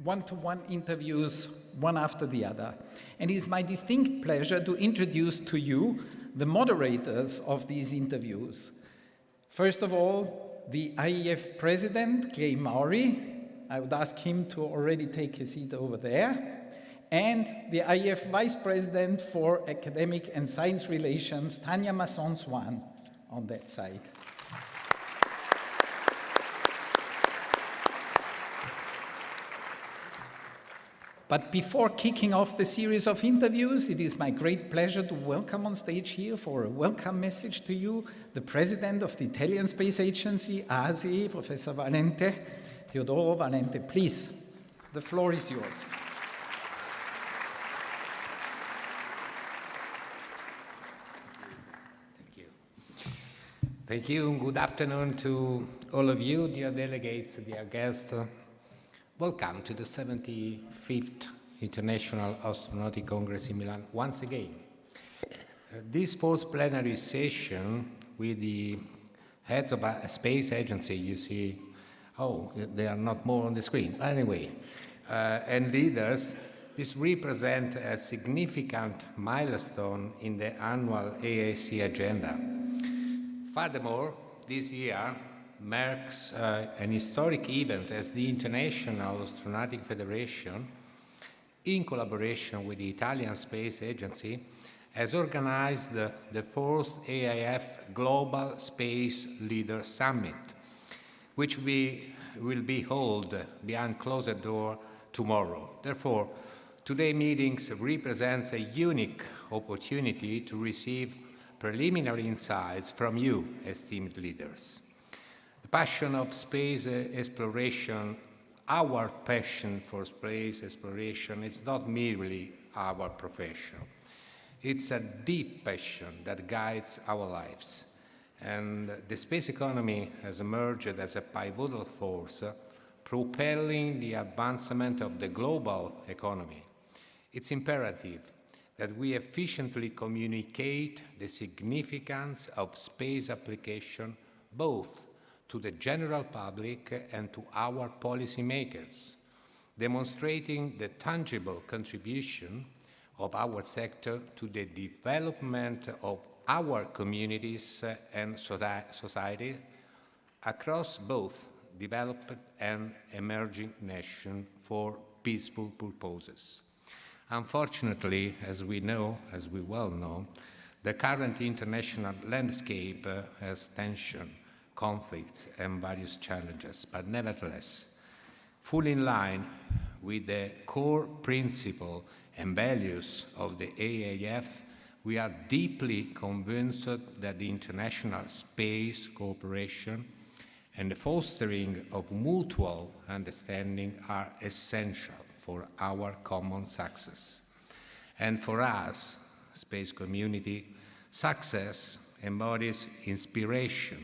one-to-one interviews, one after the other. And it is my distinct pleasure to introduce to you the moderators of these interviews. First of all, the IEF President, Clay Mowry. I would ask him to already take a seat over there. And the IEF Vice President for Academic and Science Relations, Tanya Masson-Swan, on that side. But before kicking off the series of interviews, it is my great pleasure to welcome on stage here for a welcome message to you, the President of the Italian Space Agency, IAC, Professor Valente, Teodoro Valente. Please, the floor is yours. Thank you. Good afternoon to all of you, dear delegates, dear guests. Welcome to the 75th International Astronautical Congress in Milan once again. This fourth plenary session with the heads of a space agency, you see, they are not more on the screen. Anyway, and leaders, this represents a significant milestone in the annual IAC agenda. Furthermore, this year marks an historic event as the International Astronautical Federation, in collaboration with the Italian Space Agency, has organized the fourth AIF Global Space Leader Summit, which will be held behind closed door tomorrow. Therefore, today's meetings represents a unique opportunity to receive preliminary insights from you, esteemed leaders. The passion of space exploration, our passion for space exploration, is not merely our profession. It's a deep passion that guides our lives. And the space economy has emerged as a pivotal force, propelling the advancement of the global economy. It's imperative that we efficiently communicate the significance of space application both to the general public and to our policymakers, demonstrating the tangible contribution of our sector to the development of our communities and society across both developed and emerging nations for peaceful purposes. Unfortunately, as we well know, the current international landscape has tension, conflicts, and various challenges, but nevertheless, fully in line with the core principle and values of the AIF, we are deeply convinced that the international space cooperation and the fostering of mutual understanding are essential for our common success. And for us, space community, success embodies inspiration,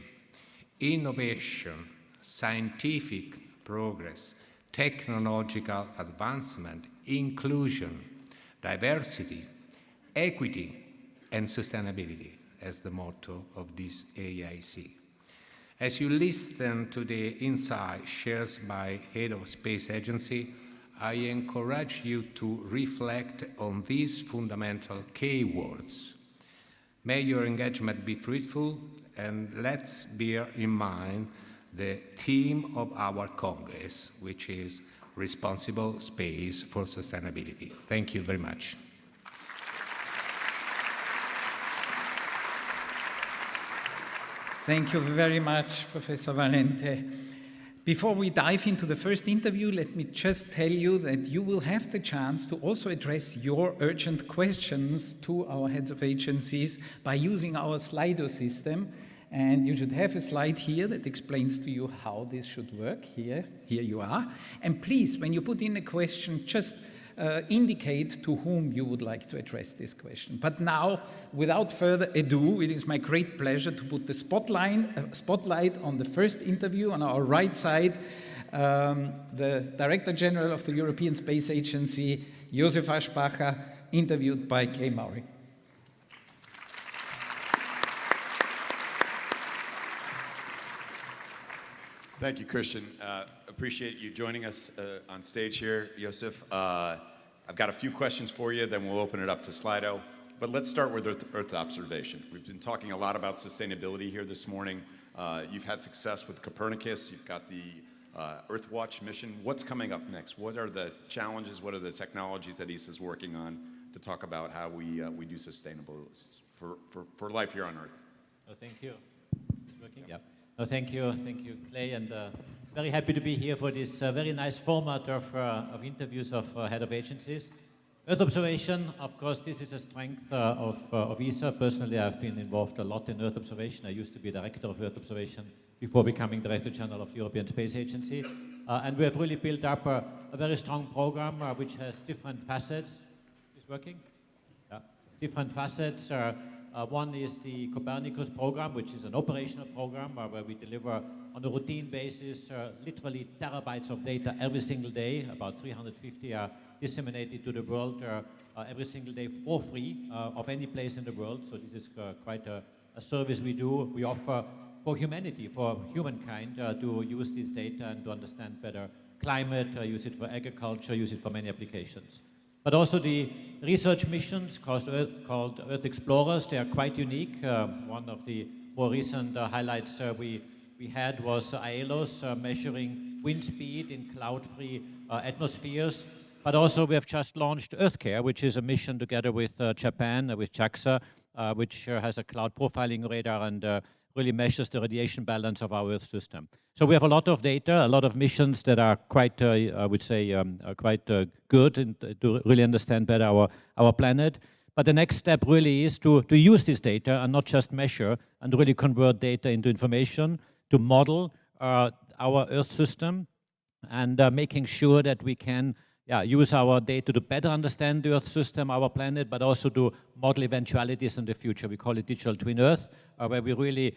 innovation, scientific progress, technological advancement, inclusion, diversity, equity, and sustainability as the motto of this AIC. As you listen to the insights shared by Head of Space Agency, I encourage you to reflect on these fundamental keywords. May your engagement be fruitful, and let's bear in mind the theme of our Congress, which is Responsible Space for Sustainability. Thank you very much. Thank you very much, Professor Valente. Before we dive into the first interview, let me just tell you that you will have the chance to also address your urgent questions to our heads of agencies by using our Slido system. And you should have a slide here that explains to you how this should work. Here you are. And please, when you put in a question, just indicate to whom you would like to address this question. But now, without further ado, it is my great pleasure to put the spotlight on the first interview on our right side, the Director General of the European Space Agency, Josef Aschbacher, interviewed by Clay Mowry. Thank you, Christian. Appreciate you joining us on stage here, Josef. I've got a few questions for you, then we'll open it up to Slido. But let's start with Earth observation. We've been talking a lot about sustainability here this morning. You've had success with Copernicus. You've got the Earthwatch mission. What's coming up next? What are the challenges? What are the technologies that ESA is working on to talk about how we do sustainable for life here on Earth? Oh, thank you. Is it working? Yeah. No, thank you, Clay, and very happy to be here for this very nice format of interviews of head of agencies. Earth observation, of course, this is a strength of ESA. Personally, I've been involved a lot in Earth observation. I used to be director of Earth observation before becoming Director General of the European Space Agency. And we have really built up a very strong program which has different facets. Is it working? Yeah. Different facets. One is the Copernicus program, which is an operational program where we deliver on a routine basis literally terabytes of data every single day. About 350 are disseminated to the world every single day for free of any place in the world. So this is quite a service we do. We offer for humanity, for humankind, to use this data and to understand better climate, use it for agriculture, use it for many applications. But also the research missions called Earth Explorers, they are quite unique. One of the more recent highlights we had was IALOS measuring wind speed in cloud-free atmospheres. But also we have just launched EarthCare, which is a mission together with Japan, with JAXA, which has a cloud profiling radar and really measures the radiation balance of our Earth system. So we have a lot of data, a lot of missions that are quite, I would say, quite good to really understand better our planet. But the next step really is to use this data and not just measure and really convert data into information, to model our Earth system and making sure that we can use our data to better understand the Earth system, our planet, but also to model eventualities in the future. We call it Digital Twin Earth, where we really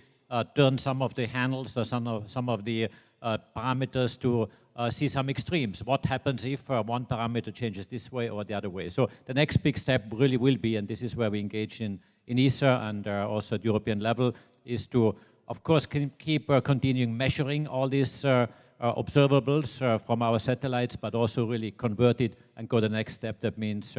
turn some of the handles or some of the parameters to see some extremes. What happens if one parameter changes this way or the other way? So the next big step really will be, and this is where we engage in ESA and also at European level, is to, of course, keep continuing measuring all these observables from our satellites, but also really convert it and go the next step. That means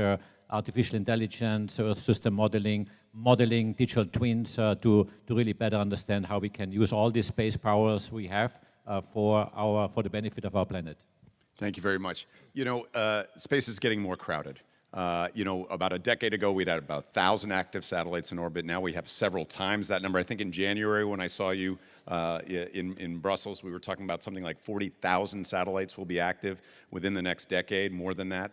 artificial intelligence, Earth system modeling digital twins to really better understand how we can use all these space powers we have for the benefit of our planet. Thank you very much. You know, space is getting more crowded. You know, about a decade ago, we'd had about 1,000 active satellites in orbit. Now we have several times that number. I think in January when I saw you in Brussels, we were talking about something like 40,000 satellites will be active within the next decade, more than that.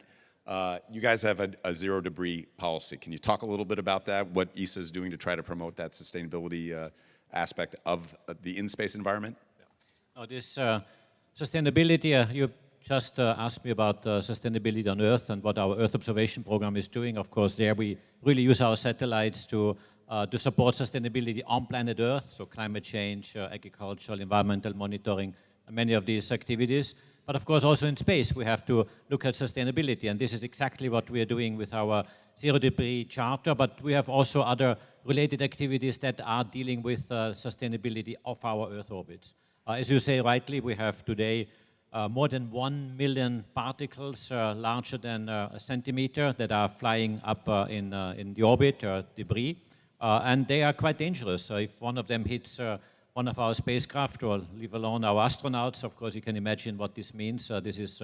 You guys have a zero debris policy. Can you talk a little bit about that, what ESA is doing to try to promote that sustainability aspect of the in-space environment? Yeah. This sustainability, you just asked me about sustainability on Earth and what our Earth observation program is doing. Of course, there we really use our satellites to support sustainability on planet Earth, so climate change, agricultural, environmental monitoring, many of these activities. But of course, also in space, we have to look at sustainability, and this is exactly what we are doing with our Zero Debris Charter, but we have also other related activities that are dealing with sustainability of our Earth orbits. As you say rightly, we have today more than 1 million particles larger than a centimeter that are flying up in the orbit, debris, and they are quite dangerous. If one of them hits one of our spacecraft, or leave alone our astronauts, of course you can imagine what this means. This is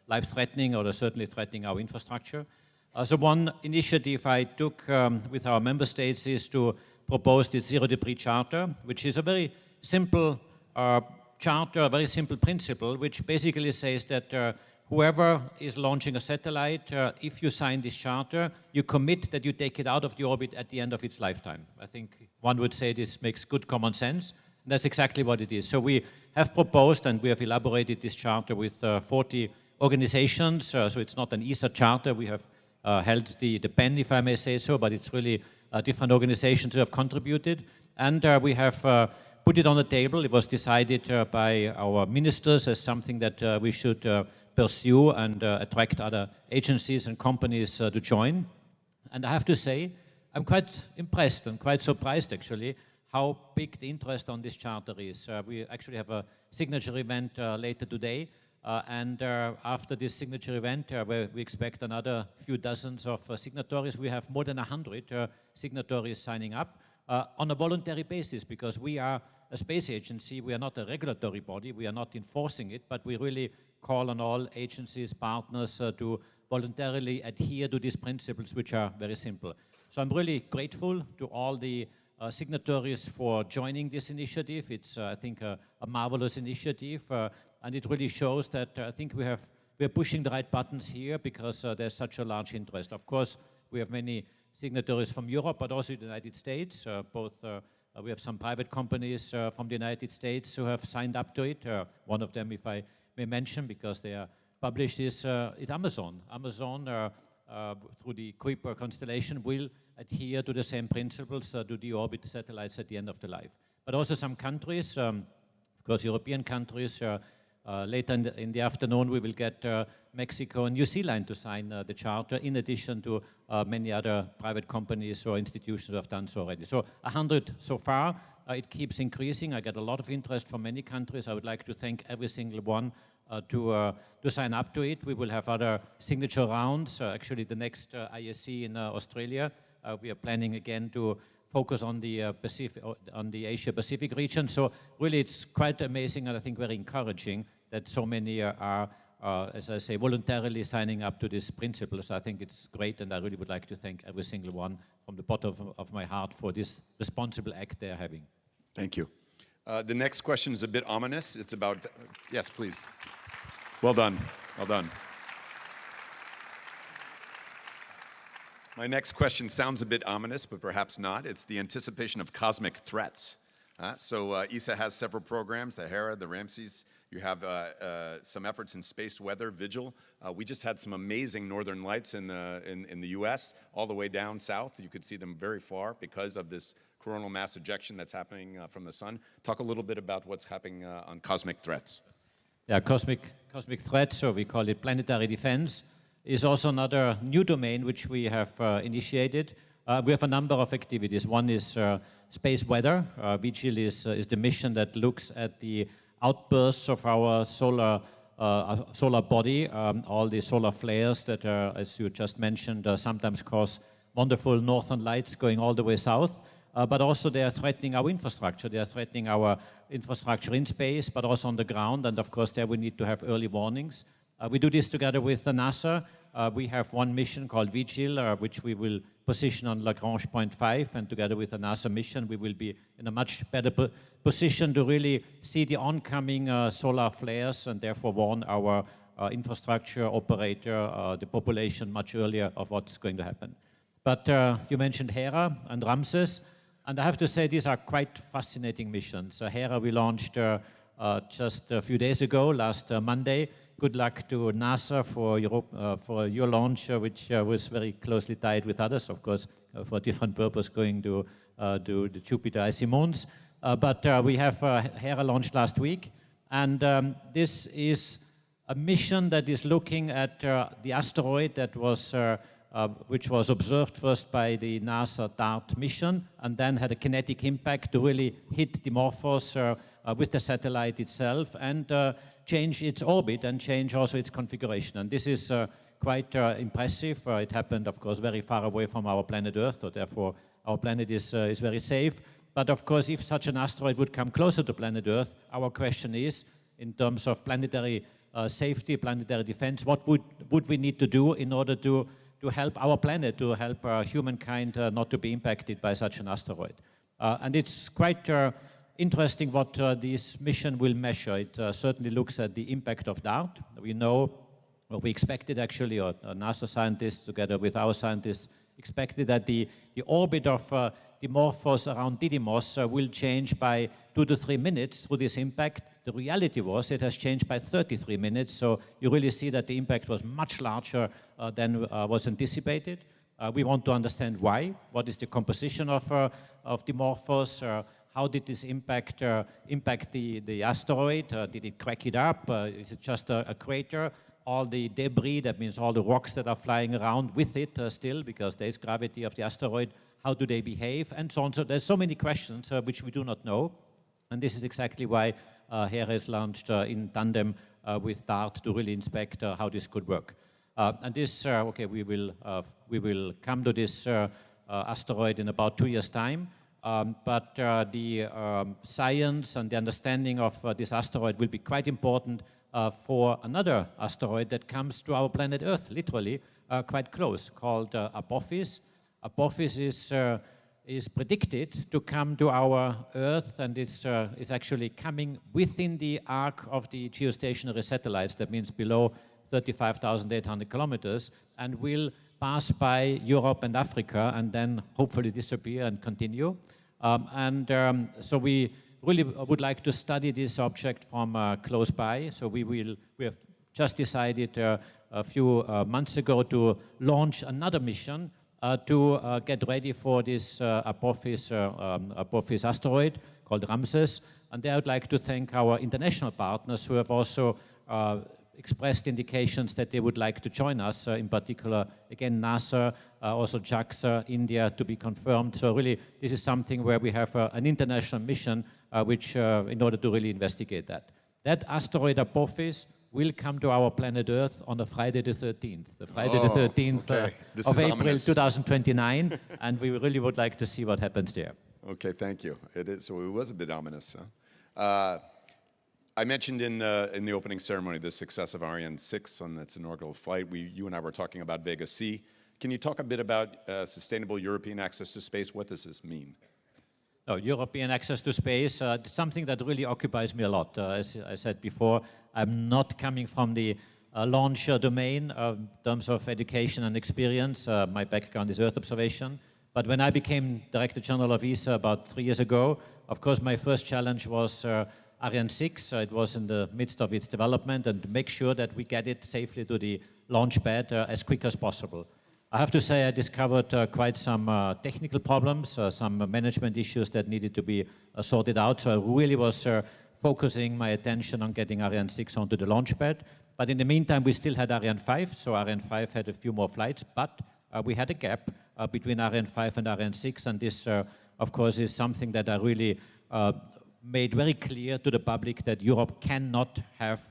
life-threatening, or certainly threatening our infrastructure. So one initiative I took with our member states is to propose this Zero Debris Charter, which is a very simple charter, a very simple principle, which basically says that whoever is launching a satellite, if you sign this charter, you commit that you take it out of the orbit at the end of its lifetime. I think one would say this makes good common sense. And that's exactly what it is. So we have proposed and we have elaborated this charter with 40 organizations. So it's not an ESA charter. We have held the pen, if I may say so, but it's really different organizations who have contributed. And we have put it on the table. It was decided by our ministers as something that we should pursue and attract other agencies and companies to join. And I have to say, I'm quite impressed and quite surprised, actually, how big the interest on this charter is. We actually have a signature event later today, and after this signature event, where we expect another few dozens of signatories, we have more than 100 signatories signing up on a voluntary basis, because we are a space agency. We are not a regulatory body. We are not enforcing it, but we really call on all agencies, partners to voluntarily adhere to these principles, which are very simple. So I'm really grateful to all the signatories for joining this initiative. It's, I think, a marvelous initiative, and it really shows that I think we're pushing the right buttons here, because there's such a large interest. Of course, we have many signatories from Europe, but also the United States. We have some private companies from the United States who have signed up to it. One of them, if I may mention, because they are published, is Amazon. Amazon, through the Kuiper constellation, will adhere to the same principles to deorbit satellites at the end of the life. But also some countries, of course, European countries. Later in the afternoon, we will get Mexico and New Zealand to sign the charter, in addition to many other private companies or institutions who have done so already. So 100 so far. It keeps increasing. I get a lot of interest from many countries. I would like to thank every single one to sign up to it. We will have other signature rounds. Actually, the next IAC in Australia, we are planning again to focus on the Asia-Pacific region. So really, it's quite amazing, and I think very encouraging that so many are, as I say, voluntarily signing up to these principles. I think it's great, and I really would like to thank every single one from the bottom of my heart for this responsible act they're having. Thank you. The next question is a bit ominous. It's about, yes, please. Well done, well done. My next question sounds a bit ominous, but perhaps not. It's the anticipation of cosmic threats. So ESA has several programs, the Hera, the Ramses. You have some efforts in space weather, Vigil. We just had some amazing northern lights in the US, all the way down south. You could see them very far because of this coronal mass ejection that's happening from the sun. Talk a little bit about what's happening on cosmic threats. Yeah, cosmic threats, or we call it planetary defense, is also another new domain which we have initiated. We have a number of activities. One is space weather. Vigil is the mission that looks at the outbursts of our solar body, all the solar flares that, as you just mentioned, sometimes cause wonderful northern lights going all the way south. But also they are threatening our infrastructure. They are threatening our infrastructure in space, but also on the ground. And of course, there we need to have early warnings. We do this together with NASA. We have one mission called Vigil, which we will position on Lagrange point 5, and together with a NASA mission, we will be in a much better position to really see the oncoming solar flares, and therefore warn our infrastructure operator, the population, much earlier of what's going to happen. But you mentioned Hera and Ramses, and I have to say these are quite fascinating missions. Hera we launched just a few days ago, last Monday. Good luck to NASA for your launch, which was very closely tied with others, of course, for a different purpose, going to do the Jupiter icy moons. But we have Hera launched last week, and this is a mission that is looking at the asteroid that was which was observed first by the NASA DART mission, and then had a kinetic impact to really hit Dimorphos with the satellite itself, and change its orbit and change also its configuration. And this is quite impressive. It happened, of course, very far away from our planet Earth, so therefore our planet is very safe. But of course, if such an asteroid would come closer to planet Earth, our question is, in terms of planetary safety, planetary defense, what would we need to do in order to help our planet, to help humankind not to be impacted by such an asteroid? And it's quite interesting what this mission will measure. It certainly looks at the impact of DART. We know, or we expected actually, or NASA scientists together with our scientists expected that the orbit of Dimorphos around Didymos will change by 2 to 3 minutes through this impact. The reality was it has changed by 33 minutes, so you really see that the impact was much larger than was anticipated. We want to understand why. What is the composition of Dimorphos? How did this impact the asteroid? Did it crack it up? Is it just a crater? All the debris, that means all the rocks that are flying around with it still, because there is gravity of the asteroid. how do they behave, and so on. So there's so many questions which we do not know, and this is exactly why HERE is launched in tandem with DART to really inspect how this could work. And this, okay, we will come to this asteroid in about 2 years' time. But the science and the understanding of this asteroid will be quite important for another asteroid that comes to our planet Earth, literally quite close, called Apophis. Apophis is predicted to come to our Earth, and it's actually coming within the arc of the geostationary satellites. That means below 35,800 kilometers, and will pass by Europe and Africa, and then hopefully disappear and continue. So we really would like to study this object from close by. So we have just decided a few months ago to launch another mission to get ready for this Apophis asteroid called Ramses. And there I would like to thank our international partners who have also expressed indications that they would like to join us, in particular, again, NASA, also JAXA, India, to be confirmed. So really, this is something where we have an international mission which, in order to really investigate that. That asteroid Apophis will come to our planet Earth on a Friday the 13th. The Friday the 13th of April ominous. 2029, and we really would like to see what happens there. Okay, thank you. It is, so it was a bit ominous, huh? I mentioned in the opening ceremony the success of Ariane 6 on its inaugural flight. You and I were talking about Vega C. Can you talk a bit about sustainable European access to space? What does this mean? European access to space, it's something that really occupies me a lot. As I said before, I'm not coming from the launch domain in terms of education and experience. My background is Earth observation. But when I became Director General of ESA about 3 years ago, of course, my first challenge was Ariane 6, it was in the midst of its development, and to make sure that we get it safely to the launch pad as quick as possible. I have to say I discovered quite some technical problems, some management issues that needed to be sorted out, so I really was focusing my attention on getting Ariane 6 onto the launch pad. But in the meantime, we still had Ariane 5, so Ariane 5 had a few more flights, but we had a gap between Ariane 5 and Ariane 6, and this, of course, is something that I really made very clear to the public that Europe cannot have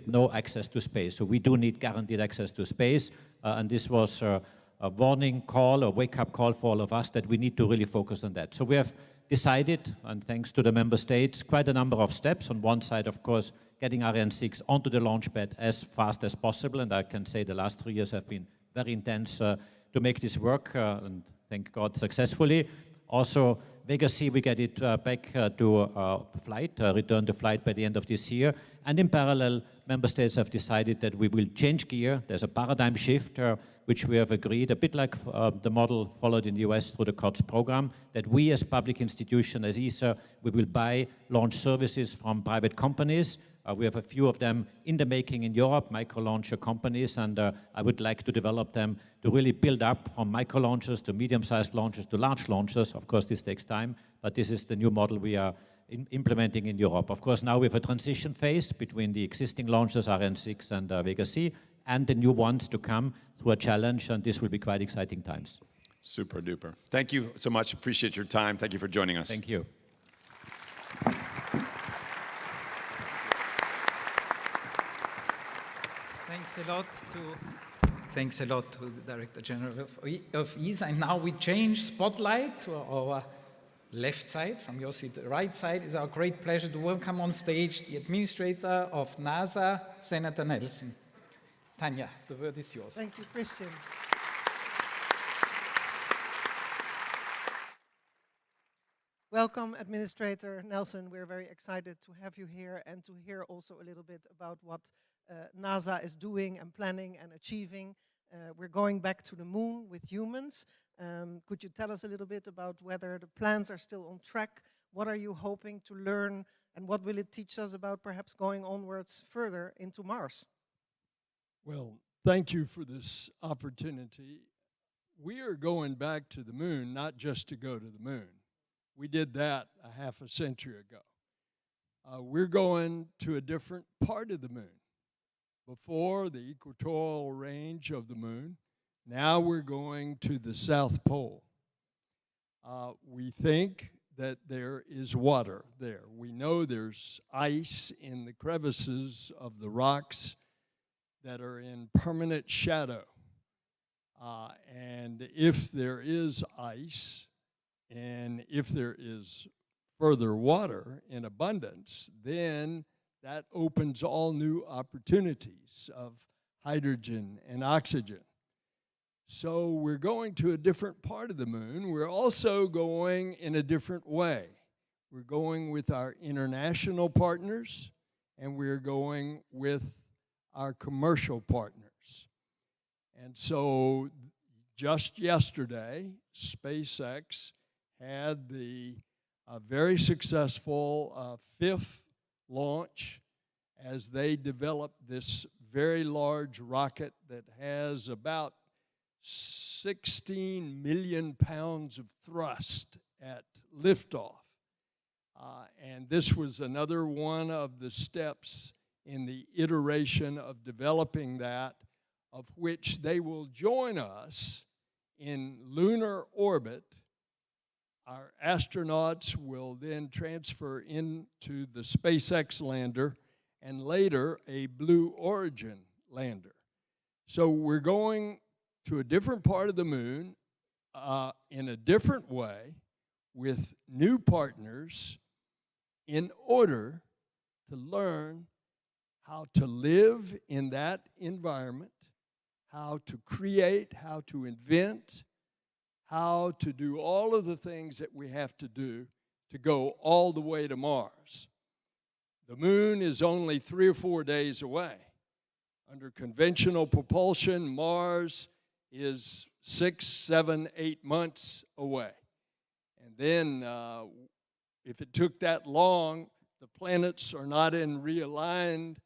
no access to space. So we do need guaranteed access to space, and this was a warning call, a wake-up call for all of us that we need to really focus on that. So we have decided, and thanks to the member states, quite a number of steps. On one side, of course, getting Ariane 6 onto the launch pad as fast as possible, and I can say the last 3 years have been very intense to make this work, and thank God successfully. Also, Vega C, we get it back to flight, return to flight by the end of this year. And in parallel, member states have decided that we will change gear. There's a paradigm shift, which we have agreed, a bit like the model followed in the US through the COTS program, that we as public institution, as ESA, we will buy launch services from private companies. We have a few of them in the making in Europe, micro-launcher companies, and I would like to develop them to really build up from micro-launchers to medium-sized launchers to large launchers. Of course, this takes time, but this is the new model we are implementing in Europe. Of course, now we have a transition phase between the existing launchers, Ariane 6 and Vega C, and the new ones to come through a challenge, and this will be quite exciting times. Super duper. Thank you so much. Appreciate your time. Thank you for joining us. Thank you. Thanks a lot to the Director General of ESA. And now we change spotlight to our left side. From your seat, the right side, is our great pleasure to welcome on stage the Administrator of NASA, Senator Nelson. Tanya, the word is yours. Thank you, Christian. Welcome, Administrator Nelson. We're very excited to have you here and to hear also a little bit about what NASA is doing and planning and achieving. We're going back to the moon with humans. Could you tell us a little bit about whether the plans are still on track? What are you hoping to learn, and what will it teach us about perhaps going onwards further into Mars? Well, thank you for this opportunity. We are going back to the moon, not just to go to the moon. We did that a half a century ago. We're going to a different part of the moon. Before, the equatorial range of the moon. Now we're going to the South Pole. We think that there is water there. We know there's ice in the crevices of the rocks that are in permanent shadow. And if there is ice, and if there is further water in abundance, then that opens all new opportunities of hydrogen and oxygen. So we're going to a different part of the moon. We're also going in a different way. We're going with our international partners, and we're going with our commercial partners. And so just yesterday, SpaceX had the very successful fifth launch as they developed this very large rocket that has about 16 million pounds of thrust at liftoff. And this was another one of the steps in the iteration of developing that, of which they will join us in lunar orbit. Our astronauts will then transfer into the SpaceX lander and later a Blue Origin lander. So we're going to a different part of the moon in a different way with new partners in order to learn how to live in that environment, how to create, how to invent, how to do all of the things that we have to do to go all the way to Mars. The moon is only 3 or 4 days away. Under conventional propulsion, Mars is 6, 7, 8 months away. And then if it took that long, the planets are not realigned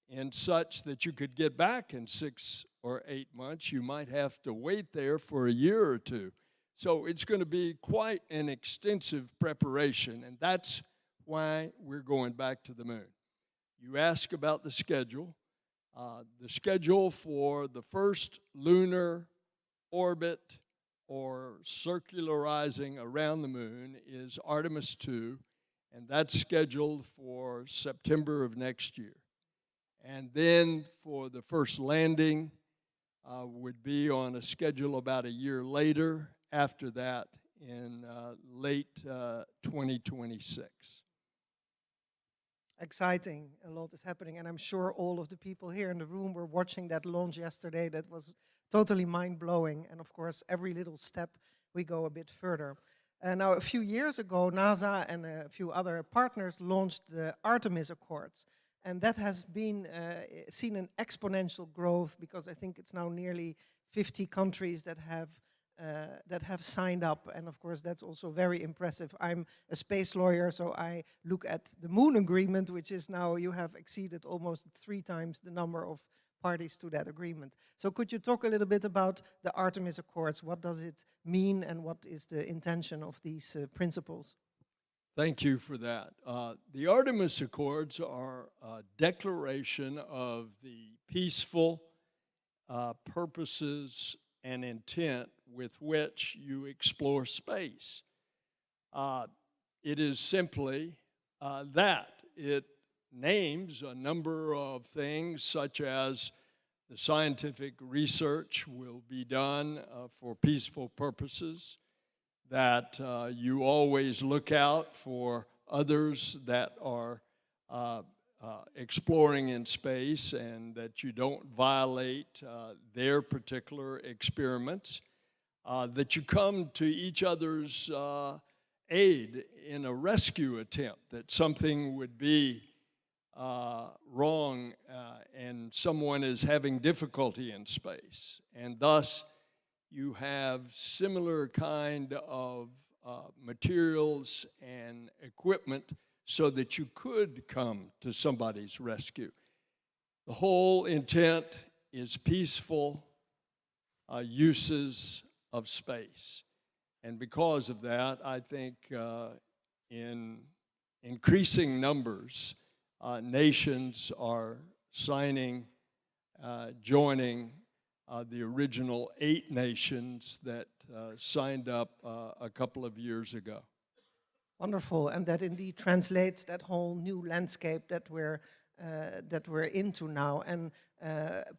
in such that you could get back in 6 or 8 months. You might have to wait there for a year or two. So it's going to be quite an extensive preparation, and that's why we're going back to the moon. You ask about the schedule. The schedule for the first lunar orbit or circularizing around the moon is Artemis II, and that's scheduled for September of next year. And then for the first landing would be on a schedule about a year later, after that in late 2026. Exciting. A lot is happening, and I'm sure all of the people here in the room were watching that launch yesterday. That was totally mind-blowing, and of course, every little step we go a bit further. Now, a few years ago, NASA and a few other partners launched the Artemis Accords, and that has been seen an exponential growth, because I think it's now nearly 50 countries that have signed up, and of course that's also very impressive. I'm a space lawyer, so I look at the Moon Agreement, which is now, you have exceeded almost 3 times the number of parties to that agreement. So could you talk a little bit about the Artemis Accords? What does it mean, and what is the intention of these principles? Thank you for that. The Artemis Accords are a declaration of the peaceful purposes and intent with which you explore space. It is simply that. It names a number of things, such as the scientific research will be done for peaceful purposes, that you always look out for others that are exploring in space, and that you don't violate their particular experiments, that you come to each other's aid in a rescue attempt, that something would be wrong and someone is having difficulty in space. And thus, you have similar kind of materials and equipment so that you could come to somebody's rescue. The whole intent is peaceful uses of space. And because of that, I think in increasing numbers, nations are signing, joining the original 8 nations that signed up a couple of years ago. Wonderful, and that indeed translates that whole new landscape that we're into now. And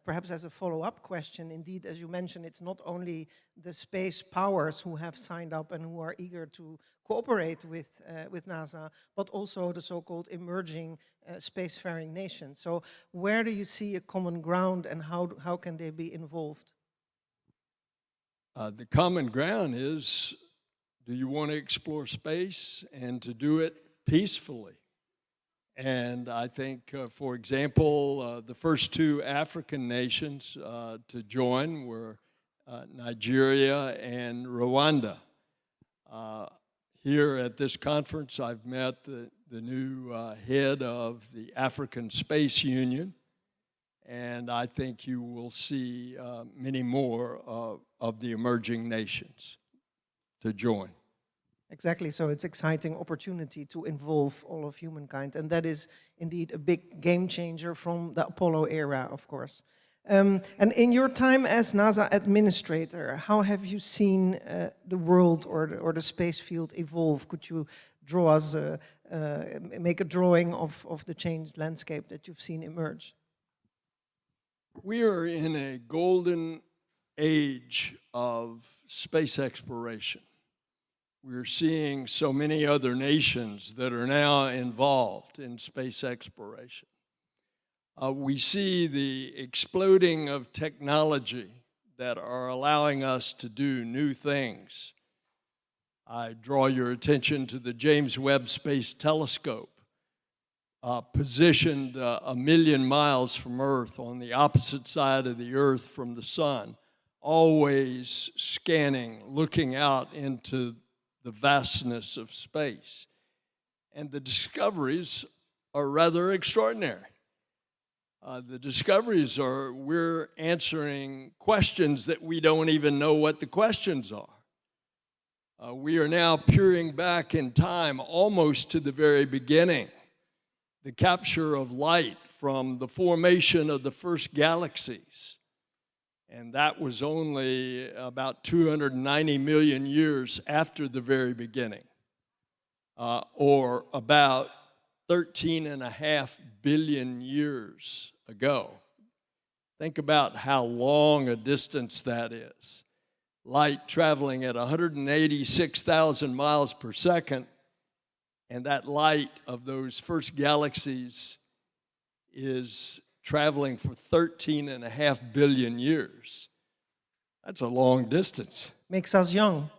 perhaps as a follow-up question, indeed, as you mentioned, it's not only the space powers who have signed up and who are eager to cooperate with NASA, but also the so-called emerging spacefaring nations. So where do you see a common ground, and how can they be involved? The common ground is, do you want to explore space, and to do it peacefully? And I think, for example, the first two African nations to join were Nigeria and Rwanda. Here at this conference, I've met the new head of the African Space Union, and I think you will see many more of the emerging nations to join. Exactly, so it's exciting opportunity to involve all of humankind, and that is indeed a big game changer from the Apollo era, of course. And in your time as NASA administrator, how have you seen the world or the space field evolve? Could you draw us, make a drawing of the changed landscape that you've seen emerge? We are in a golden age of space exploration. We're seeing so many other nations that are now involved in space exploration. We see the exploding of technology that are allowing us to do new things. I draw your attention to the James Webb Space Telescope, positioned 1 million miles from Earth on the opposite side of the Earth from the sun, always scanning, looking out into the vastness of space. And the discoveries are rather extraordinary. The discoveries are, we're answering questions that we don't even know what the questions are. We are now peering back in time almost to the very beginning. The capture of light from the formation of the first galaxies. And that was only about 290 million years after the very beginning, or about 13.5 billion years ago. Think about how long a distance that is. Light traveling at 186,000 miles per second, and that light of those first galaxies is traveling for 13.5 billion years. That's a long distance. Makes us young.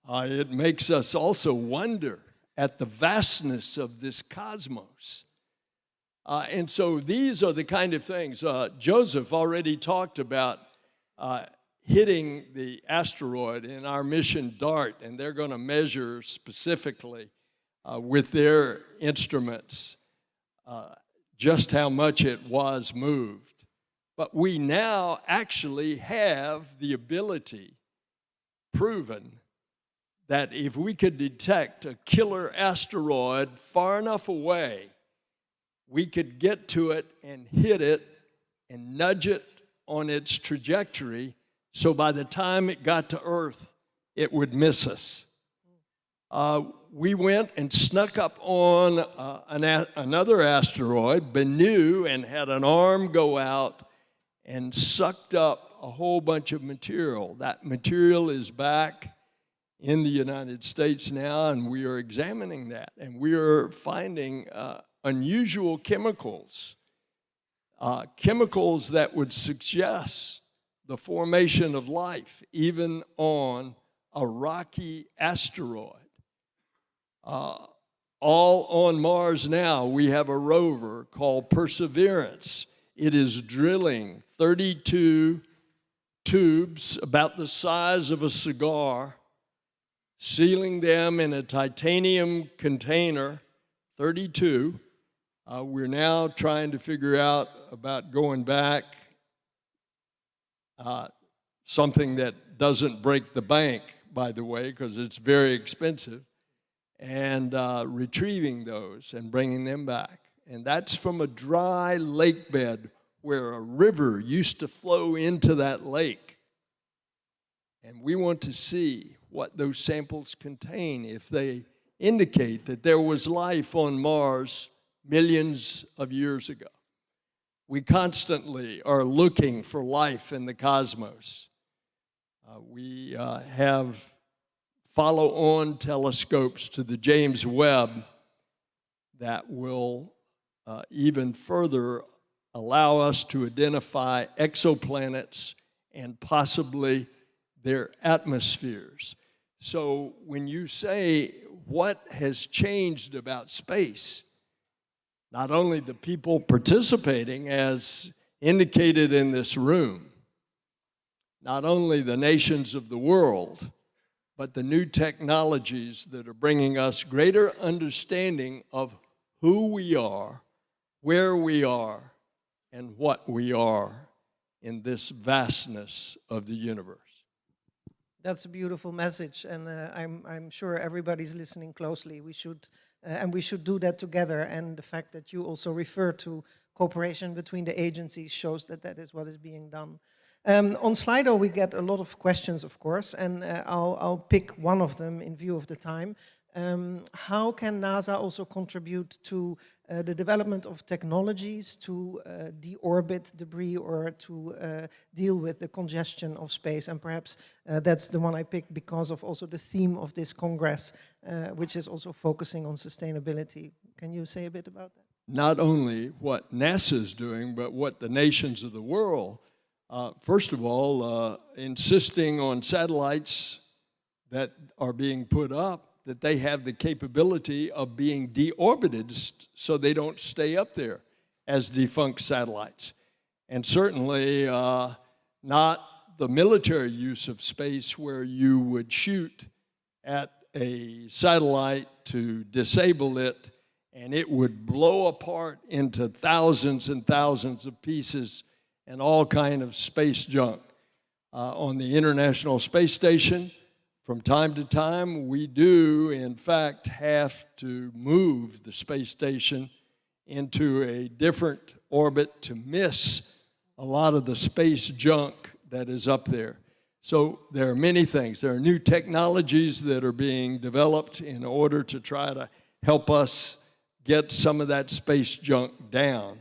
It makes us also wonder at the vastness of this cosmos. And so these are the kind of things. Joseph already talked about hitting the asteroid in our mission DART, and they're going to measure specifically with their instruments just how much it was moved. But we now actually have the ability, proven, that if we could detect a killer asteroid far enough away, we could get to it and hit it and nudge it on its trajectory, so by the time it got to Earth, it would miss us. We went and snuck up on another asteroid, Bennu, and had an arm go out and sucked up a whole bunch of material. That material is back in the United States now, and we are examining that. And we are finding unusual chemicals, chemicals that would suggest the formation of life, even on a rocky asteroid. All on Mars now, we have a rover called Perseverance. It is drilling 32 tubes about the size of a cigar, sealing them in a titanium container, 32. We're now trying to figure out about going back, something that doesn't break the bank, by the way, because it's very expensive, and retrieving those and bringing them back. And that's from a dry lake bed where a river used to flow into that lake. And we want to see what those samples contain if they indicate that there was life on Mars millions of years ago. We constantly are looking for life in the cosmos. We have follow-on telescopes to the James Webb that will even further allow us to identify exoplanets and possibly their atmospheres. So when you say what has changed about space, not only the people participating as indicated in this room, not only the nations of the world, but the new technologies that are bringing us greater understanding of who we are, where we are, and what we are in this vastness of the universe. That's a beautiful message, and I'm sure everybody's listening closely. We should do that together. And the fact that you also refer to cooperation between the agencies shows that that is what is being done. On Slido, we get a lot of questions, of course, and I'll pick one of them in view of the time. How can NASA also contribute to the development of technologies to deorbit debris or to deal with the congestion of space? And perhaps that's the one I picked because of also the theme of this Congress, which is also focusing on sustainability. Can you say a bit about that? Not only what NASA is doing, but what the nations of the world, first of all, insisting on satellites that are being put up, that they have the capability of being deorbited so they don't stay up there as defunct satellites. And certainly not the military use of space where you would shoot at a satellite to disable it and it would blow apart into thousands and thousands of pieces and all kind of space junk. On the International Space Station, from time to time, we do, in fact, have to move the space station into a different orbit to miss a lot of the space junk that is up there. So there are many things. There are new technologies that are being developed in order to try to help us get some of that space junk down.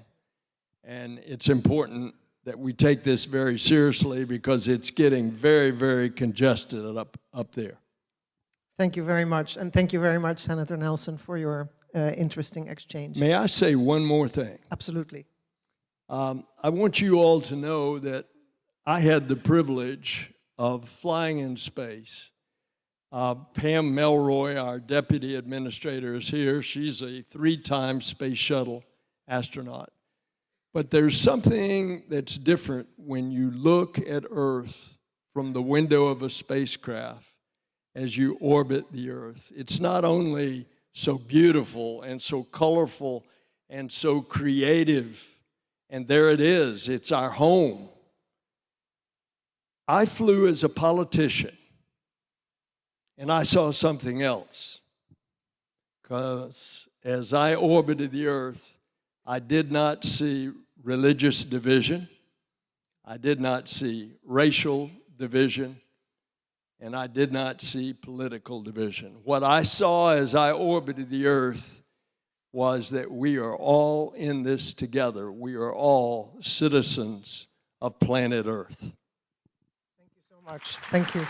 And it's important that we take this very seriously because it's getting very, very congested up there. Thank you very much. And thank you very much, Senator Nelson, for your interesting exchange. May I say one more thing? Absolutely. I want you all to know that I had the privilege of flying in space. Pam Melroy, our deputy administrator, is here. She's a 3-time space shuttle astronaut. But there's something that's different when you look at Earth from the window of a spacecraft as you orbit the Earth. It's not only so beautiful and so colorful and so creative, and there it is, it's our home. I flew as a politician, and I saw something else, because as I orbited the Earth, I did not see religious division, I did not see racial division, and I did not see political division. What I saw as I orbited the Earth was that we are all in this together. We are all citizens of planet Earth. Thank you so much. Thank you.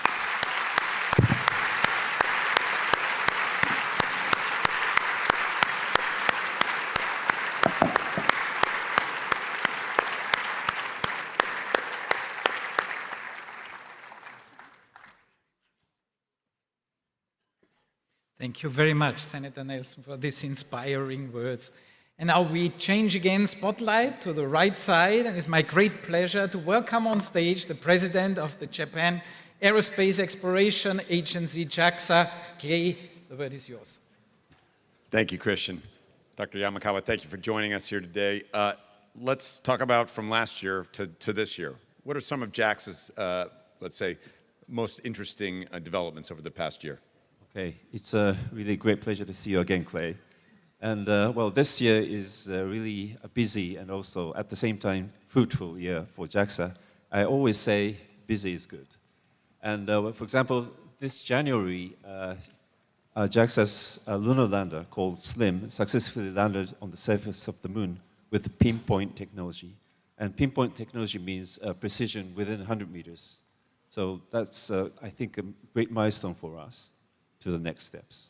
Thank you very much, Senator Nelson, for these inspiring words. And now we change again spotlight to the right side, and it's my great pleasure to welcome on stage the President of the Japan Aerospace Exploration Agency, JAXA. Clay, the word is yours. Thank you, Christian. Dr. Yamakawa, thank you for joining us here today. Let's talk about from last year to this year. What are some of JAXA's, let's say, most interesting developments over the past year? Okay, it's a really great pleasure to see you again, Clay. And well, this year is really a busy and also at the same time fruitful year for JAXA. I always say busy is good. And for example, this January, JAXA's lunar lander called SLIM successfully landed on the surface of the moon with pinpoint technology. And pinpoint technology means precision within 100 meters. So that's, I think, a great milestone for us to the next steps.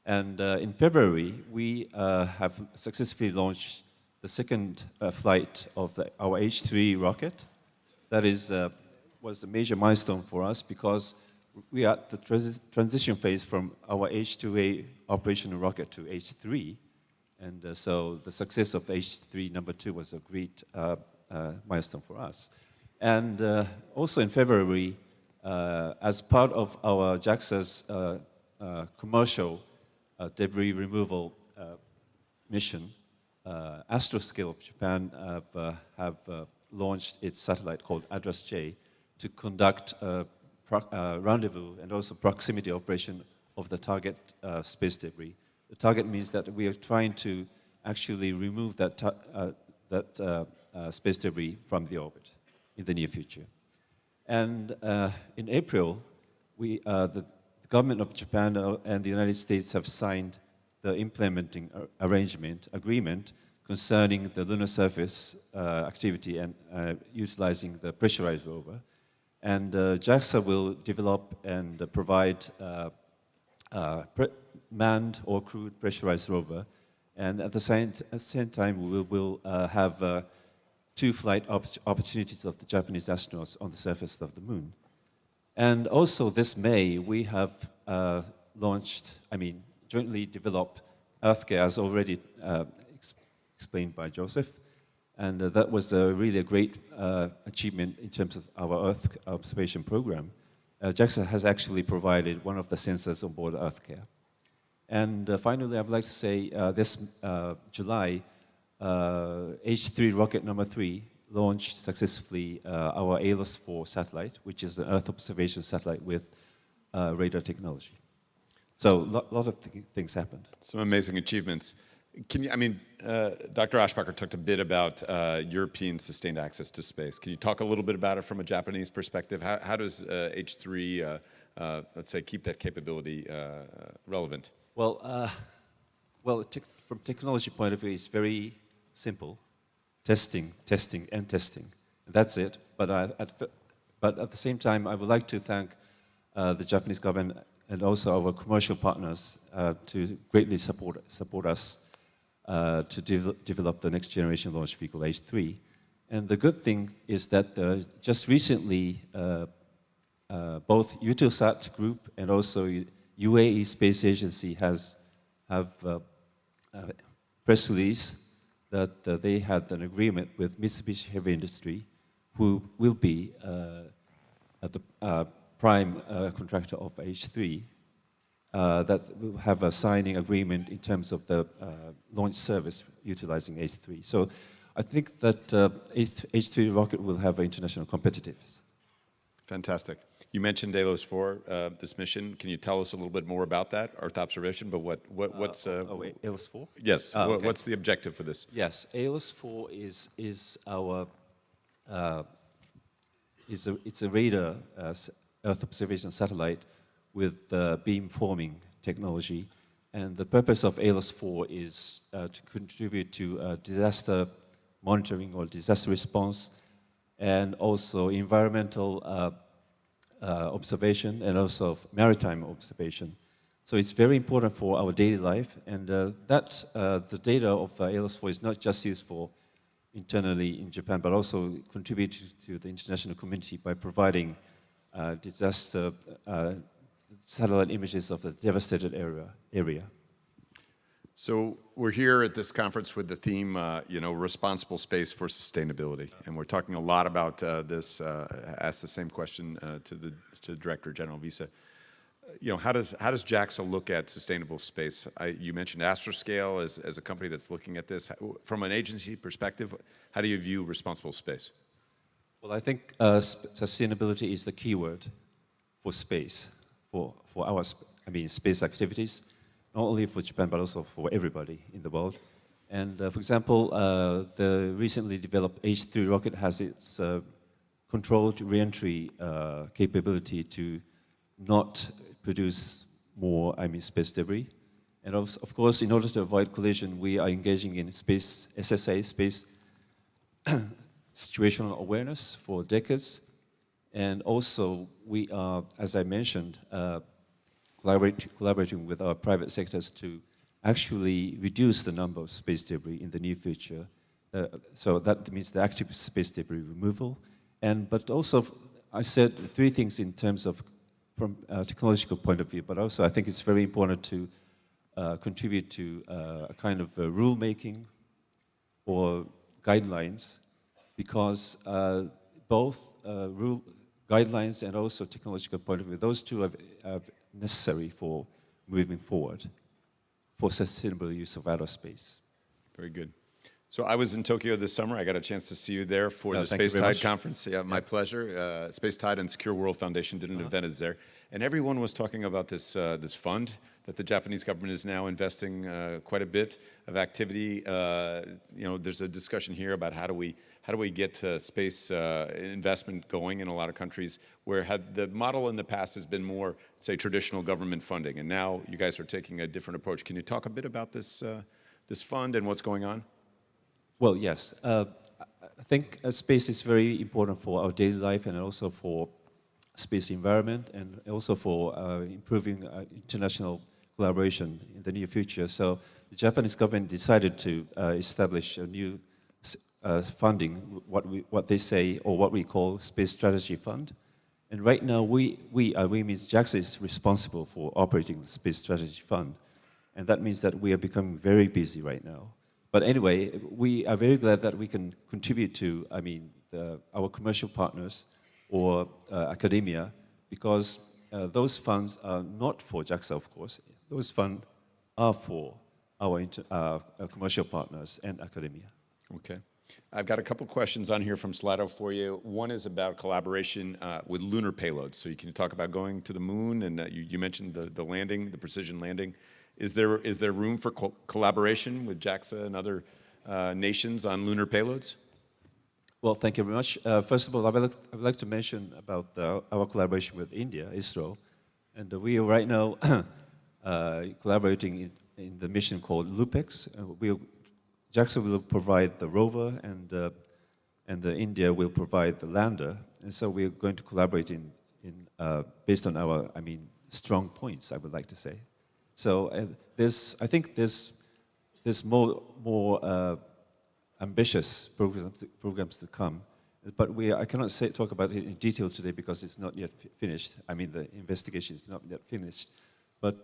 And in February, we have successfully launched the second flight of our H3 rocket. That was a major milestone for us because we are at the transition phase from our H2A operational rocket to H3. And so the success of H3 number 2 was a great milestone for us. And also in February, as part of our JAXA's commercial debris removal mission, Astroscale of Japan have launched its satellite called ADRAS-J to conduct rendezvous and also proximity operation of the target space debris. The target means that we are trying to actually remove that space debris from the orbit in the near future. And in April, the government of Japan and the United States have signed the implementing agreement concerning the lunar surface activity and utilizing the pressurized rover. And JAXA will develop and provide manned or crewed pressurized rover. And at the same time, we will have 2 flight opportunities of the Japanese astronauts on the surface of the moon. And also this May, we have jointly developed EarthCare, as already explained by Joseph. And that was really a great achievement in terms of our Earth observation program. JAXA has actually provided one of the sensors on board EarthCare. And finally, I would like to say this July, H3 rocket number 3 launched successfully our ALOS-4 satellite, which is an Earth observation satellite with radar technology. So a lot of things happened. Some amazing achievements. Dr. Aschbacher talked a bit about European sustained access to space. Can you talk a little bit about it from a Japanese perspective? How does H3, let's say, keep that capability relevant? Well, from technology point of view, it's very simple. Testing, testing, and testing. That's it. But at the same time, I would like to thank the Japanese government and also our commercial partners to greatly support us to develop the next generation launch vehicle H3. And the good thing is that just recently, both Eutelsat Group and also UAE Space Agency have press release that they had an agreement with Mitsubishi Heavy Industry, who will be the prime contractor of H3, that will have a signing agreement in terms of the launch service utilizing H3. So I think that H3 rocket will have international competitiveness. Fantastic. You mentioned ALOS-4, this mission. Can you tell us a little bit more about that, Earth observation? But what's ALOS-4? Yes. Okay. What's the objective for this? Yes, ALOS-4 is our it's a radar Earth observation satellite with beamforming technology, and the purpose of ALOS-4 is to contribute to disaster monitoring or disaster response, and also environmental observation and also maritime observation. So it's very important for our daily life, and the data of ALOS-4 is not just used for internally in Japan, but also contribute to the international community by providing disaster satellite images of the devastated area. So we're here at this conference with the theme, responsible space for sustainability, and we're talking a lot about this. Asked the same question to Director General Visa. How does JAXA look at sustainable space? You mentioned Astroscale as a company that's looking at this. From an agency perspective, how do you view responsible space? Well, I think sustainability is the key word for space, for our space activities, not only for Japan, but also for everybody in the world. And for example, the recently developed H3 rocket has its controlled reentry capability to not produce more, space debris. And of course, in order to avoid collision, we are engaging in space SSA, space situational awareness for decades. And also, we are, as I mentioned, collaborating with our private sectors to actually reduce the number of space debris in the near future. So that means the active space debris removal. But also, I said three things in terms of from a technological point of view, but also I think it's very important to contribute to a kind of rule-making or guidelines, because both rule guidelines and also technological point of view, those two are necessary for moving forward for sustainable use of outer space. Very good. So I was in Tokyo this summer. I got a chance to see you there for the Space Tide conference. Yeah, my pleasure. Space Tide and Secure World Foundation did an event there. And everyone was talking about this, this fund that the Japanese government is now investing quite a bit of activity. You know, there's a discussion here about how do we get space investment going in a lot of countries where the model in the past has been more, say, traditional government funding, and now you guys are taking a different approach. Can you talk a bit about this, this fund and what's going on? Well, yes. I think space is very important for our daily life and also for space environment and also for improving international collaboration in the near future. So the Japanese government decided to establish a new funding, what they say, or what we call Space Strategy Fund. And right now, we means JAXA is responsible for operating the Space Strategy Fund. And that means that we are becoming very busy right now. But anyway, we are very glad that we can contribute to, our commercial partners or academia, because those funds are not for JAXA, of course. Those funds are for our commercial partners and academia. Okay. I've got a couple questions on here from Slido for you. One is about collaboration with lunar payloads. So you can talk about going to the moon, and you mentioned the landing, the precision landing. Is there room for collaboration with JAXA and other nations on lunar payloads? Well, thank you very much. First of all, I would like to mention about our collaboration with India, ISRO. And we are right now collaborating in the mission called LUPEX. JAXA will provide the rover, and India will provide the lander. And so we are going to collaborate based on our, strong points, I would like to say. So I think there's more ambitious programs to come, but I cannot talk about it in detail today because it's not yet finished. The investigation is not yet finished, but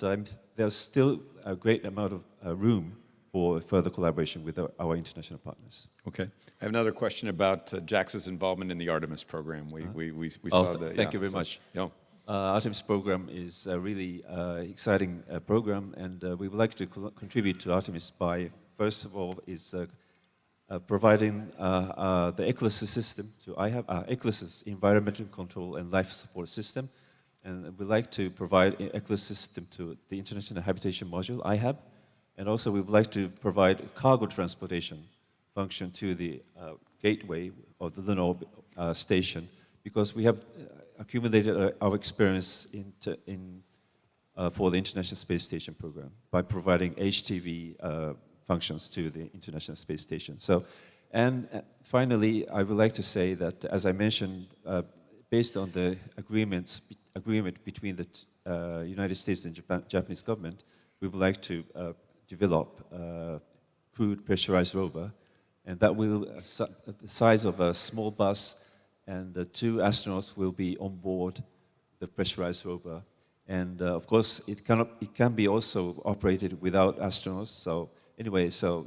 there's still a great amount of room for further collaboration with our international partners. Okay. I have another question about JAXA's involvement in the Artemis program. We saw the... Thank you very much. Yeah. Artemis program is a really exciting program, and we would like to contribute to Artemis by, first of all, providing the ECLSS system to ECLSS environmental control and life support system, and we'd like to provide ECLSS system to the International Habitation Module, IHAB, and also we would like to provide cargo transportation function to the gateway of the lunar station, because we have accumulated our experience for the International Space Station program by providing HTV functions to the International Space Station. So, and finally, I would like to say that, as I mentioned, based on the agreement between the United States and Japanese government, we would like to develop a crewed pressurized rover, and that will the size of a small bus, and the 2 astronauts will be on board the pressurized rover. And of course, it can be also operated without astronauts. So anyway, so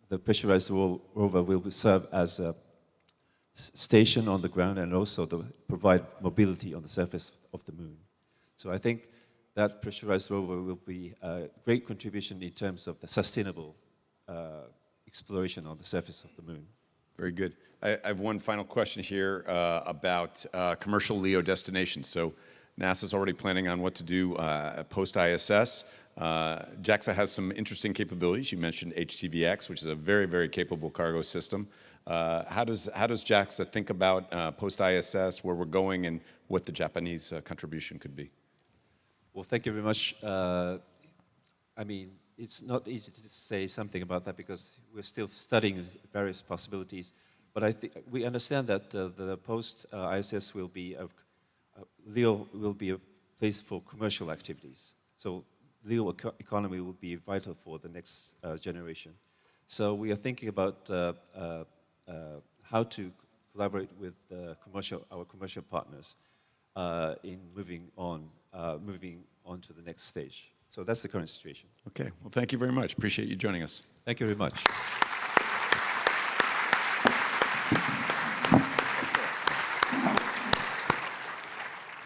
the pressurized rover will serve as a station on the ground and also to provide mobility on the surface of the moon. So I think that pressurized rover will be a great contribution in terms of the sustainable exploration on the surface of the moon. Very good. I have one final question here about commercial LEO destinations. So NASA's already planning on what to do post-ISS. JAXA has some interesting capabilities. You mentioned HTVX, which is a very, very capable cargo system. How does JAXA think about post-ISS, where we're going, and what the Japanese contribution could be? Well, thank you very much. I mean, it's not easy to say something about that because we're still studying various possibilities. But I think we understand that the post-ISS will be LEO will be a place for commercial activities. So LEO economy will be vital for the next generation. So we are thinking about how to collaborate with our commercial partners in moving on to the next stage. So that's the current situation. Okay, well, thank you very much. Appreciate you joining us. Thank you very much.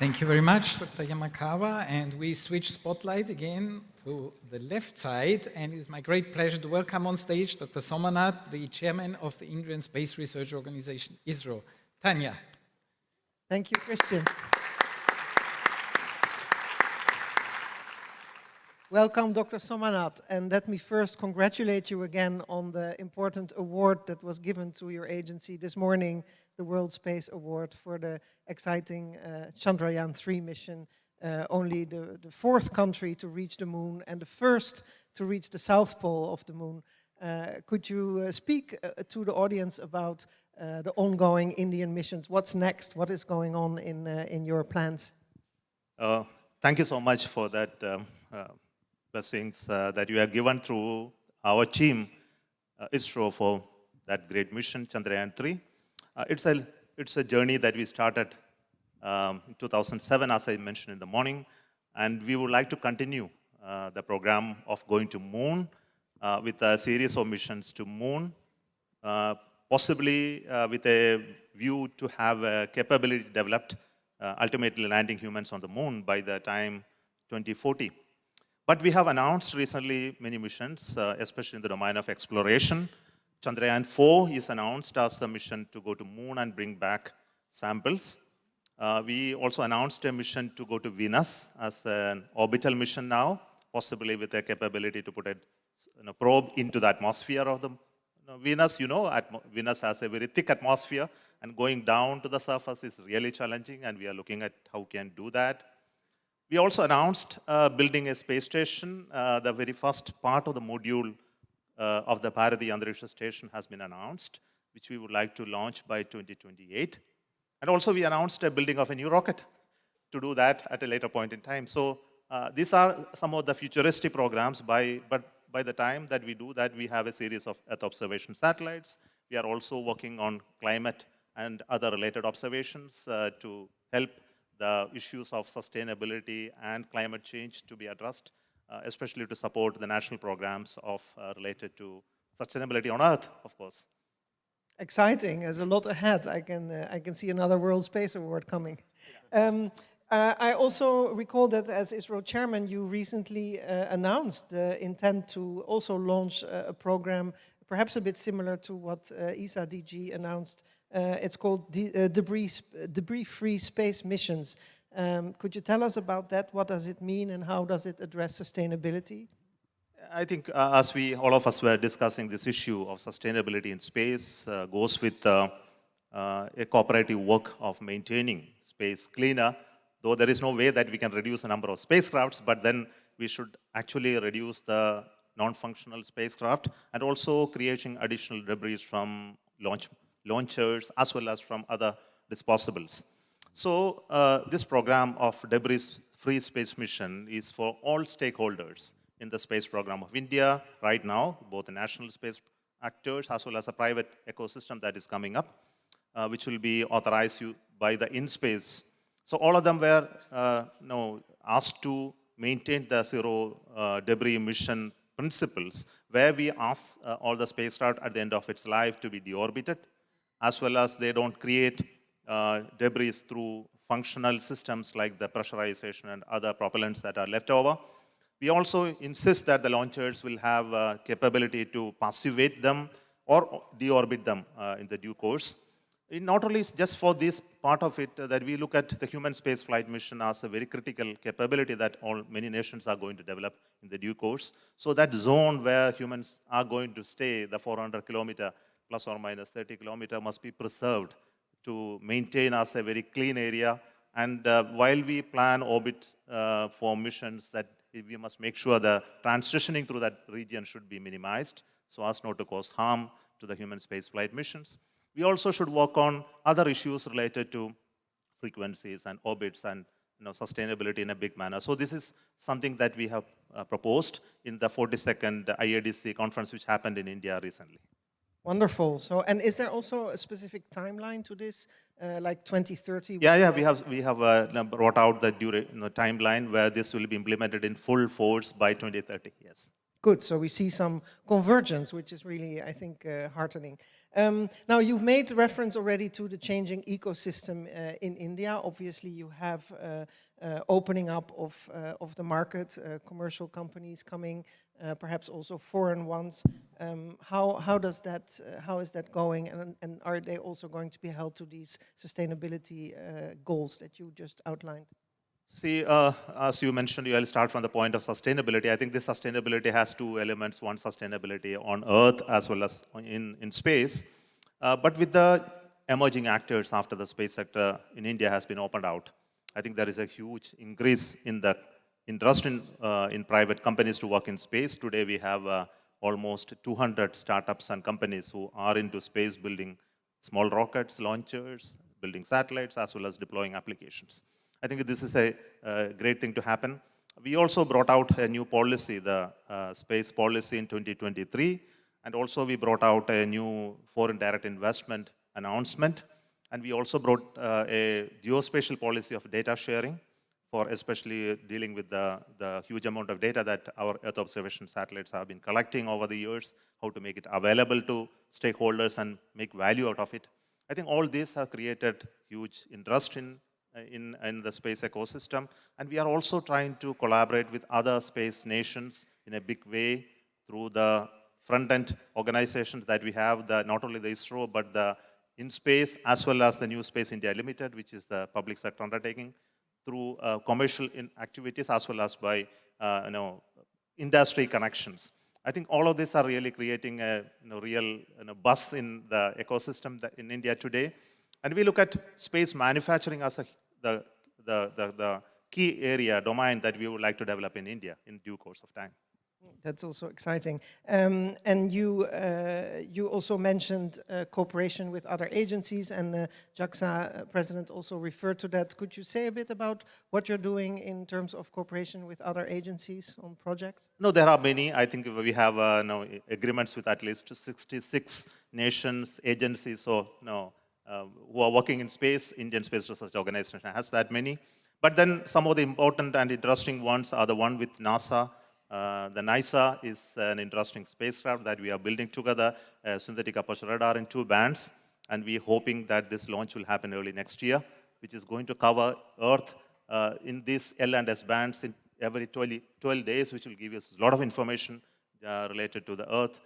Thank you very much, Dr. Yamakawa. And we switch spotlight again to the left side. And it's my great pleasure to welcome on stage Dr. Somanath, the chairman of the Indian Space Research Organization, ISRO. Tanya. Thank you, Christian. Welcome, Dr. Somanath, and let me first congratulate you again on the important award that was given to your agency this morning, the World Space Award for the exciting Chandrayaan-3 mission, only the fourth country to reach the moon and the first to reach the South Pole of the moon. Could you speak to the audience about the ongoing Indian missions? What's next? What is going on in your plans? Thank you so much for that blessings that you have given through our team, ISRO, for that great mission, Chandrayaan-3. It's a journey that we started in 2007, as I mentioned in the morning, and we would like to continue the program of going to moon with a series of missions to moon, possibly with a view to have a capability developed, ultimately landing humans on the moon by the time 2040. But we have announced recently many missions, especially in the domain of exploration. Chandrayaan-4 is announced as the mission to go to moon and bring back samples. We also announced a mission to go to Venus as an orbital mission now, possibly with a capability to put a probe into the atmosphere of the Venus. You know, Venus has a very thick atmosphere, and going down to the surface is really challenging, and we are looking at how we can do that. We also announced building a space station. The very first part of the module of the Bharati Antariksha Station has been announced, which we would like to launch by 2028. And also we announced a building of a new rocket to do that at a later point in time. So these are some of the futuristic programs, but by the time that we do that, we have a series of Earth observation satellites. We are also working on climate and other related observations to help the issues of sustainability and climate change to be addressed, especially to support the national programs related to sustainability on Earth, of course. Exciting. There's a lot ahead. I can see another World Space Award coming. I also recall that as ISRO chairman, you recently announced the intent to also launch a program, perhaps a bit similar to what ESA DG announced. It's called debris-free space missions. Could you tell us about that? What does it mean, and how does it address sustainability? I think as all of us were discussing this issue of sustainability in space, goes with a cooperative work of maintaining space cleaner, though there is no way that we can reduce the number of spacecrafts, but then we should actually reduce the non-functional spacecraft and also creating additional debris from launchers as well as from other disposables. So this program of debris-free space mission is for all stakeholders in the space program of India right now, both the national space actors as well as a private ecosystem that is coming up, which will be authorized by the InSpace. So all of them were asked to maintain the zero debris emission principles, where we ask all the spacecraft at the end of its life to be deorbited, as well as they don't create debris through functional systems like the pressurization and other propellants that are left over. We also insist that the launchers will have capability to passivate them or deorbit them in the due course. Not only just for this part of it, that we look at the human space flight mission as a very critical capability that many nations are going to develop in the due course. So that zone where humans are going to stay, the 400-kilometer plus or minus 30 kilometers, must be preserved to maintain as a very clean area. And while we plan orbits for missions, that we must make sure the transitioning through that region should be minimized so as not to cause harm to the human spaceflight missions. We also should work on other issues related to frequencies and orbits and sustainability in a big manner. So this is something that we have proposed in the 42nd IADC conference, which happened in India recently. Wonderful. So, and is there also a specific timeline to this, like 2030? Yeah, we have brought out the timeline where this will be implemented in full force by 2030. Yes. Good. So we see some convergence, which is really, I think, heartening. Now, you've made reference already to the changing ecosystem in India. Obviously, you have opening up of the market, commercial companies coming, perhaps also foreign ones. How is that going, and are they also going to be held to these sustainability goals that you just outlined? See, as you mentioned, I'll start from the point of sustainability. I think this sustainability has two elements: one, sustainability on Earth as well as in space. But with the emerging actors after the space sector in India has been opened out, I think there is a huge increase in the interest in private companies to work in space. Today, we have almost 200 startups and companies who are into space, building small rockets, launchers, building satellites, as well as deploying applications. I think this is a great thing to happen. We also brought out a new policy, the space policy in 2023, and also we brought out a new foreign direct investment announcement, and we also brought a geospatial policy of data sharing for especially dealing with the huge amount of data that our Earth observation satellites have been collecting over the years, how to make it available to stakeholders and make value out of it. I think all these have created huge interest in the space ecosystem, and we are also trying to collaborate with other space nations in a big way through the front-end organizations that we have, not only the ISRO, but the InSpace, as well as the New Space India Limited, which is the public sector undertaking, through commercial activities, as well as by industry connections. I think all of these are really creating a real buzz in the ecosystem in India today. And we look at space manufacturing as the key area, domain that we would like to develop in India in due course of time. That's also exciting. And you also mentioned cooperation with other agencies, and JAXA president also referred to that. Could you say a bit about what you're doing in terms of cooperation with other agencies on projects? No, there are many. I think we have agreements with at least 66 nations, agencies, so who are working in space. Indian Space Research Organization has that many. But then some of the important and interesting ones are the one with NASA. The NISA is an interesting spacecraft that we are building together, a synthetic aperture radar in 2 bands, and we're hoping that this launch will happen early next year, which is going to cover Earth in these L and S bands in every 12 days, which will give us a lot of information related to the Earth,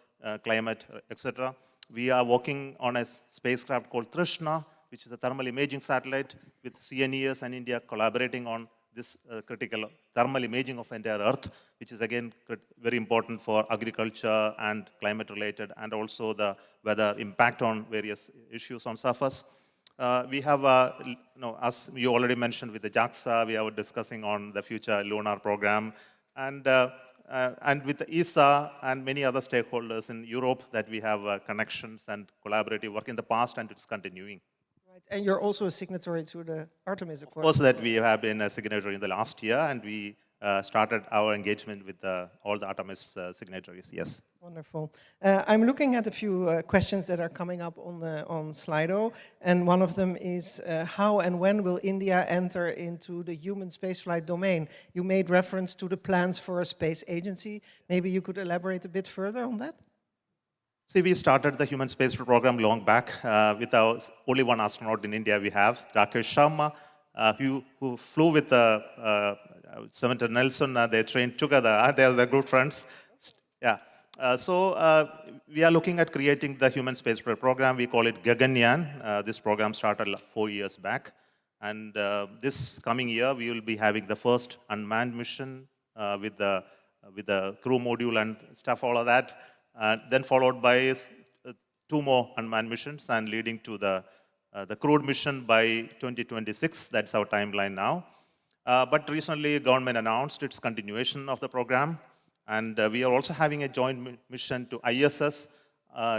climate, etc. We are working on a spacecraft called Trishna, which is a thermal imaging satellite with CNES and India collaborating on this critical thermal imaging of entire Earth, which is again very important for agriculture and climate related, and also the weather impact on various issues on surface. We have, as you already mentioned with the JAXA, we are discussing on the future lunar program, and with the ESA and many other stakeholders in Europe that we have connections and collaborative work in the past, and it's continuing. Right. And you're also a signatory to the Artemis Accord. Of course, that we have been a signatory in the last year, and we started our engagement with all the Artemis signatories, yes. Wonderful. I'm looking at a few questions that are coming up on Slido, and one of them is how and when will India enter into the human spaceflight domain? You made reference to the plans for a space agency. Maybe you could elaborate a bit further on that? See, we started the human space program long back with only one astronaut in India we have, Rakesh Sharma, who flew with Senator Nelson. They trained together. They are the good friends. Yeah. So we are looking at creating the human space program. We call it Gaganyaan. This program started 4 years back. And this coming year, we will be having the first unmanned mission with the crew module and stuff, all of that. Then followed by 2 more unmanned missions and leading to the crewed mission by 2026. That's our timeline now. But recently, government announced its continuation of the program, and we are also having a joint mission to ISS.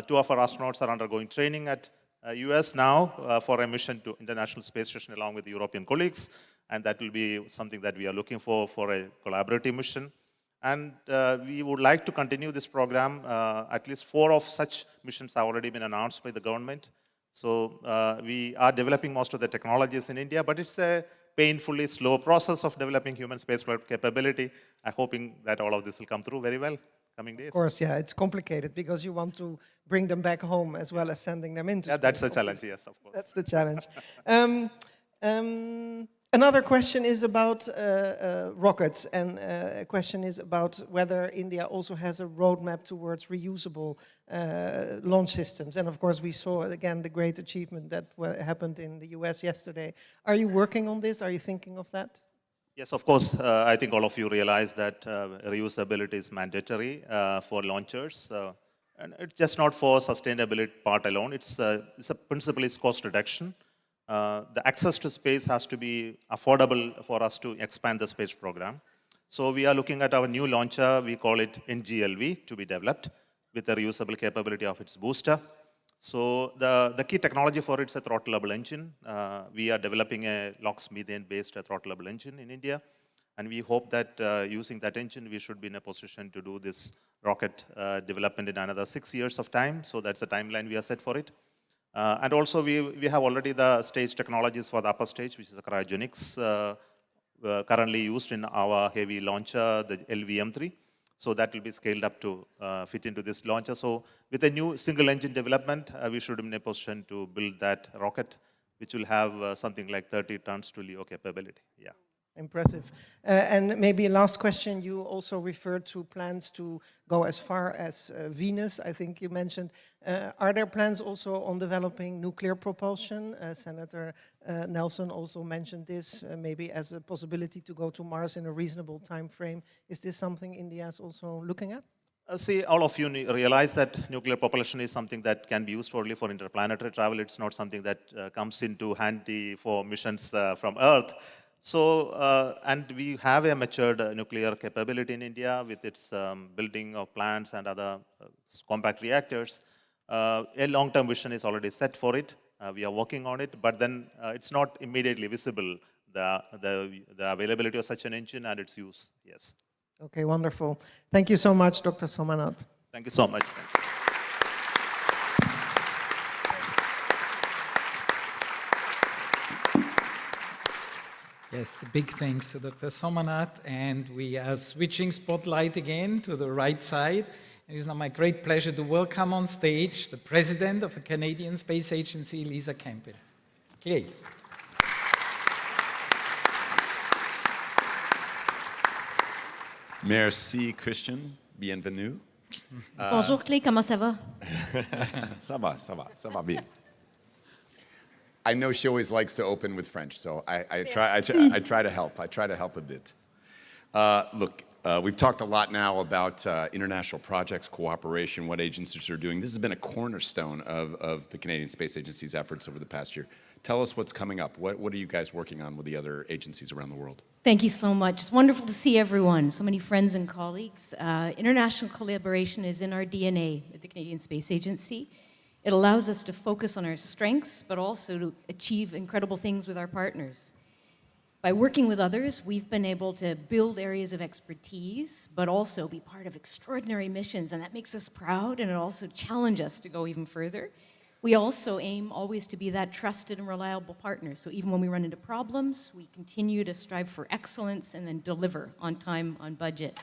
2 of our astronauts are undergoing training at US now for a mission to International Space Station along with European colleagues, and that will be something that we are looking for a collaborative mission. And we would like to continue this program. At least 4 of such missions have already been announced by the government. So we are developing most of the technologies in India, but it's a painfully slow process of developing human spaceflight capability. I'm hoping that all of this will come through very well coming days. Of course, yeah, it's complicated because you want to bring them back home as well as sending them into space. That's the challenge, yes, of course. That's the challenge. Another question is about rockets, and a question is about whether India also has a roadmap towards reusable launch systems. And of course, we saw again the great achievement that happened in the US yesterday. Are you working on this? Are you thinking of that? Yes, of course. I think all of you realize that reusability is mandatory for launchers. And it's just not for sustainability part alone. It's a principle is cost reduction. The access to space has to be affordable for us to expand the space program. So we are looking at our new launcher, we call it NGLV, to be developed with the reusable capability of its booster. So the key technology for it is a throttleable engine. We are developing a LOX methane-based throttleable engine in India. And we hope that using that engine, we should be in a position to do this rocket development in another 6 years of time. So that's the timeline we are set for it. And also, we have already the stage technologies for the upper stage, which is the cryogenics currently used in our heavy launcher, the LVM3. So that will be scaled up to fit into this launcher. So with a new single engine development, we should be in a position to build that rocket, which will have something like 30 tons to LEO capability. Yeah. Impressive. And maybe a last question, you also referred to plans to go as far as Venus, I think you mentioned. Are there plans also on developing nuclear propulsion? Senator Nelson also mentioned this, maybe as a possibility to go to Mars in a reasonable time frame. Is this something India is also looking at? See, all of you realize that nuclear propulsion is something that can be used only for interplanetary travel. It's not something that comes into handy for missions from Earth. So, and we have a matured nuclear capability in India with its building of plants and other compact reactors. A long-term vision is already set for it. We are working on it, but then it's not immediately visible, the availability of such an engine and its use, yes. Okay, wonderful. Thank you so much, Dr. Somanath. Thank you so much. Yes, big thanks to Dr. Somanath, and we are switching spotlight again to the right side. It is now my great pleasure to welcome on stage the President of the Canadian Space Agency, Lisa Campbell. Clay. Merci, Christian. Bienvenue. Bonjour Clay, comment ça va? Ça va bien. I know she always likes to open with French, so I try to help. I try to help a bit. Look, we've talked a lot now about international projects, cooperation, what agencies are doing. This has been a cornerstone of the Canadian Space Agency's efforts over the past year. Tell us what's coming up. What are you guys working on with the other agencies around the world? Thank you so much. It's wonderful to see everyone, so many friends and colleagues. International collaboration is in our DNA at the Canadian Space Agency. It allows us to focus on our strengths, but also to achieve incredible things with our partners. By working with others, we've been able to build areas of expertise, but also be part of extraordinary missions, and that makes us proud, and it also challenges us to go even further. We also aim always to be that trusted and reliable partner, so even when we run into problems, we continue to strive for excellence and then deliver on time, on budget.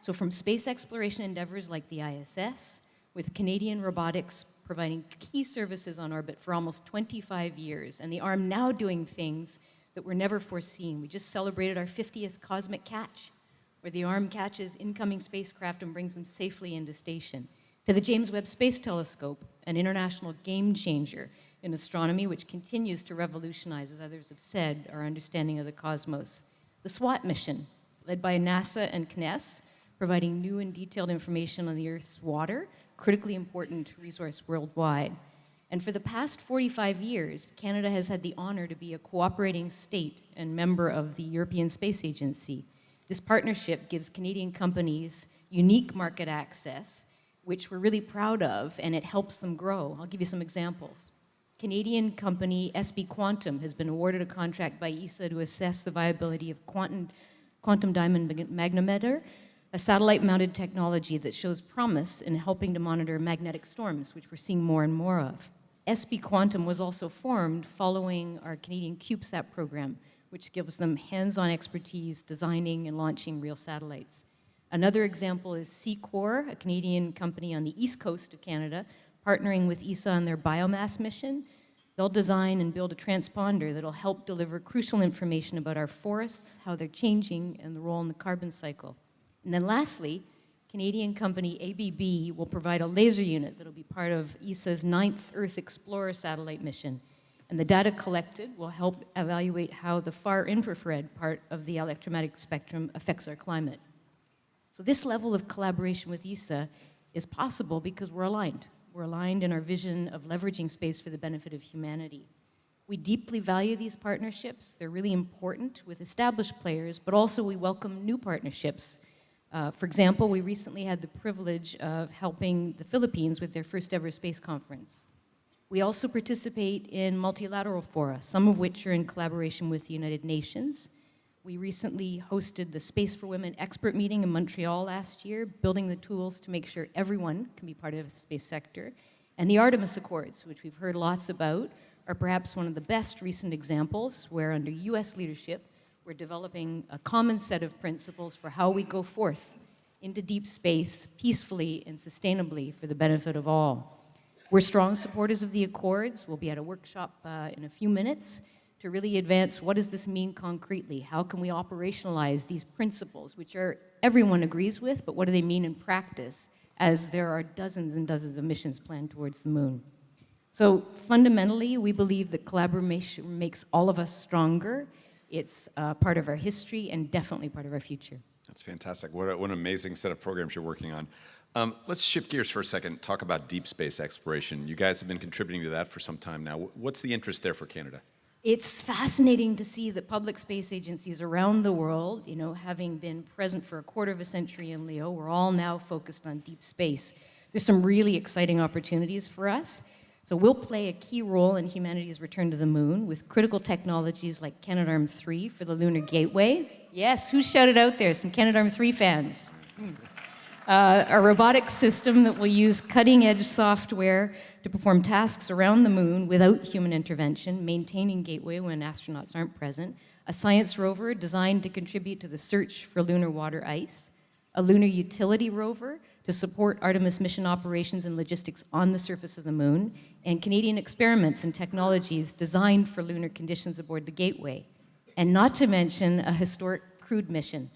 So from space exploration endeavors like the ISS, with Canadian robotics providing key services on orbit for almost 25 years, and the arm now doing things that were never foreseen. We just celebrated our 50th cosmic catch, where the arm catches incoming spacecraft and brings them safely into station. To the James Webb Space Telescope, an international game changer in astronomy, which continues to revolutionize, as others have said, our understanding of the cosmos. The SWAT mission, led by NASA and CNES, providing new and detailed information on the Earth's water, critically important resource worldwide. And for the past 45 years, Canada has had the honor to be a cooperating state and member of the European Space Agency. This partnership gives Canadian companies unique market access, which we're really proud of, and it helps them grow. I'll give you some examples. Canadian company SB Quantum has been awarded a contract by ESA to assess the viability of quantum diamond magnetometer, a satellite-mounted technology that shows promise in helping to monitor magnetic storms, which we're seeing more and more of. SB Quantum was also formed following our Canadian CubeSat program, which gives them hands-on expertise designing and launching real satellites. Another example is Seacor, a Canadian company on the east coast of Canada, partnering with ESA on their biomass mission. They'll design and build a transponder that'll help deliver crucial information about our forests, how they're changing, and the role in the carbon cycle. And then lastly, Canadian company ABB will provide a laser unit that'll be part of ESA's 9th Earth Explorer satellite mission. And the data collected will help evaluate how the far infrared part of the electromagnetic spectrum affects our climate. So this level of collaboration with ESA is possible because we're aligned. We're aligned in our vision of leveraging space for the benefit of humanity. We deeply value these partnerships. They're really important with established players, but also we welcome new partnerships. For example, we recently had the privilege of helping the Philippines with their first ever space conference. We also participate in multilateral fora, some of which are in collaboration with the United Nations. We recently hosted the Space for Women expert meeting in Montreal last year, building the tools to make sure everyone can be part of the space sector. And the Artemis Accords, which we've heard lots about, are perhaps one of the best recent examples where under US leadership, we're developing a common set of principles for how we go forth into deep space peacefully and sustainably for the benefit of all. We're strong supporters of the Accords. We'll be at a workshop in a few minutes to really advance what does this mean concretely? How can we operationalize these principles, which everyone agrees with, but what do they mean in practice as there are dozens and dozens of missions planned towards the moon? So fundamentally, we believe that collaboration makes all of us stronger. It's part of our history and definitely part of our future. That's fantastic. What an amazing set of programs you're working on. Let's shift gears for a second, talk about deep space exploration. You guys have been contributing to that for some time now. What's the interest there for Canada? It's fascinating to see that public space agencies around the world, having been present for a quarter of a century in LEO, we're all now focused on deep space. There's some really exciting opportunities for us. So we'll play a key role in humanity's return to the moon with critical technologies like Canadarm3 for the Lunar Gateway. Yes, who shouted out there? Some Canadarm3 fans. A robotic system that will use cutting-edge software to perform tasks around the moon without human intervention, maintaining Gateway when astronauts aren't present. A science rover designed to contribute to the search for lunar water ice. A lunar utility rover to support Artemis mission operations and logistics on the surface of the moon, and Canadian experiments and technologies designed for lunar conditions aboard the Gateway. And not to mention a historic crewed mission.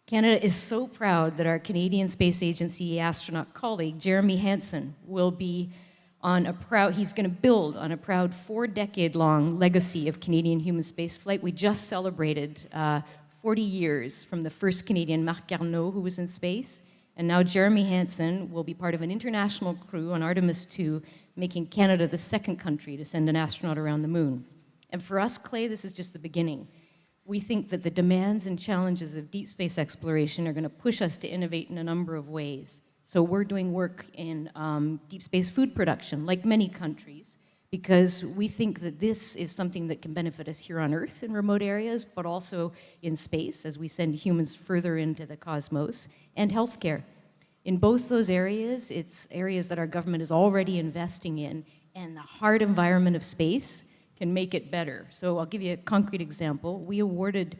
Canada is so proud that our Canadian Space Agency astronaut colleague, Jeremy Hansen, will be he's going to build on a proud 4-decade-long legacy of Canadian human spaceflight. We just celebrated 40 years from the first Canadian, Marc Garneau, who was in space. And now Jeremy Hansen will be part of an international crew on Artemis II, making Canada the second country to send an astronaut around the moon. And for us, Clay, this is just the beginning. We think that the demands and challenges of deep space exploration are going to push us to innovate in a number of ways. So we're doing work in deep space food production, like many countries, because we think that this is something that can benefit us here on Earth in remote areas, but also in space as we send humans further into the cosmos, and healthcare. In both those areas, it's areas that our government is already investing in, and the hard environment of space can make it better. So I'll give you a concrete example. We awarded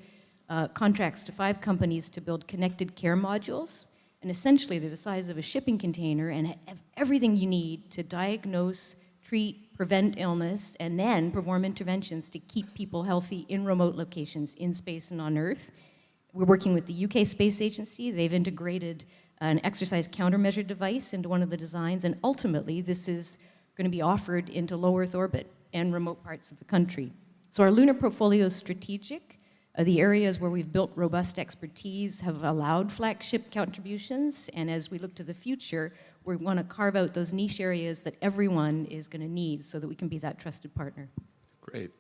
contracts to 5 companies to build connected care modules, and essentially they're the size of a shipping container and have everything you need to diagnose, treat, prevent illness, and then perform interventions to keep people healthy in remote locations in space and on Earth. We're working with the UK Space Agency. They've integrated an exercise countermeasure device into one of the designs, and ultimately this is going to be offered into low Earth orbit and remote parts of the country. So our lunar portfolio is strategic The areas where we've built robust expertise have allowed flagship contributions, and as we look to the future, we want to carve out those niche areas that everyone is going to need so that we can be that trusted partner. Great.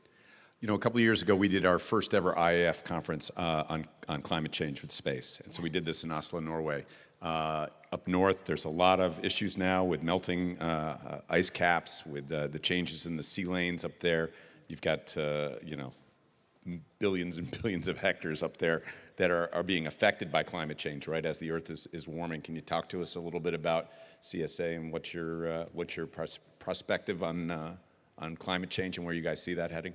You know, a couple of years ago, we did our first ever IAF conference on climate change with space. And so we did this in Oslo, Norway. Up north, there's a lot of issues now with melting ice caps, with the changes in the sea lanes up there. You've got, you know, billions and billions of hectares up there that are being affected by climate change, right, as the Earth is warming. Can you talk to us a little bit about CSA and what's your perspective on climate change and where you guys see that heading?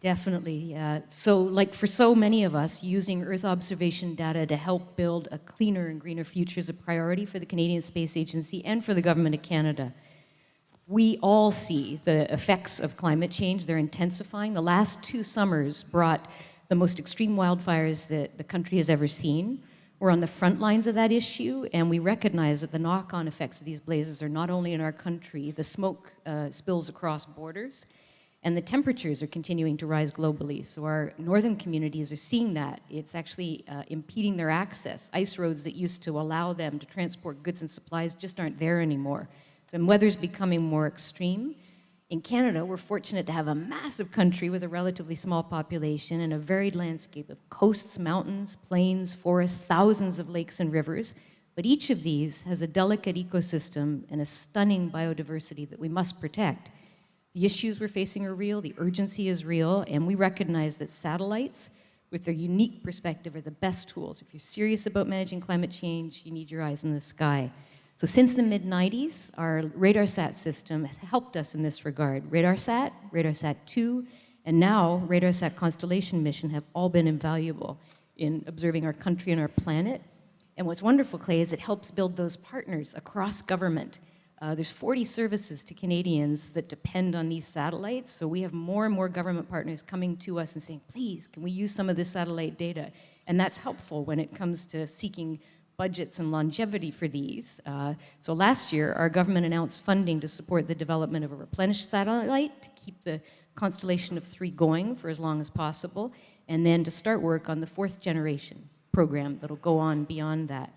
Definitely. So like for so many of us, using Earth observation data to help build a cleaner and greener future is a priority for the Canadian Space Agency and for the Government of Canada. We all see the effects of climate change. They're intensifying. The last 2 summers brought the most extreme wildfires that the country has ever seen. We're on the front lines of that issue, and we recognize that the knock-on effects of these blazes are not only in our country, the smoke spills across borders, and the temperatures are continuing to rise globally. So our northern communities are seeing that. It's actually impeding their access. Ice roads that used to allow them to transport goods and supplies just aren't there anymore. So weather's becoming more extreme. In Canada, we're fortunate to have a massive country with a relatively small population and a varied landscape of coasts, mountains, plains, forests, thousands of lakes and rivers. But each of these has a delicate ecosystem and a stunning biodiversity that we must protect. The issues we're facing are real, the urgency is real, and we recognize that satellites, with their unique perspective, are the best tools. If you're serious about managing climate change, you need your eyes in the sky. So since the mid-90s, our RadarSat system has helped us in this regard. RadarSat, RadarSat 2, and now RadarSat Constellation mission have all been invaluable in observing our country and our planet. And what's wonderful, Clay, is it helps build those partners across government. There's 40 services to Canadians that depend on these satellites, so we have more and more government partners coming to us and saying, please, can we use some of this satellite data? And that's helpful when it comes to seeking budgets and longevity for these. So last year, our government announced funding to support the development of a replenished satellite to keep the constellation of 3 going for as long as possible, and then to start work on the 4th generation program that'll go on beyond that.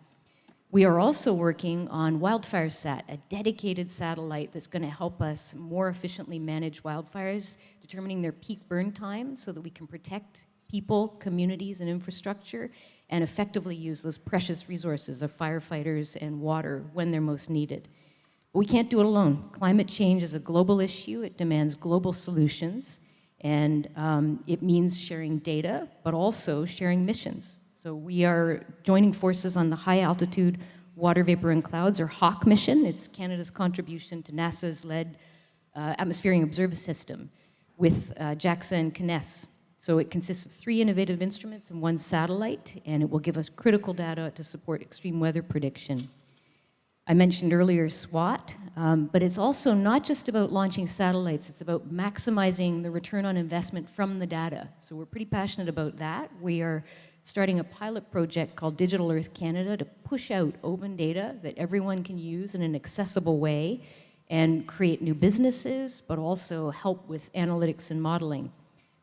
We are also working on WildfireSat, a dedicated satellite that's going to help us more efficiently manage wildfires, determining their peak burn time so that we can protect people, communities, and infrastructure, and effectively use those precious resources of firefighters and water when they're most needed. But we can't do it alone. Climate change is a global issue. It demands global solutions, and it means sharing data, but also sharing missions. So we are joining forces on the High Altitude Water, Vapor, and Clouds, or HAWK mission. It's Canada's contribution to NASA's led atmospheric observer system with JAXA and CNES. So it consists of 3 innovative instruments and 1 satellite, and it will give us critical data to support extreme weather prediction. I mentioned earlier SWAT, but it's also not just about launching satellites, it's about maximizing the return on investment from the data. So we're pretty passionate about that. We are starting a pilot project called Digital Earth Canada to push out open data that everyone can use in an accessible way and create new businesses, but also help with analytics and modeling.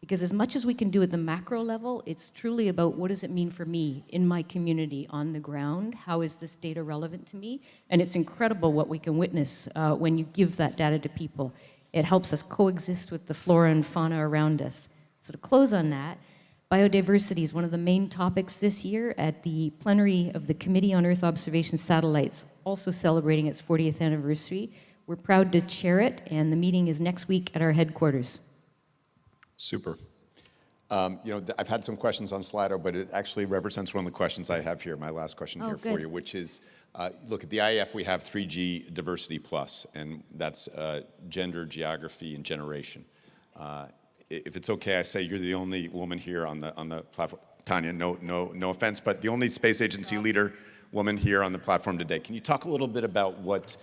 Because as much as we can do at the macro level, it's truly about what does it mean for me in my community on the ground? How is this data relevant to me? And it's incredible what we can witness when you give that data to people. It helps us coexist with the flora and fauna around us. So to close on that, biodiversity is one of the main topics this year at the plenary of the Committee on Earth Observation Satellites, also celebrating its 40th anniversary. We're proud to chair it, and the meeting is next week at our headquarters. Super. You know, I've had some questions on Slido, but it actually represents one of the questions I have here, my last question here for you, which is, look, at the IAF we have 3G Diversity Plus, and that's gender, geography, and generation. If it's okay, I say you're the only woman here on the platform. Tanya, no offense, but the only space agency leader woman here on the platform today. Can you talk a little bit about what,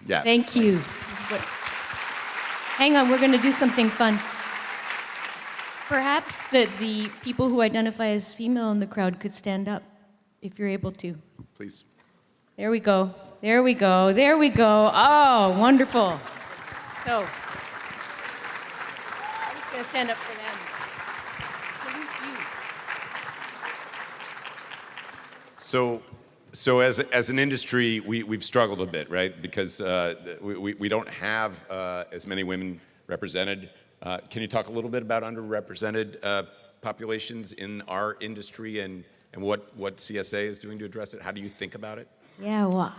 yeah. Thank you. Hang on, we're going to do something fun. Perhaps that the people who identify as female in the crowd could stand up, if you're able to. Please. There we go. There we go. There we go. Oh, wonderful. So, I'm just going to stand up for them. Salute you. So as an industry, we've struggled a bit, right? Because we don't have as many women represented. Can you talk a little bit about underrepresented populations in our industry and what CSA is doing to address it? How do you think about it? Yeah, well,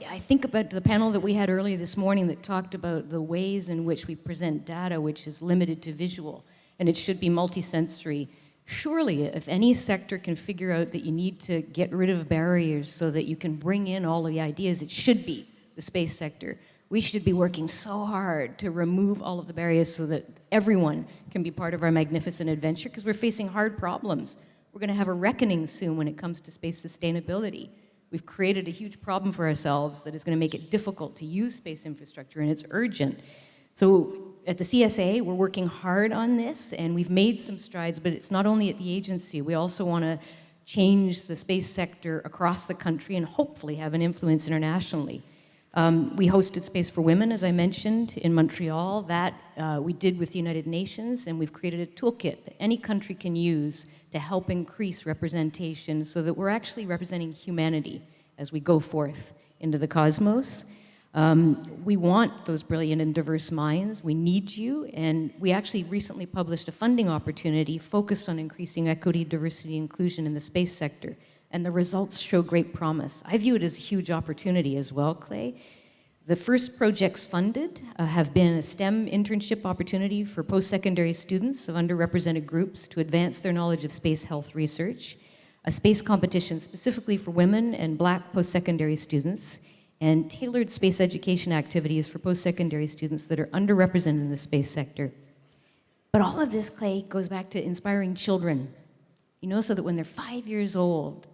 I think about the panel that we had earlier this morning that talked about the ways in which we present data, which is limited to visual, and it should be multisensory. Surely, if any sector can figure out that you need to get rid of barriers so that you can bring in all of the ideas, it should be the space sector. We should be working so hard to remove all of the barriers so that everyone can be part of our magnificent adventure, because we're facing hard problems. We're going to have a reckoning soon when it comes to space sustainability. We've created a huge problem for ourselves that is going to make it difficult to use space infrastructure, and it's urgent. So at the CSA, we're working hard on this, and we've made some strides, but it's not only at the agency. We also want to change the space sector across the country and hopefully have an influence internationally. We hosted Space for Women, as I mentioned, in Montreal. That we did with the United Nations, and we've created a toolkit that any country can use to help increase representation so that we're actually representing humanity as we go forth into the cosmos. We want those brilliant and diverse minds. We need you, and we actually recently published a funding opportunity focused on increasing equity, diversity, and inclusion in the space sector, and the results show great promise. I view it as a huge opportunity as well, Clay. The first projects funded have been a STEM internship opportunity for post-secondary students of underrepresented groups to advance their knowledge of space health research, a space competition specifically for women and Black post-secondary students, and tailored space education activities for post-secondary students that are underrepresented in the space sector. But all of this, Clay, goes back to inspiring children, so that when they're 5 years old,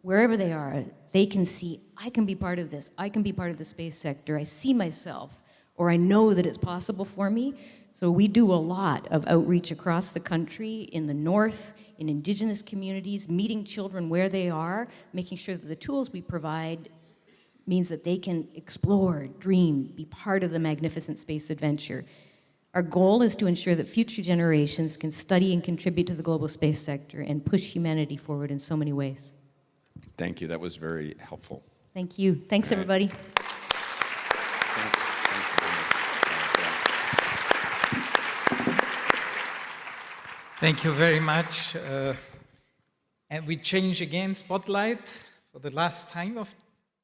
wherever they are, they can see, I can be part of this, I can be part of the space sector, I see myself, or I know that it's possible for me. So we do a lot of outreach across the country, in the north, in indigenous communities, meeting children where they are, making sure that the tools we provide means that they can explore, dream, be part of the magnificent space adventure. Our goal is to ensure that future generations can study and contribute to the global space sector and push humanity forward in so many ways. Thank you. That was very helpful. Thank you. Thanks, everybody. Thank you very much. And we change again spotlight for the last time of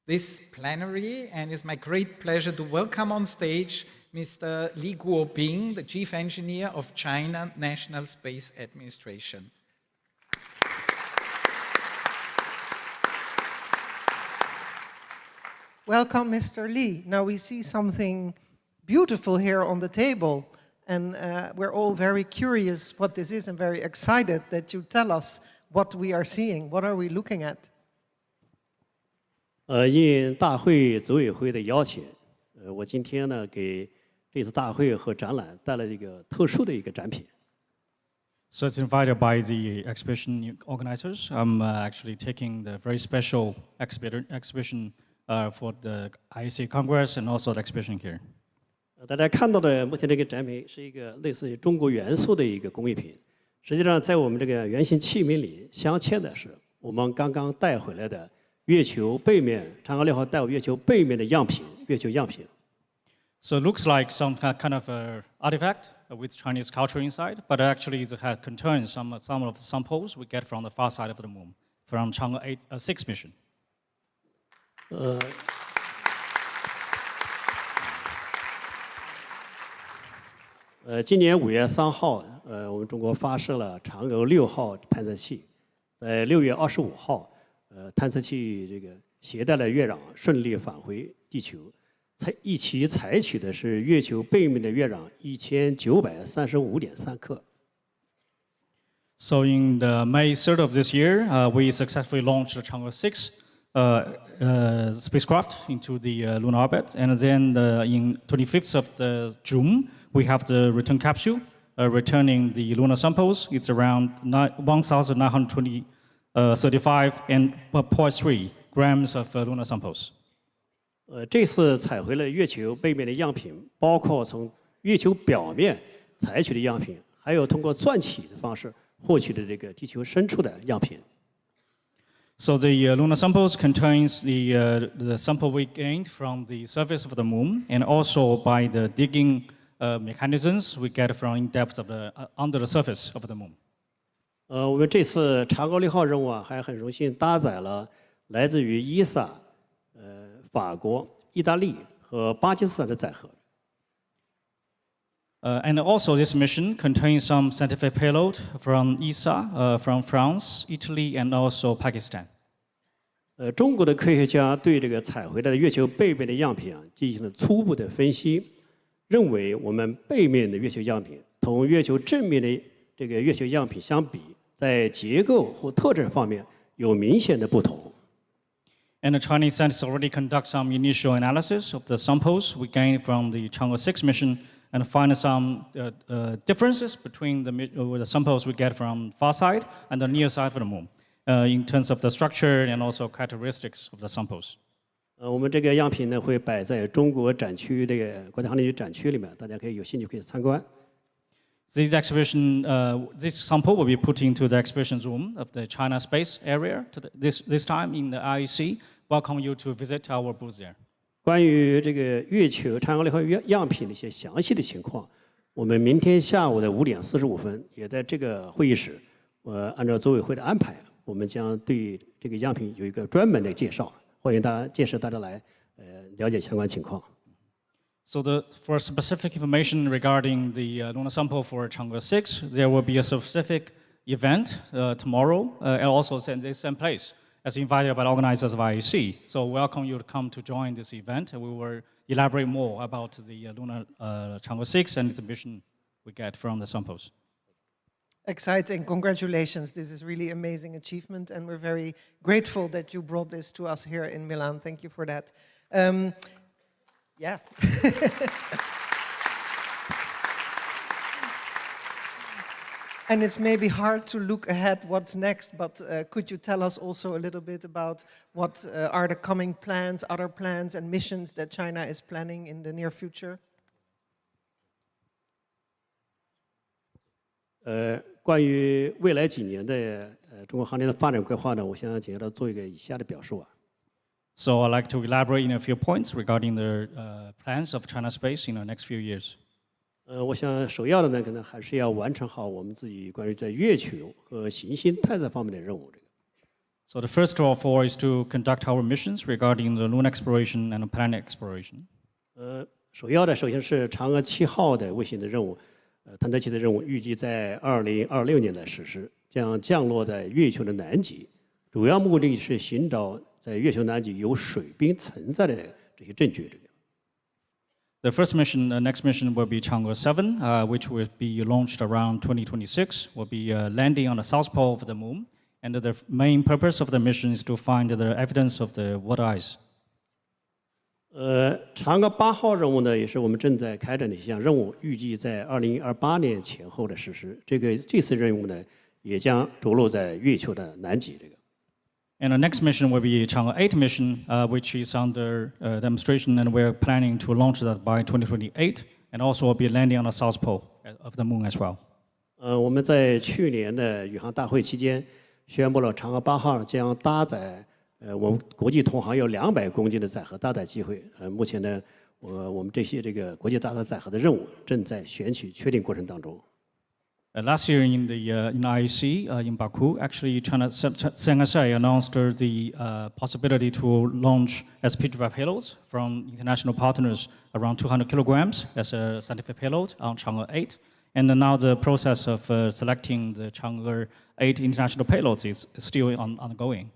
this plenary, and it's my great pleasure to welcome on stage Mr. Li Guoping, the Chief Engineer of China National Space Administration. Welcome, Mr. Li. Now we see something beautiful here on the table, and we're all very curious what this is and very excited that you tell us what we are seeing. What are we looking at? 应大会组委会的邀请，我今天呢给这次大会和展览带来一个特殊的一个展品。So it's invited by the exhibition organizers. I'm actually taking the very special exhibition for the IAC Congress and also the exhibition here. 大家看到的目前这个展品是一个类似于中国元素的一个工艺品。实际上，在我们这个圆形器皿里镶嵌的是我们刚刚带回来的月球背面嫦娥6号带回月球背面的样品，月球样品。So it looks like some kind of artifact with Chinese culture inside, but actually it contains some of the samples we get from the far side of the moon from Chang'e 6 mission. 今年5月3号，我们中国发射了嫦娥6号探测器，在6月25号，探测器这个携带了月壤顺利返回地球，一起采取的是月球背面的月壤1935.3克。So in the May 3rd of this year, we successfully launched the Chang'e 6 spacecraft into the lunar orbit, and then in 25th of June, we have the return capsule returning the lunar samples. It's around 1,935.3 grams of lunar samples. 这次采回了月球背面的样品，包括从月球表面采取的样品，还有通过钻起的方式获取的这个地球深处的样品。So the lunar samples contains the sample we gained from the surface of the moon, and also by the digging mechanisms we get from in depth of the under the surface of the moon. 我们这次长高6号任务啊，还很荣幸搭载了来自于伊萨、法国、意大利和巴基斯坦的载荷。And also this mission contains some scientific payload from ESA, from France, Italy, and also Pakistan. 中国的科学家对这个采回来的月球背面的样品啊进行了初步的分析，认为我们背面的月球样品同月球正面的这个月球样品相比，在结构或特征方面有明显的不同。And the Chinese scientists already conduct some initial analysis of the samples we gained from the Chang'e 6 mission and find some differences between the samples we get from far side and the near side of the moon in terms of the structure and also characteristics of the samples. 我们这个样品呢会摆在中国展区这个国家航天局展区里面，大家可以有兴趣可以参观。This exhibition, this sample will be put into the exhibition room of the China Space Area this time in the IAC. Welcome you to visit our booth there. 关于这个月球长高6号样品的一些详细的情况，我们明天下午的5点45分也在这个会议室，按照组委会的安排，我们将对这个样品有一个专门的介绍，欢迎大家来了解相关情况。So for specific information regarding the lunar sample for Chang'e 6, there will be a specific event tomorrow, and also in the same place as invited by the organizers of IAC. So welcome you to come to join this event, and we will elaborate more about the lunar Chang'e 6 and its mission we get from the samples. Exciting, congratulations. This is really amazing achievement, and we're very grateful that you brought this to us here in Milan. Thank you for that. Yeah. And it's maybe hard to look ahead what's next, but could you tell us also a little bit about what are the coming plans, other plans and missions that China is planning in the near future? 关于未来几年的中国航天的发展规划呢，我想简要做一个以下的表述啊。So I'd like to elaborate in a few points regarding the plans of China Space in the next few years. 我想首要的呢，可能还是要完成好我们自己关于在月球和行星探测方面的任务。So the first of all is to conduct our missions regarding the lunar exploration and planet exploration. 首先是嫦娥7号的卫星的任务，探测器的任务，预计在2026年的实施，将降落在月球的南极，主要目的是寻找在月球南极有水冰存在的这些证据。The first mission, the next mission will be Chang'e 7, which will be launched around 2026. Will be landing on the south pole of the moon, and the main purpose of the mission is to find the evidence of the water ice. 嫦娥8号任务呢，也是我们正在开展的一项任务，预计在2028年前后的实施。这次任务呢，也将着陆在月球的南极。And the next mission will be Chang'e 8 mission, which is under demonstration, and we're planning to launch that by 2028, and also will be landing on the south pole of the moon as well. 我们在去年的宇航大会期间宣布了嫦娥8号将搭载我们国际同行有200公斤的载荷搭载机会。目前呢，我们这个国际搭载载荷的任务正在选取确定过程当中。Last year in IAC in Baku, actually China CNSA announced the possibility to launch SP-drive payloads from international partners around 200 kilograms as a scientific payload on Chang'e 8. And now the process of selecting the Chang'e 8 international payloads is still ongoing.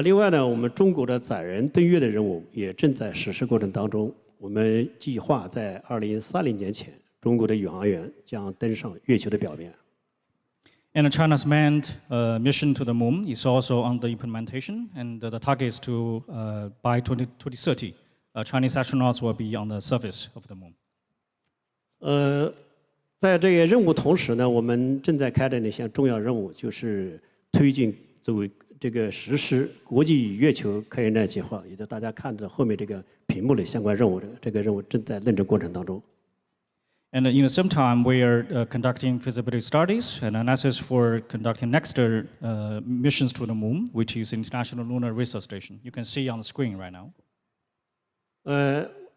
另外呢，我们中国的载人登月的任务也正在实施过程当中。我们计划在2030年前，中国的宇航员将登上月球的表面。And China's manned mission to the moon is also under implementation, and the target is to by 2030, Chinese astronauts will be on the surface of the moon. 在这个任务同时呢，我们正在开展的一项重要任务，就是推进作为这个实施国际月球科研站计划，也就大家看到后面这个屏幕的相关任务，这个任务正在认证过程当中。And in the same time, we are conducting feasibility studies and analysis for conducting next missions to the moon, which is International Lunar Research Station. You can see on the screen right now.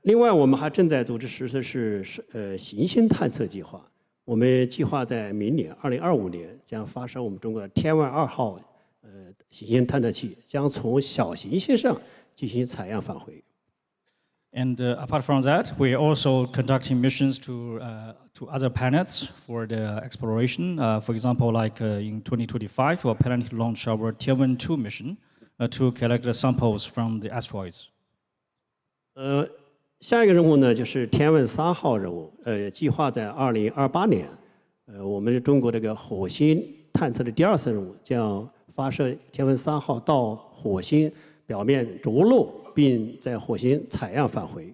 另外我们还正在组织实施是行星探测计划。我们计划在明年2025年将发射我们中国的天问2号行星探测器，将从小行星上进行采样返回。And apart from that, we are also conducting missions to other planets for the exploration. For example, like in 2025, we're planning to launch our Tianwen-2 mission to collect the samples from the asteroids. 下一个任务呢，就是天问3号任务。计划在2028年，我们中国这个火星探测的第2次任务将发射天问3号到火星表面着陆，并在火星采样返回。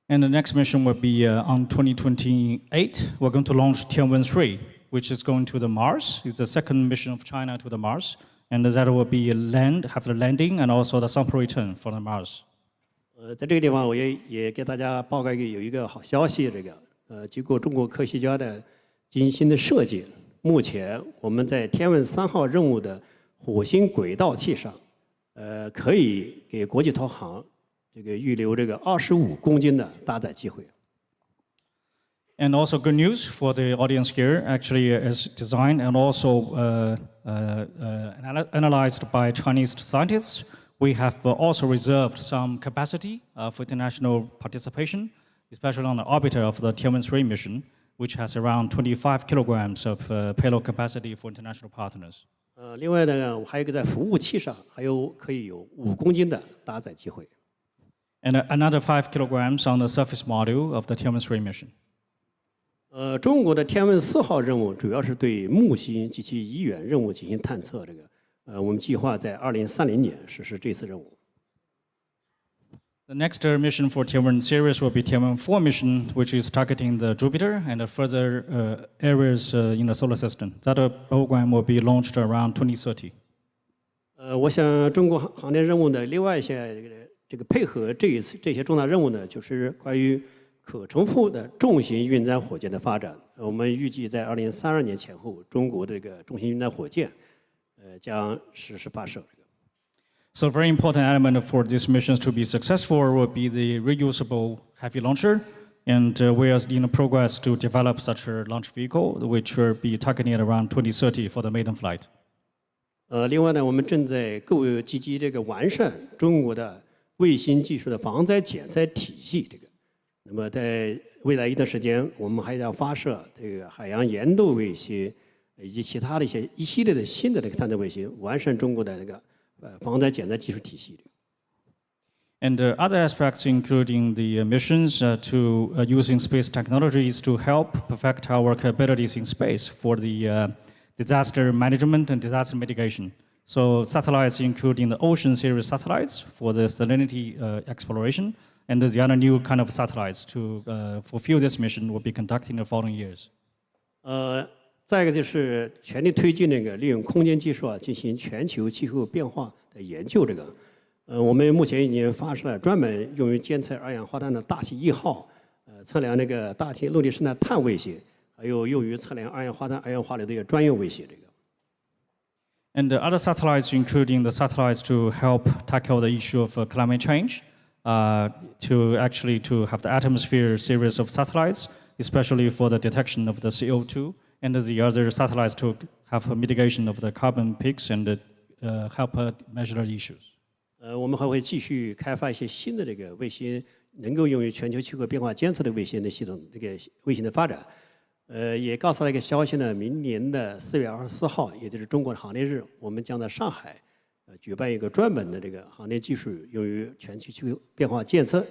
And the next mission will be on 2028. We're going to launch Tianwen-3, which is going to the Mars. It's the second mission of China to the Mars, and that will be have the landing and also the sample return from the Mars. 在这个地方，我也给大家报告有一个好消息。经过中国科学家的精心的设计，目前我们在天问3号任务的火星轨道器上，可以给国际投行预留25公斤的搭载机会。And also good news for the audience here, actually is designed and also analyzed by Chinese scientists. We have also reserved some capacity for international participation, especially on the orbiter of the Tianwen-3 mission, which has around 25 kilograms of payload capacity for international partners. 另外呢，还有一个在服务器上，可以有5公斤的搭载机会。And another 5 kilograms on the surface module of the Tianwen-3 mission. 中国的天问4号任务主要是对木星及其以远任务进行探测。我们计划在2030年实施这次任务。The next mission for Tianwen series will be Tianwen-4 mission, which is targeting the Jupiter and the further areas in the solar system. That program will be launched around 2030. 我想中国航天任务的另外一些配合这些重大任务呢，就是关于可重复的重型运载火箭的发展。我们预计在2032年前后，中国的重型运载火箭将实施发射。So a very important element for these missions to be successful will be the reusable heavy launcher, and we are in progress to develop such a launch vehicle, which will be targeting at around 2030 for the maiden flight. 另外呢，我们正在够积极完善中国的卫星技术的防灾减灾体系。那么在未来一段时间，我们还要发射海洋盐度卫星以及其他的一系列的新的探测卫星，完善中国的防灾减灾技术体系。And other aspects, including the missions to using space technologies to help perfect our capabilities in space for the disaster management and disaster mitigation. So satellites, including the Ocean series satellites for the salinity exploration, and the other new kind of satellites to fulfill this mission will be conducted in the following years. 再一个就是全力推进利用空间技术进行全球气候变化的研究。我们目前已经发射了专门用于监测二氧化碳的大气1号，测量大气陆地生态碳卫星，还有用于测量二氧化碳、二氧化硫的专用卫星。And the other satellites, including the satellites to help tackle the issue of climate change, to have the atmosphere series of satellites, especially for the detection of the CO2, and the other satellites to have a mitigation of the carbon peaks and help measure the issues. 我们还会继续开发一些新的卫星，能够用于全球气候变化监测的卫星的系统，卫星的发展。也告诉了一个消息呢，明年的4月24号，也就是中国的航天日，我们将在上海举办一个专门的航天技术用于全球气候变化监测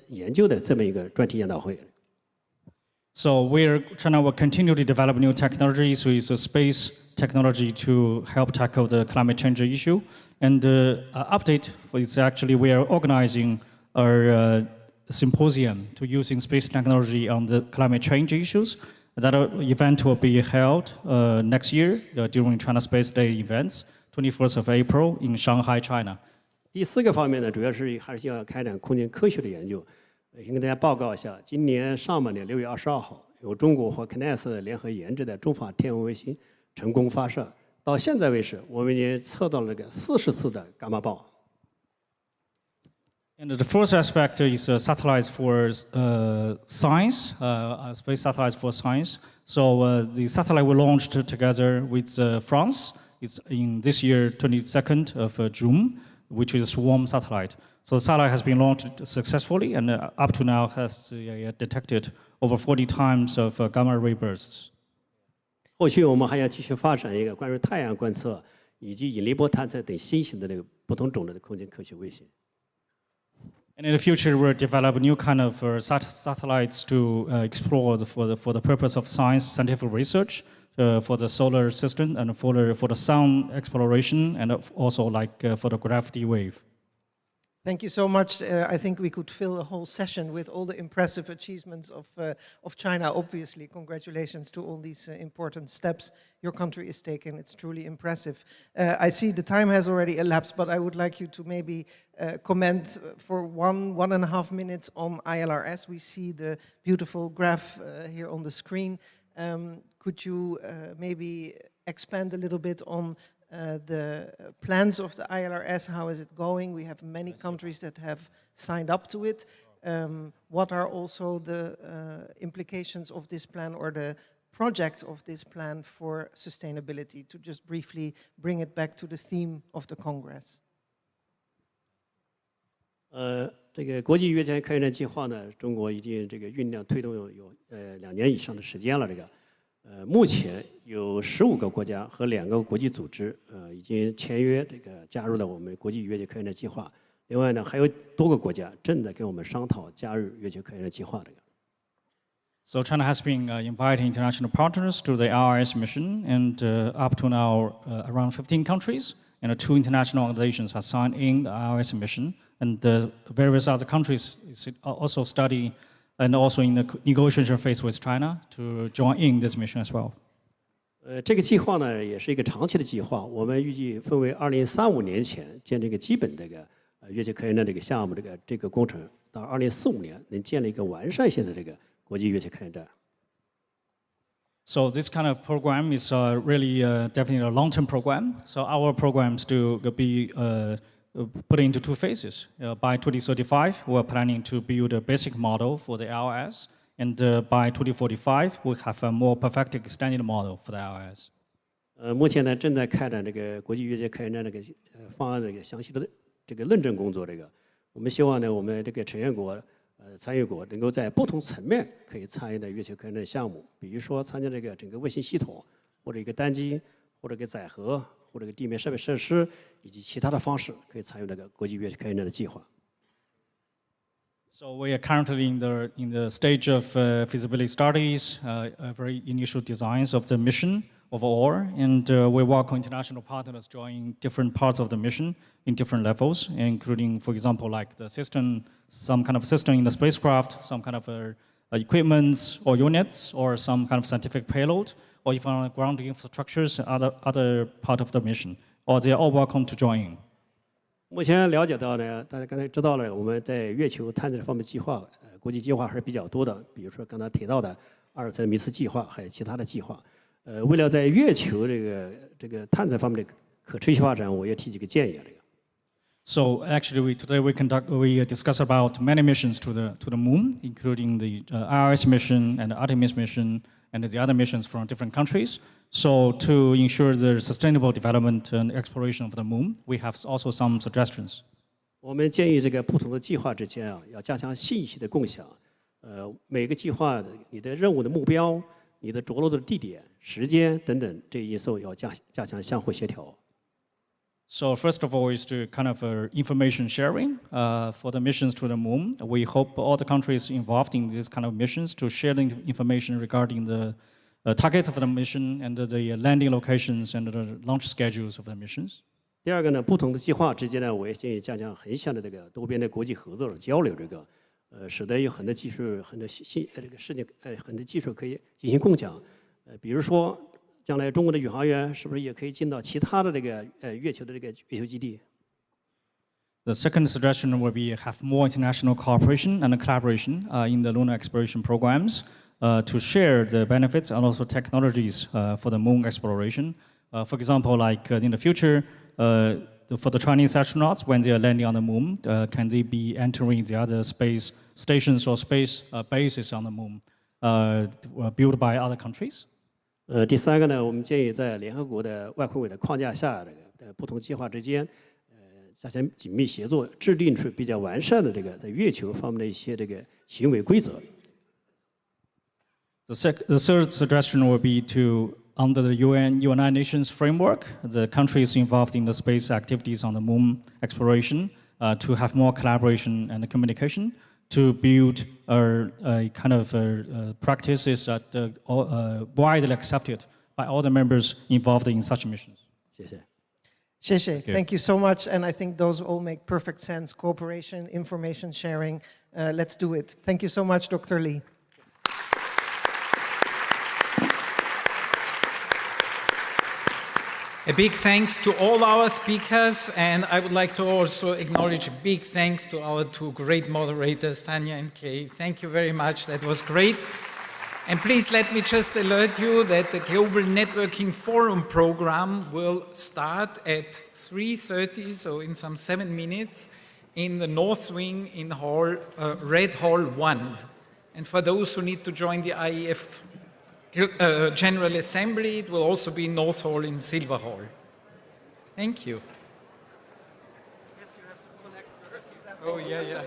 研究的这么一个专题研讨会。So China will continue to develop new technologies with space technology to help tackle the climate change issue. And update is actually we are organizing our symposium to using space technology on the climate change issues. That event will be held next year during China Space Day events, 21st of April in Shanghai, China. 第4个方面呢，主要是还是要开展空间科学的研究。先跟大家报告一下，今年上半年6月22号，由中国和 CNES 联合研制的中法天文卫星成功发射。到现在为止，我们已经测到了这个40次的伽马暴。And the first aspect is satellites for science, space satellites for science. So the satellite we launched together with France. It's in this year, 22nd of June, which is a swarm satellite. So the satellite has been launched successfully and up to now has detected over 40 times of gamma ray bursts. 后续我们还要继续发展一个关于太阳观测以及引力波探测等新型的这个不同种类的空间科学卫星。And in the future, we'll develop new kind of satellites to explore for the purpose of scientific research, for the solar system, and for the sun exploration, and also like for the gravity wave. Thank you so much. I think we could fill a whole session with all the impressive achievements of China. Obviously, congratulations to all these important steps your country is taking. It's truly impressive. I see the time has already elapsed, but I would like you to maybe comment for 1.5 minutes on ILRS. We see the beautiful graph here on the screen. Could you maybe expand a little bit on the plans of the ILRS, how is it going? We have many countries that have signed up to it. What are also the implications of this plan or the projects of this plan for sustainability? To just briefly bring it back to the theme of the Congress. 这个国际月球开展计划呢，中国已经这个酝酿推动有2年以上的时间了。这个目前有15个国家和2个国际组织已经签约这个加入了我们国际月球开展计划。另外呢，还有多个国家正在跟我们商讨加入月球开展计划这个。So China has been inviting international partners to the IRS mission, and up to now, around 15 countries and 2 international organizations have signed in the IRS mission, and various other countries also study and also in the negotiation phase with China to join in this mission as well. 这个计划呢，也是一个长期的计划。我们预计分为2035年前建这个基本这个月球科研的这个项目，这个工程到2045年能建立一个完善性的这个国际月球科研站。So this kind of program is really definitely a long-term program. So our programs to be put into 2 phases. By 2035, we're planning to build a basic model for the ILRS, and by 2045, we have a more perfected extended model for the ILRS. 目前呢，正在开展这个国际月球科研站这个方案这个详细的这个论证工作。我们希望呢，我们这个成员国、参与国能够在不同层面可以参与的月球科研的项目，比如说参加这个整个卫星系统，或者一个单机，或者一个载荷，或者一个地面设备设施，以及其他的方式可以参与这个国际月球科研站的计划。So we are currently in the stage of feasibility studies, very initial designs of the mission overall, and we work with international partners joining different parts of the mission in different levels, including, for example, like the system, some kind of system in the spacecraft, some kind of equipments or units, or some kind of scientific payload, or even ground infrastructures, other part of the mission, or they are all welcome to join in. 目前了解到呢，大家刚才知道了，我们在月球探测方面计划，国际计划还是比较多的，比如说刚才提到的阿尔特弥斯计划，还有其他的计划。为了在月球这个探测方面的可持续发展，我也提几个建议。So actually, today we discuss about many missions to the moon, including the IRS mission and the Artemis mission and the other missions from different countries. So to ensure the sustainable development and exploration of the moon, we have also some suggestions. 我们建议这个不同的计划之间要加强信息的共享。每个计划你的任务的目标、你的着陆的地点、时间等等这些因素要加强相互协调。So first of all is to kind of information sharing for the missions to the moon. We hope all the countries involved in this kind of missions to share the information regarding the targets of the mission and the landing locations and the launch schedules of the missions. 第二个呢，不同的计划之间呢，我也建议加强横向的这个多边的国际合作交流，使得有很多技术、很多很多技术可以进行共享。比如说，将来中国的宇航员是不是也可以进到其他的月球的月球基地？ The second suggestion would be have more international cooperation and collaboration in the lunar exploration programs to share the benefits and also technologies for the moon exploration. For example, like in the future, for the Chinese astronauts, when they are landing on the moon, can they be entering the other space stations or space bases on the moon built by other countries? 第三个呢，我们建议在联合国的外汇委的框架下，不同计划之间，加强紧密协作，制定出比较完善的在月球方面的一些行为规则。The third suggestion would be to, under the United Nations framework, the countries involved in the space activities on the moon exploration, to have more collaboration and communication, to build a kind of practices that widely accepted by all the members involved in such missions. 谢谢。Sheshe, thank you so much, and I think those all make perfect sense. Cooperation, information sharing, let's do it. Thank you so much, Dr. Lee. A big thanks to all our speakers, and I would like to also acknowledge a big thanks to our two great moderators, Tanya and Clay. Thank you very much, that was great. And please let me just alert you that the Global Networking Forum program will start at 3:30, so in some 7 minutes, in the North Wing in Red Hall 1. And for those who need to join the IEF General Assembly, it will also be North Hall in Silver Hall. Thank you. Yes, you have to connect yourself. Oh, yeah.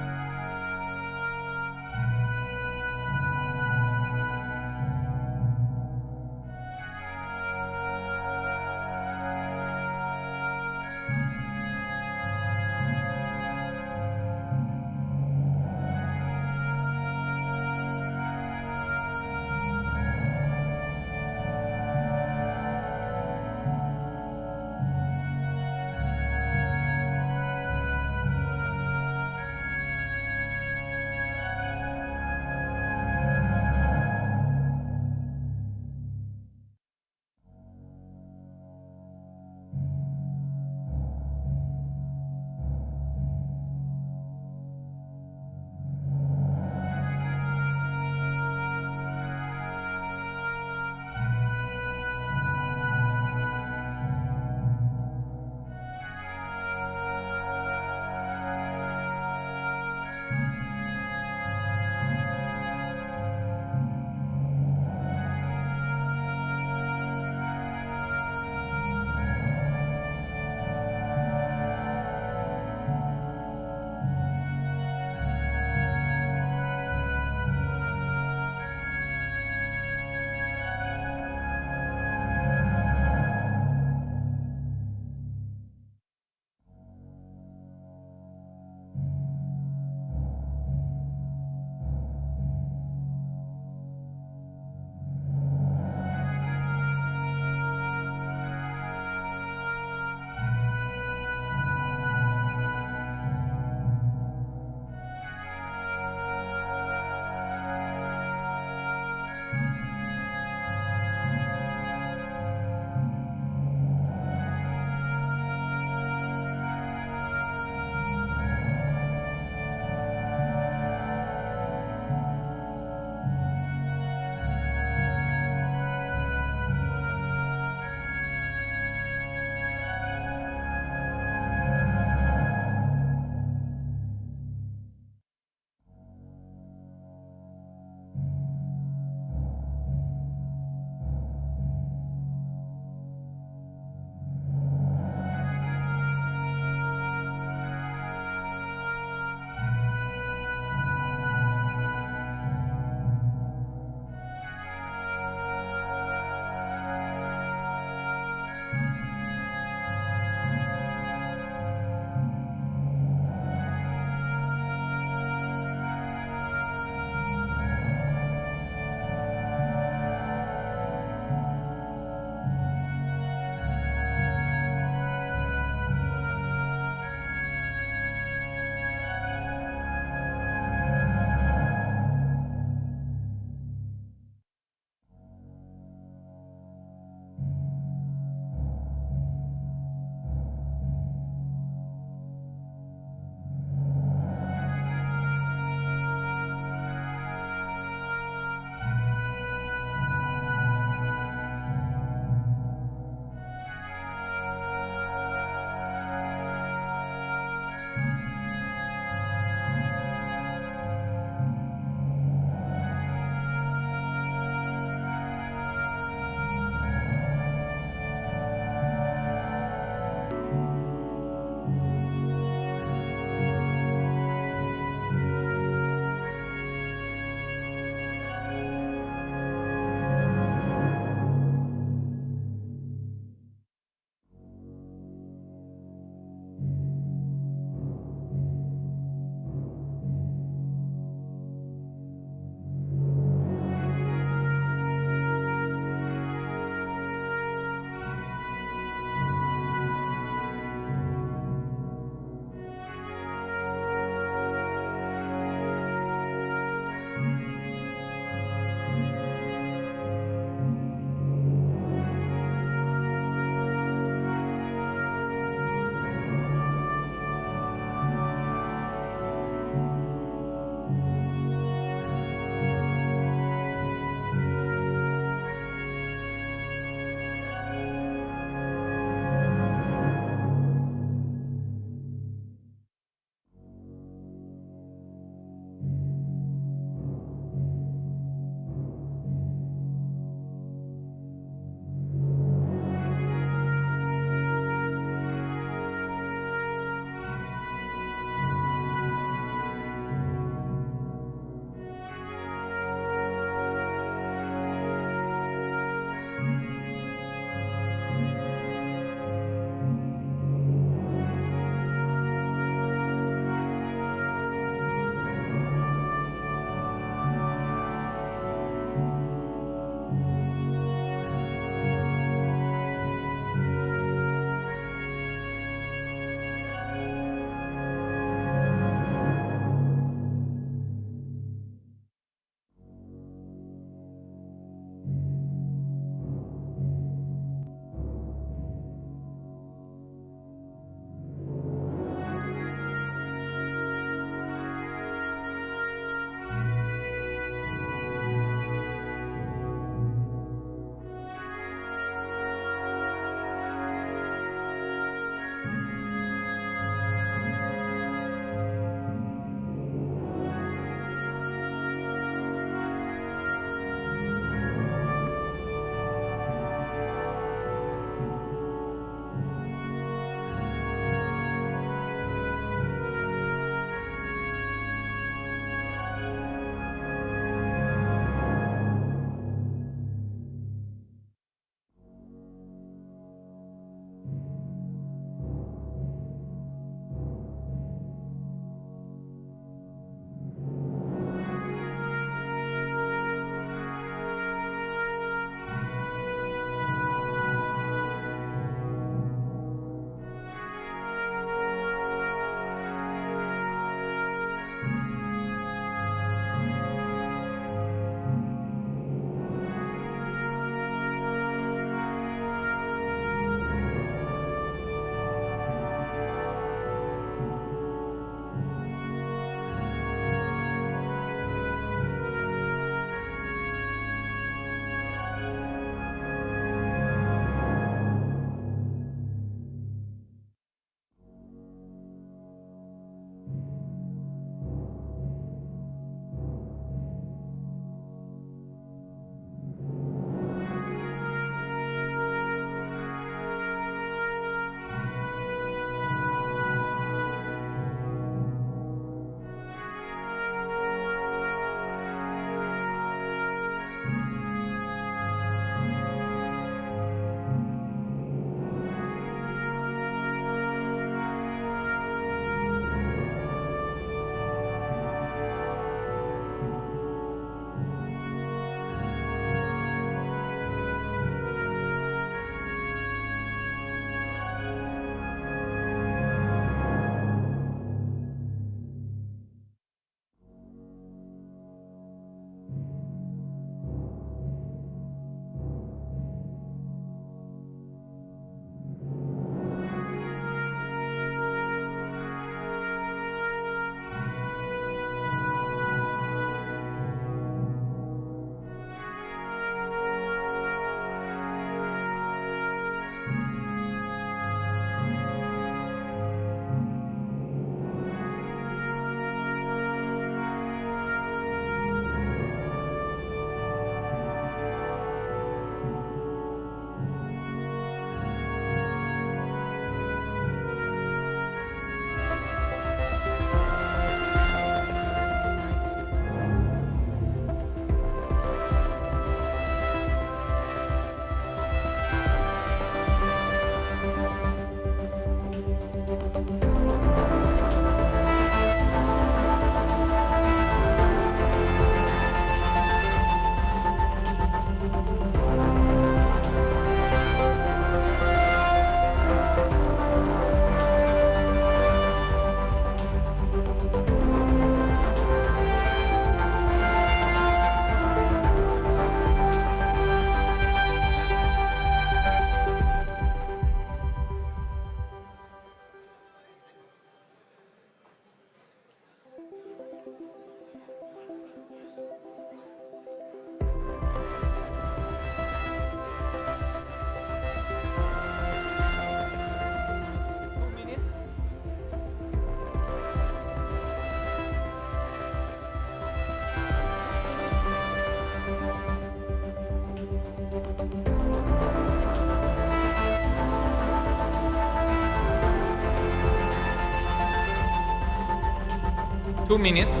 2 minutes.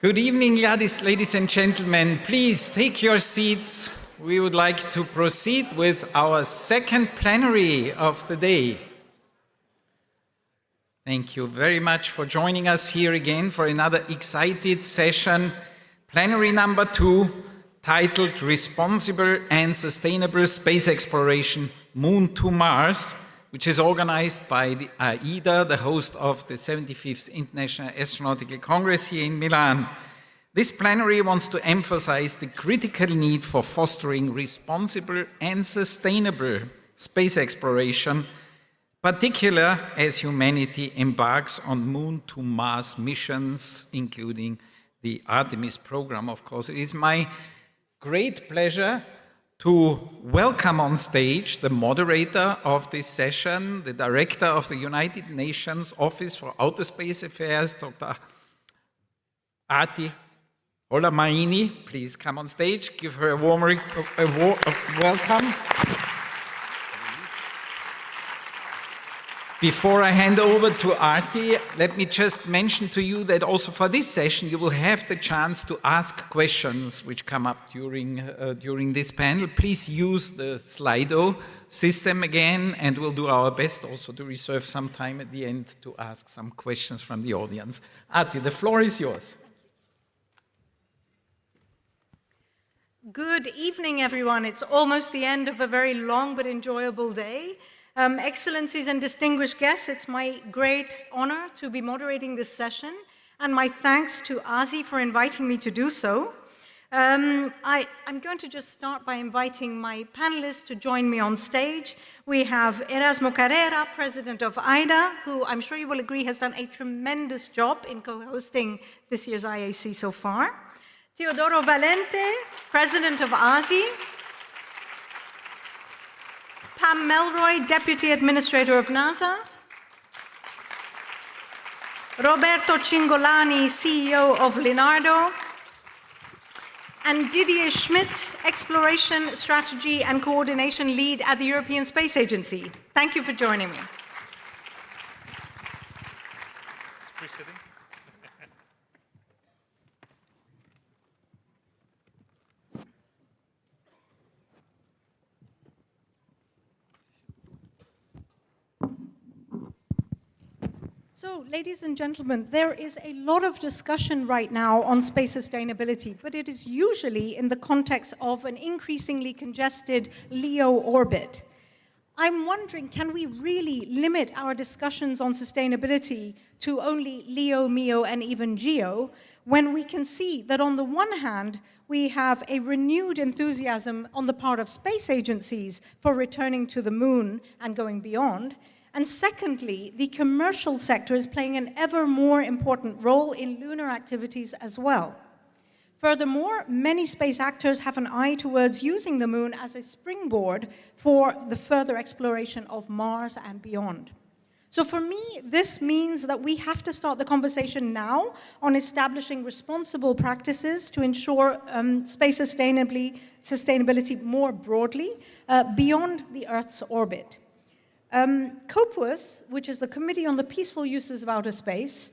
Good evening, ladies and gentlemen. Please take your seats. We would like to proceed with our second plenary of the day. Thank you very much for joining us here again for another excited session, plenary number 2, titled Responsible and Sustainable Space Exploration, Moon to Mars, which is organized by the AIDA, the host of the 75th International Astronautical Congress here in Milan. This plenary wants to emphasize the critical need for fostering responsible and sustainable space exploration, particularly as humanity embarks on Moon to Mars missions, including the Artemis program, of course. It is my great pleasure to welcome on stage the moderator of this session, the director of the United Nations Office for Outer Space Affairs, Dr. Arti Olamaini. Please come on stage, give her a warm welcome. Before I hand over to Arti, let me just mention to you that also for this session you will have the chance to ask questions which come up during this panel. Please use the Slido system again, and we'll do our best also to reserve some time at the end to ask some questions from the audience. Arti, the floor is yours. Good evening, everyone. It's almost the end of a very long but enjoyable day. Excellencies and distinguished guests, it's my great honor to be moderating this session, and my thanks to ASI for inviting me to do so. I'm going to just start by inviting my panelists to join me on stage. We have Erasmo Carrera, president of AIDA, who I'm sure you will agree has done a tremendous job in co-hosting this year's IAC so far. Teodoro Valente, president of ASI. Pam Melroy, Deputy Administrator of NASA. Roberto Cingolani, CEO of Leonardo. And Didier Schmidt, Exploration, Strategy and Coordination Lead at the European Space Agency. Thank you for joining me. So, ladies and gentlemen, there is a lot of discussion right now on space sustainability, but it is usually in the context of an increasingly congested LEO orbit. I'm wondering, can we really limit our discussions on sustainability to only LEO, MEO, and even GEO, when we can see that on the one hand, we have a renewed enthusiasm on the part of space agencies for returning to the moon and going beyond, and secondly, the commercial sector is playing an ever more important role in lunar activities as well. Furthermore, many space actors have an eye towards using the moon as a springboard for the further exploration of Mars and beyond. So for me, this means that we have to start the conversation now on establishing responsible practices to ensure space sustainability more broadly beyond the Earth's orbit. COPUS, which is the Committee on the Peaceful Uses of Outer Space,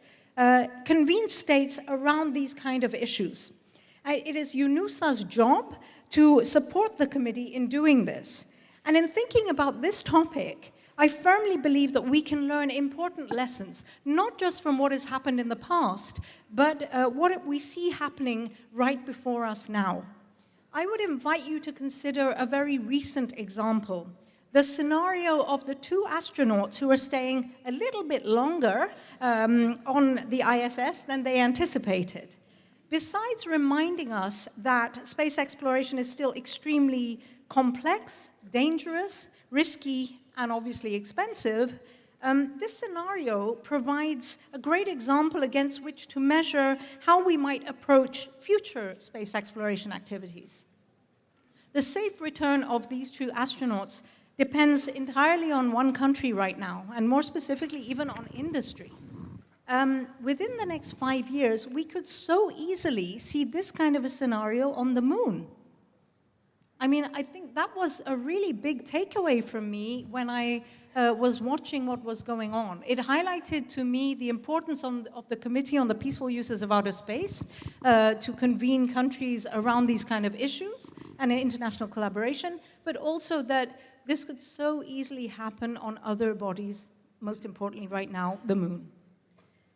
convenes states around these kind of issues. It is UNUSA's job to support the committee in doing this. And in thinking about this topic, I firmly believe that we can learn important lessons, not just from what has happened in the past, but what we see happening right before us now. I would invite you to consider a very recent example. The scenario of the 2 astronauts who are staying a little bit longer on the ISS than they anticipated. Besides reminding us that space exploration is still extremely complex, dangerous, risky, and obviously expensive, this scenario provides a great example against which to measure how we might approach future space exploration activities. The safe return of these 2 astronauts depends entirely on one country right now, and more specifically even on industry. Within the next 5 years, we could so easily see this kind of a scenario on the moon. I mean, I think that was a really big takeaway from me when I was watching what was going on. It highlighted to me the importance of the Committee on the Peaceful Uses of Outer Space to convene countries around these kind of issues and international collaboration, but also that this could so easily happen on other bodies, most importantly right now, the moon.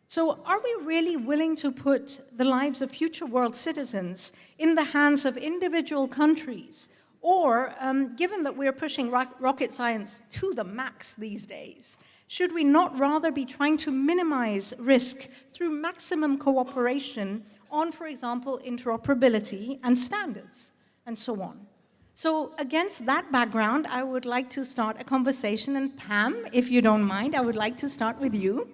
So are we really willing to put the lives of future world citizens in the hands of individual countries? Or, given that we're pushing rocket science to the max these days, should we not rather be trying to minimize risk through maximum cooperation on, for example, interoperability and standards, and so on? So against that background, I would like to start a conversation, and Pam, if you don't mind, I would like to start with you.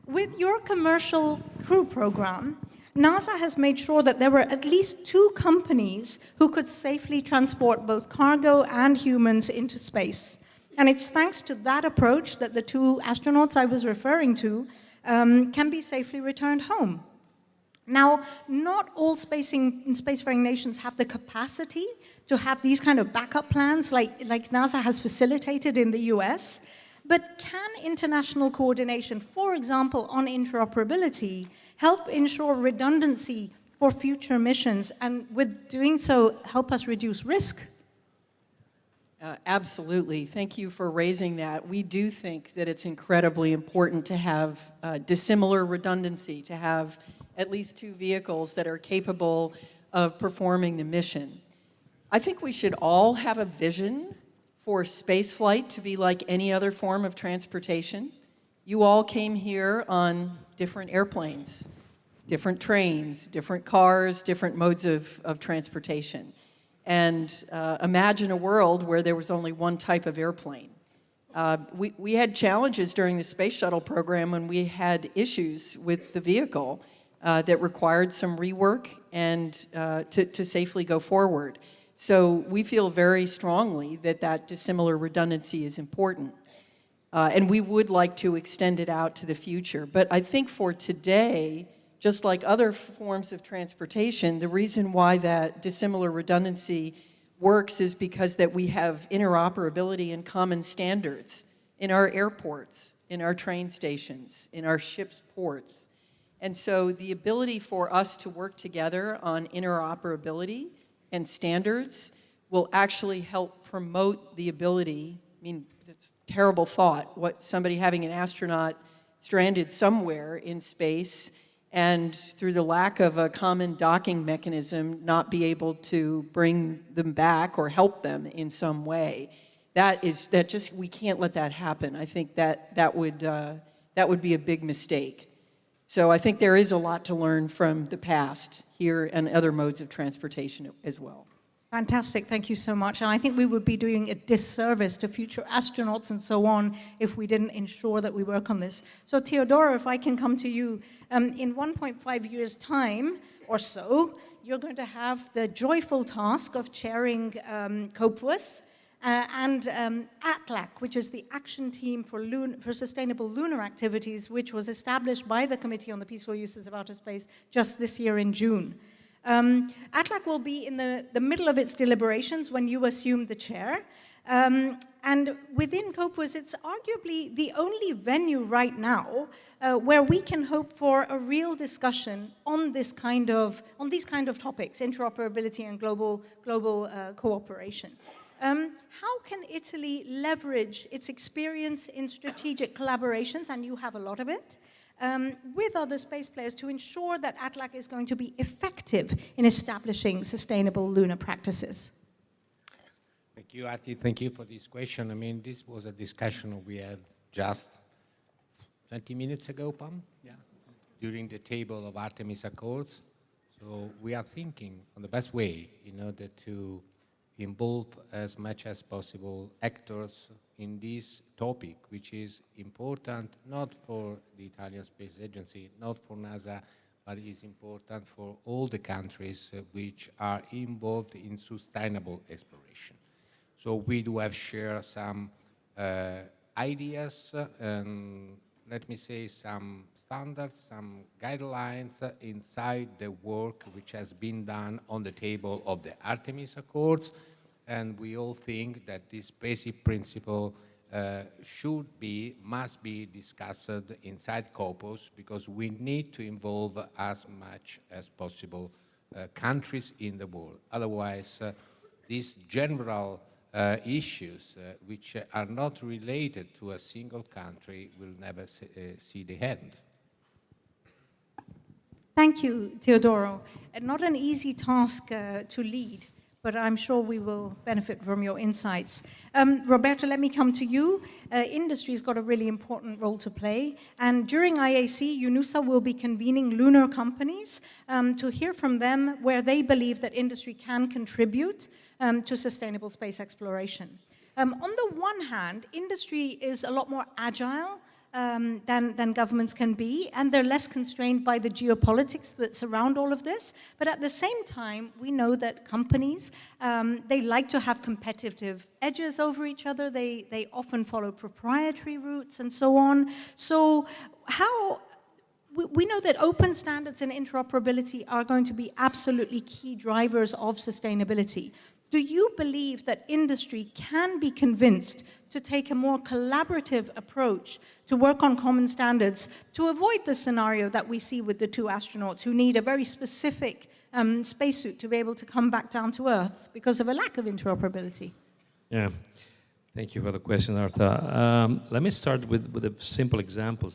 With your commercial crew program, NASA has made sure that there were at least 2 companies who could safely transport both cargo and humans into space. And it's thanks to that approach that the 2 astronauts I was referring to can be safely returned home. Now, not all spacefaring nations have the capacity to have these kind of backup plans like NASA has facilitated in the US. But can international coordination, for example, on interoperability, help ensure redundancy for future missions, and with doing so, help us reduce risk? Absolutely. Thank you for raising that. We do think that it's incredibly important to have dissimilar redundancy, to have at least 2 vehicles that are capable of performing the mission. I think we should all have a vision for spaceflight to be like any other form of transportation. You all came here on different airplanes, different trains, different cars, different modes of transportation. And imagine a world where there was only one type of airplane. We had challenges during the space shuttle program when we had issues with the vehicle that required some rework and to safely go forward. So we feel very strongly that that dissimilar redundancy is important. And we would like to extend it out to the future. But I think for today, just like other forms of transportation, the reason why that dissimilar redundancy works is because that we have interoperability and common standards in our airports, in our train stations, in our ships' ports. And so the ability for us to work together on interoperability and standards will actually help promote the ability, I mean, it's a terrible thought, somebody having an astronaut stranded somewhere in space and through the lack of a common docking mechanism not be able to bring them back or help them in some way. We can't let that happen. I think that would be a big mistake. So I think there is a lot to learn from the past here and other modes of transportation as well. Fantastic, thank you so much. And I think we would be doing a disservice to future astronauts and so on if we didn't ensure that we work on this. So Teodoro, if I can come to you, in 1.5 years' time or so, you're going to have the joyful task of chairing COPUS and ATLAC, which is the Action Team for Sustainable Lunar Activities, which was established by the Committee on the Peaceful Uses of Outer Space just this year in June. ATLAC will be in the middle of its deliberations when you assume the chair. And within COPUS, it's arguably the only venue right now where we can hope for a real discussion on these kind of topics, interoperability and global cooperation. How can Italy leverage its experience in strategic collaborations, and you have a lot of it, with other space players to ensure that ATLAC is going to be effective in establishing sustainable lunar practices? Thank you, Ati. Thank you for this question. I mean, this was a discussion we had just 20 minutes ago, Pam? Yeah. During the table of Artemis Accords. So we are thinking on the best way in order to involve as much as possible actors in this topic, which is important not for the Italian Space Agency, not for NASA, but is important for all the countries which are involved in sustainable exploration. So we do have shared some ideas and, let me say, some standards, some guidelines inside the work which has been done on the table of the Artemis Accords. And we all think that this basic principle must be discussed inside COPUS, because we need to involve as much as possible countries in the world. Otherwise, these general issues which are not related to a single country will never see the end. Thank you, Teodoro. Not an easy task to lead, but I'm sure we will benefit from your insights. Roberto, let me come to you. Industry's got a really important role to play, and during IAC, UNUSA will be convening lunar companies to hear from them where they believe that industry can contribute to sustainable space exploration. On the one hand, industry is a lot more agile than governments can be, and they're less constrained by the geopolitics that surround all of this. But at the same time, we know that companies, they like to have competitive edges over each other. They often follow proprietary routes and so on. So we know that open standards and interoperability are going to be absolutely key drivers of sustainability. Do you believe that industry can be convinced to take a more collaborative approach to work on common standards to avoid the scenario that we see with the two astronauts who need a very specific spacesuit to be able to come back down to Earth because of a lack of interoperability? Yeah, thank you for the question, Arta. Let me start with a simple example.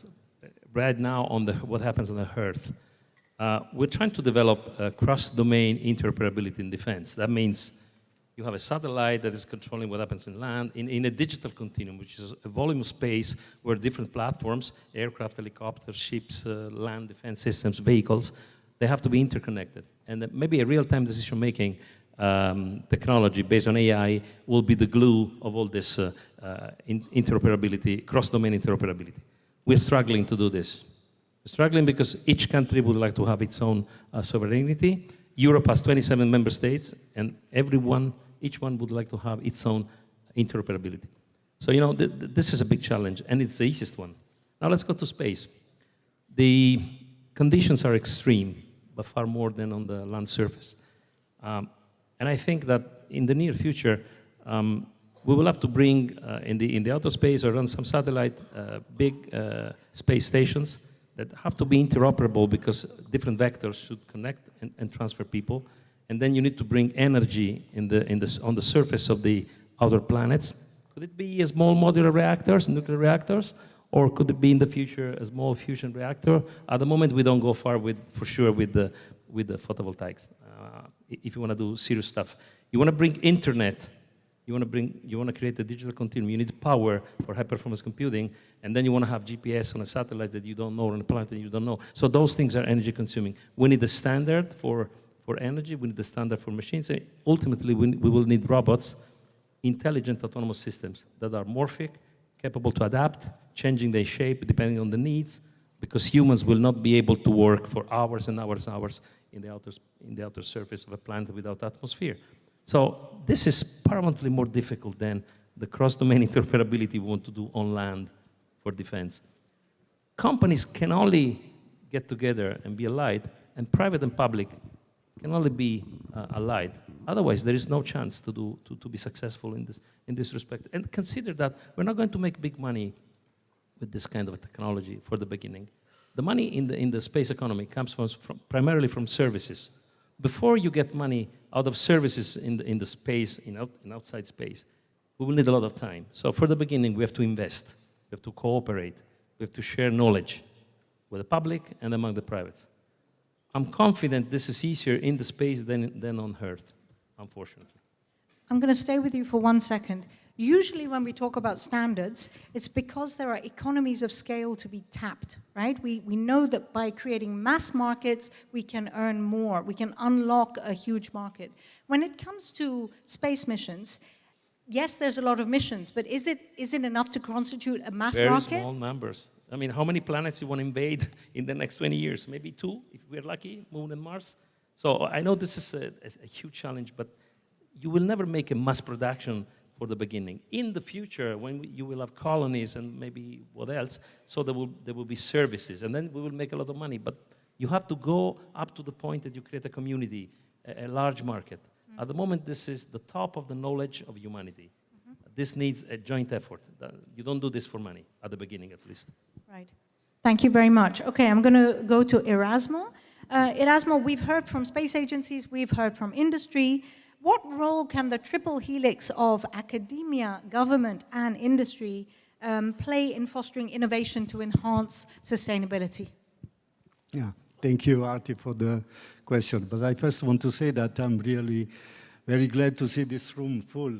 Right now, on what happens on the Earth, we're trying to develop cross-domain interoperability in defense. That means you have a satellite that is controlling what happens in land in a digital continuum, which is a volume of space where different platforms, aircraft, helicopters, ships, land defense systems, vehicles, they have to be interconnected. And maybe a real-time decision-making technology based on AI will be the glue of all this interoperability, cross-domain interoperability. We're struggling to do this. We're struggling because each country would like to have its own sovereignty. Europe has 27 member states, and each one would like to have its own interoperability. So, this is a big challenge, and it's the easiest one. Now let's go to space. The conditions are extreme, but far more than on the land surface. And I think that in the near future, we will have to bring in the outer space or on some satellite big space stations that have to be interoperable because different vectors should connect and transfer people. And then you need to bring energy on the surface of the outer planets. Could it be a small modular reactors, nuclear reactors? Or could it be in the future a small fusion reactor? At the moment, we don't go far for sure with the photovoltaics. If you want to do serious stuff, you want to bring internet. You want to create a digital continuum. You need power for high-performance computing, and then you want to have GPS on a satellite that you don't know, or on a planet that you don't know. So those things are energy-consuming. We need a standard for for energy, we need the standard for machines, and ultimately we will need robots, intelligent autonomous systems that are morphic, capable to adapt, changing their shape depending on the needs, because humans will not be able to work for hours and hours and hours in the outer surface of a planet without atmosphere. So this is paramountly more difficult than the cross-domain interoperability we want to do on land for defense. Companies can only get together and be allied, and private and public can only be allied. Otherwise, there is no chance to be successful in this respect. And consider that we're not going to make big money with this kind of technology for the beginning. The money in the space economy comes primarily from services. Before you get money out of services in the space, in outside space, we will need a lot of time. So for the beginning, we have to invest, we have to cooperate, we have to share knowledge with the public and among the privates. I'm confident this is easier in the space than on Earth, unfortunately. I'm going to stay with you for 1 second. Usually when we talk about standards, it's because there are economies of scale to be tapped, right? We know that by creating mass markets, we can earn more. We can unlock a huge market. When it comes to space missions, yes, there's a lot of missions, but is it enough to constitute a mass market? Very small numbers. I mean, how many planets you want to invade in the next 20 years? Maybe 2, if we're lucky, Moon and Mars. So I know this is a huge challenge, but you will never make a mass production for the beginning. In the future, when you will have colonies and maybe what else, so there will be services, and then we will make a lot of money. But you have to go up to the point that you create a community, a large market. At the moment, this is the top of the knowledge of humanity. This needs a joint effort. You don't do this for money, at the beginning at least. Right. Thank you very much. Okay, I'm going to go to Erasmo. Erasmo, we've heard from space agencies, we've heard from industry. What role can the triple helix of academia, government, and industry play in fostering innovation to enhance sustainability? Yeah, thank you, Artie, for the question. But I first want to say that I'm really very glad to see this room full,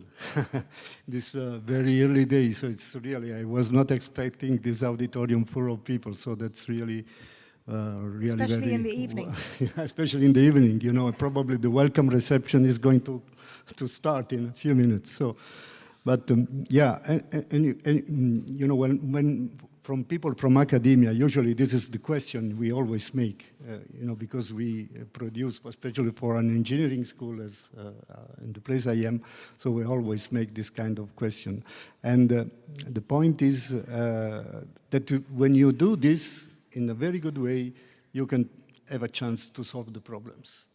this very early day. So it's really, I was not expecting this auditorium full of people. So that's really, especially very, in the evening. Especially in the evening, you know, probably the welcome reception is going to start in a few minutes. So, but yeah, and you know, when from people from academia, usually this is the question we always make, you know, because we produce, especially for an engineering school as in the place I am, so we always make this kind of question. And the point is that when you do this in a very good way, you can have a chance to solve the problems.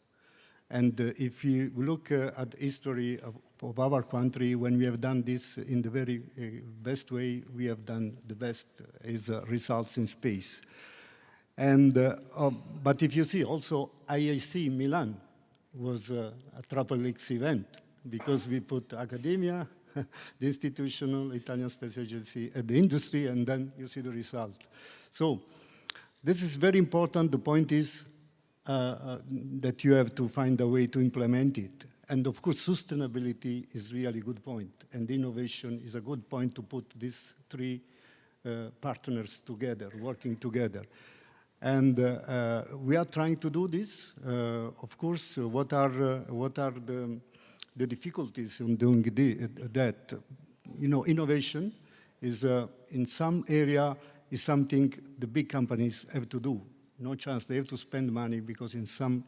And if you look at the history of our country, when we have done this in the very best way, we have done the best as results in space. And but if you see also IAC Milan was a triple X event because we put academia, the institutional Italian Space Agency, and the industry, and then you see the result. So this is very important. The point is that you have to find a way to implement it. And of course, sustainability is really a good point. And innovation is a good point to put these three partners together, working together. And we are trying to do this. Of course, what are the difficulties in doing that? You know, innovation is in some area is something the big companies have to do. No chance, they have to spend money because in some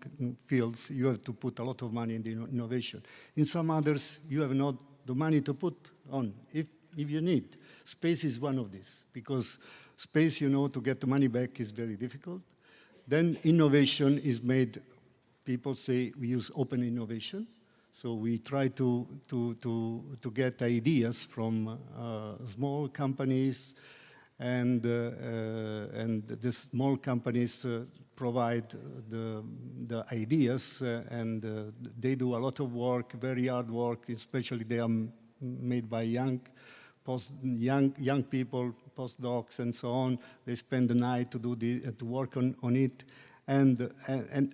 fields you have to put a lot of money in the innovation. In some others, you have not the money to put on, if you need. Space is one of these, because space, you know, to get the money back is very difficult. Then innovation is made, people say we use open innovation. So we try to get ideas from small companies, and the small companies provide the ideas, and they do a lot of work, very hard work, especially they are made by young people, postdocs and so on. They spend the night to do to work on it, and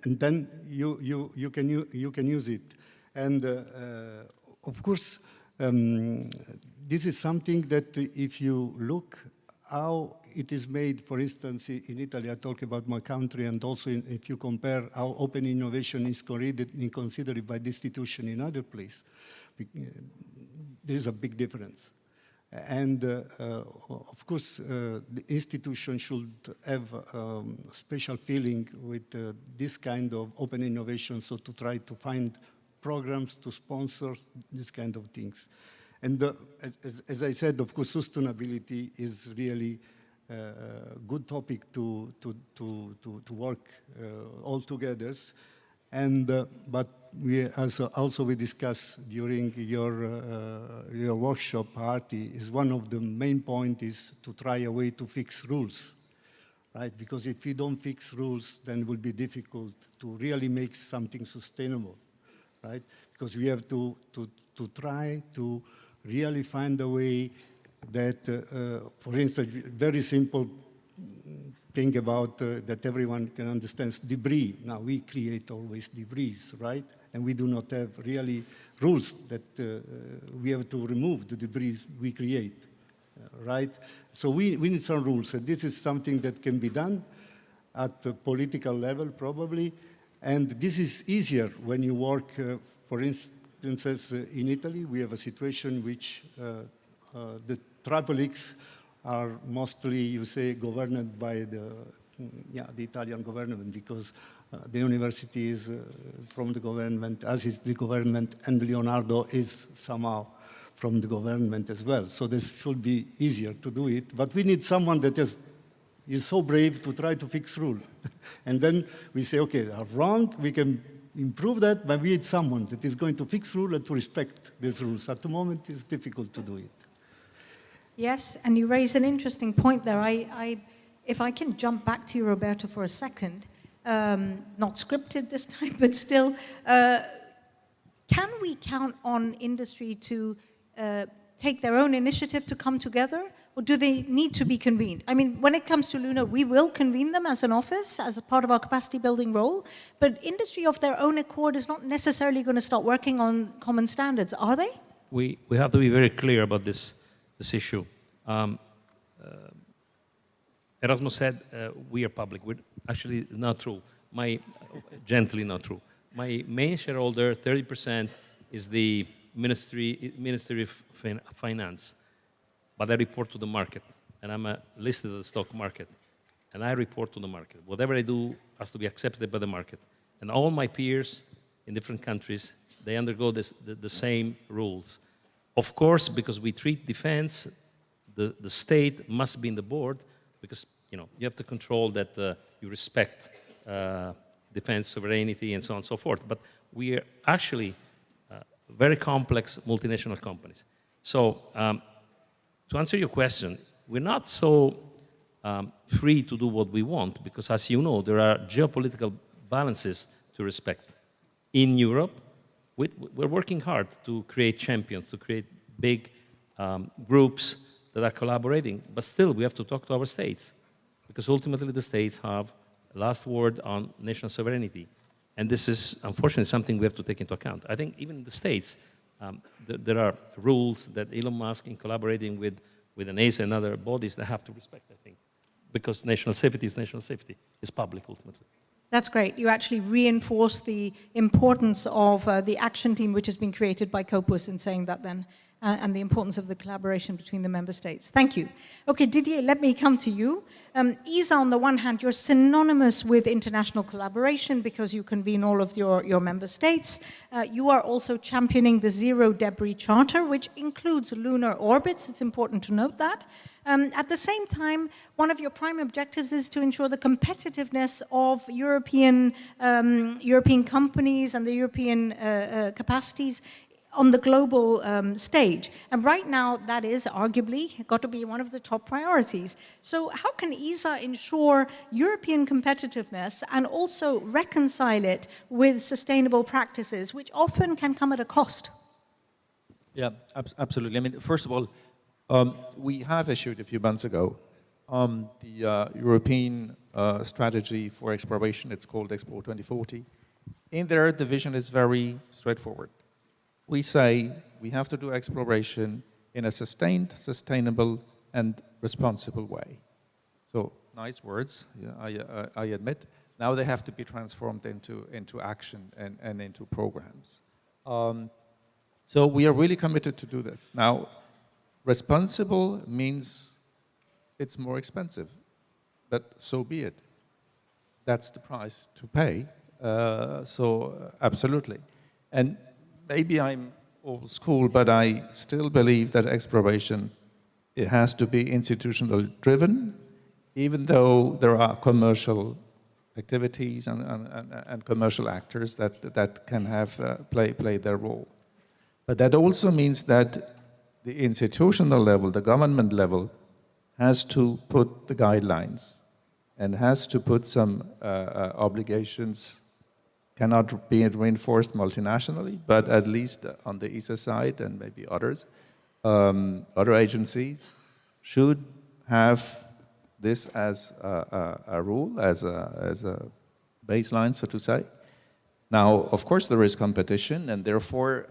then you can use it. And of course, this is something that if you look how it is made, for instance, in Italy, I talk about my country, and also if you compare how open innovation is considered by the institution in other places, there's a big difference. And of course, the institution should have special feeling with this kind of open innovation, so to try to find programs to sponsor this kind of things. And as I said, of course, sustainability is really a good topic to work all together. And but we also we discussed during your workshop party is one of the main point is to try a way to fix rules, right? Because if you don't fix rules, then it will be difficult to really make something sustainable, right? Because we have to try to really find a way that, for instance, very simple thing about that everyone can understand, debris. Now we create always debris, right? And we do not have really rules that we have to remove the debris we create, right? So we need some rules, and this is something that can be done at the political level probably, and this is easier when you work, for instance, in Italy, we have a situation which the travel leaks are mostly, you say, governed by the Italian government, because the university is from the government, as is the government, and Leonardo is somehow from the government as well. So this should be easier to do it, but we need someone that is so brave to try to fix rules. And then we say, okay, they are wrong, we can improve that, but we need someone that is going to fix rules and to respect these rules. At the moment, it's difficult to do it. Yes, and you raise an interesting point there. If I can jump back to you, Roberto, for a second, not scripted this time, but still, can we count on industry to take their own initiative to come together, or do they need to be convened? I mean, when it comes to Luna, we will convene them as an office, as a part of our capacity building role, but industry of their own accord is not necessarily going to start working on common standards, are they? We have to be very clear about this issue. Erasmus said we are public. We're actually not true. Gently not true. My main shareholder, 30%, is the Ministry of Finance, but I report to the market, and I'm listed at the stock market, and I report to the market. Whatever I do has to be accepted by the market, and all my peers in different countries, they undergo the same rules. Of course, because we treat defense, the state must be in the board, because you have to control that you respect defense sovereignty and so on and so forth. But we are actually very complex multinational companies. So to answer your question, we're not so free to do what we want, because as you know, there are geopolitical balances to respect. In Europe, we're working hard to create champions, to create big groups that are collaborating, but still we have to talk to our states, because ultimately the states have the last word on national sovereignty. And this is, unfortunately, something we have to take into account. I think even in the States, there are rules that Elon Musk, in collaborating with the NASA and other bodies, they have to respect, I think, because national safety is public, ultimately. That's great. You actually reinforce the importance of the action team which has been created by COPUS in saying that then, and the importance of the collaboration between the member states. Thank you. Okay, Didier, let me come to you. ESA, on the one hand, you're synonymous with international collaboration because you convene all of your member states. You are also championing the Zero Debris Charter, which includes lunar orbits. It's important to note that. At the same time, one of your prime objectives is to ensure the competitiveness of European companies and the European capacities on the global stage. And right now, that is arguably got to be one of the top priorities. So how can ESA ensure European competitiveness and also reconcile it with sustainable practices, which often can come at a cost? Yeah, absolutely. I mean, first of all, we have issued a few months ago the European strategy for exploration. It's called Expo 2040. In there, the vision is very straightforward. We say we have to do exploration in a sustained, sustainable, and responsible way. So nice words, yeah, I admit. Now they have to be transformed into action and into programs. So we are really committed to do this. Now, responsible means it's more expensive, but so be it. That's the price to pay. Absolutely. And maybe I'm old school, but I still believe that exploration, it has to be institutional driven, even though there are commercial activities and commercial actors that can have play their role. But that also means that the institutional level, the government level, has to put the guidelines and has to put some obligations, cannot be reinforced multinationally, but at least on the ESA side and maybe others, other agencies should have this as a rule, as a baseline, so to say. Now, of course, there is competition, and therefore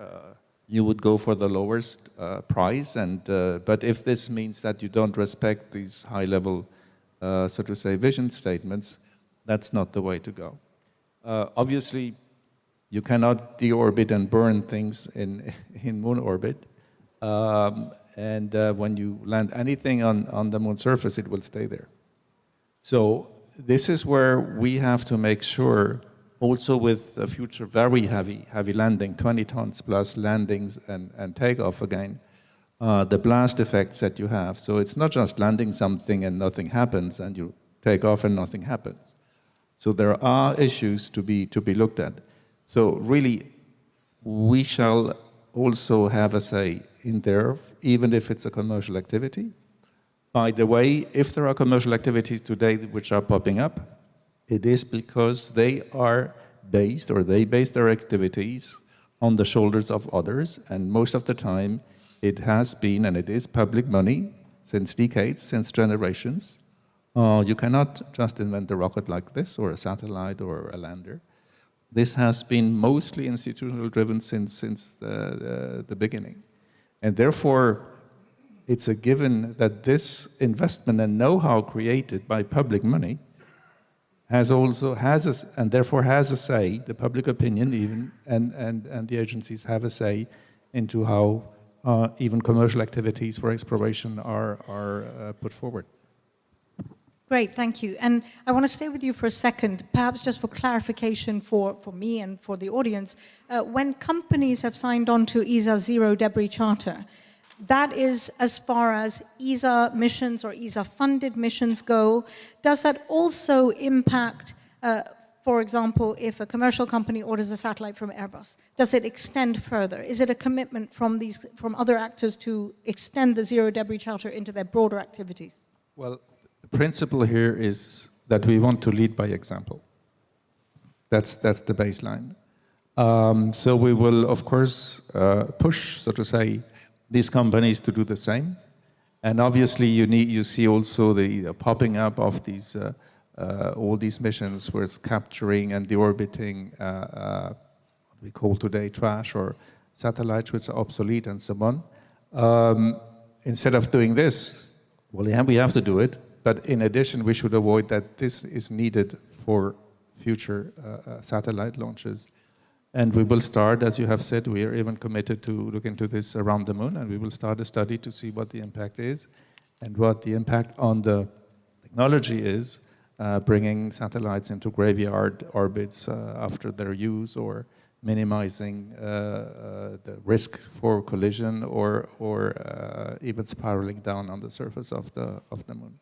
you would go for the lowest price. But if this means that you don't respect these high-level, so to say, vision statements, that's not the way to go. Obviously, you cannot deorbit and burn things in moon orbit. When you land anything on the moon surface, it will stay there. So this is where we have to make sure, also with a future very heavy landing, 20 tons plus landings and takeoff again, the blast effects that you have. So it's not just landing something and nothing happens, and you take off and nothing happens. So there are issues to be looked at. So really, we shall also have a say in there, even if it's a commercial activity. By the way, if there are commercial activities today which are popping up, it is because they are based, or they base their activities on the shoulders of others, and most of the time it has been, and it is, public money since decades, since generations. You cannot just invent a rocket like this, or a satellite, or a lander. This has been mostly institutional driven since the beginning. And therefore, it's a given that this investment and know-how created by public money and therefore has a say, the public opinion even, and the agencies have a say into how even commercial activities for exploration are put forward. Great, thank you. And I want to stay with you for a second, perhaps just for clarification for me and for the audience. When companies have signed on to ESA's Zero Debris Charter, that is as far as ESA missions or ESA-funded missions go. Does that also impact, for example, if a commercial company orders a satellite from Airbus? Does it extend further? Is it a commitment from other actors to extend the Zero Debris Charter into their broader activities? Well, the principle here is that we want to lead by example. That's the baseline. So we will, of course, push, so to say, these companies to do the same. And obviously, you see also the popping up of these all these missions with capturing and deorbiting what we call today trash or satellites which are obsolete and so on. Instead of doing this, well, yeah, we have to do it. But in addition, we should avoid that this is needed for future satellite launches. And we will start, as you have said, we are even committed to look into this around the moon, and we will start a study to see what the impact is and what the impact on the technology is, bringing satellites into graveyard orbits after their use, or minimizing the risk for collision, or even spiraling down on the surface of the moon.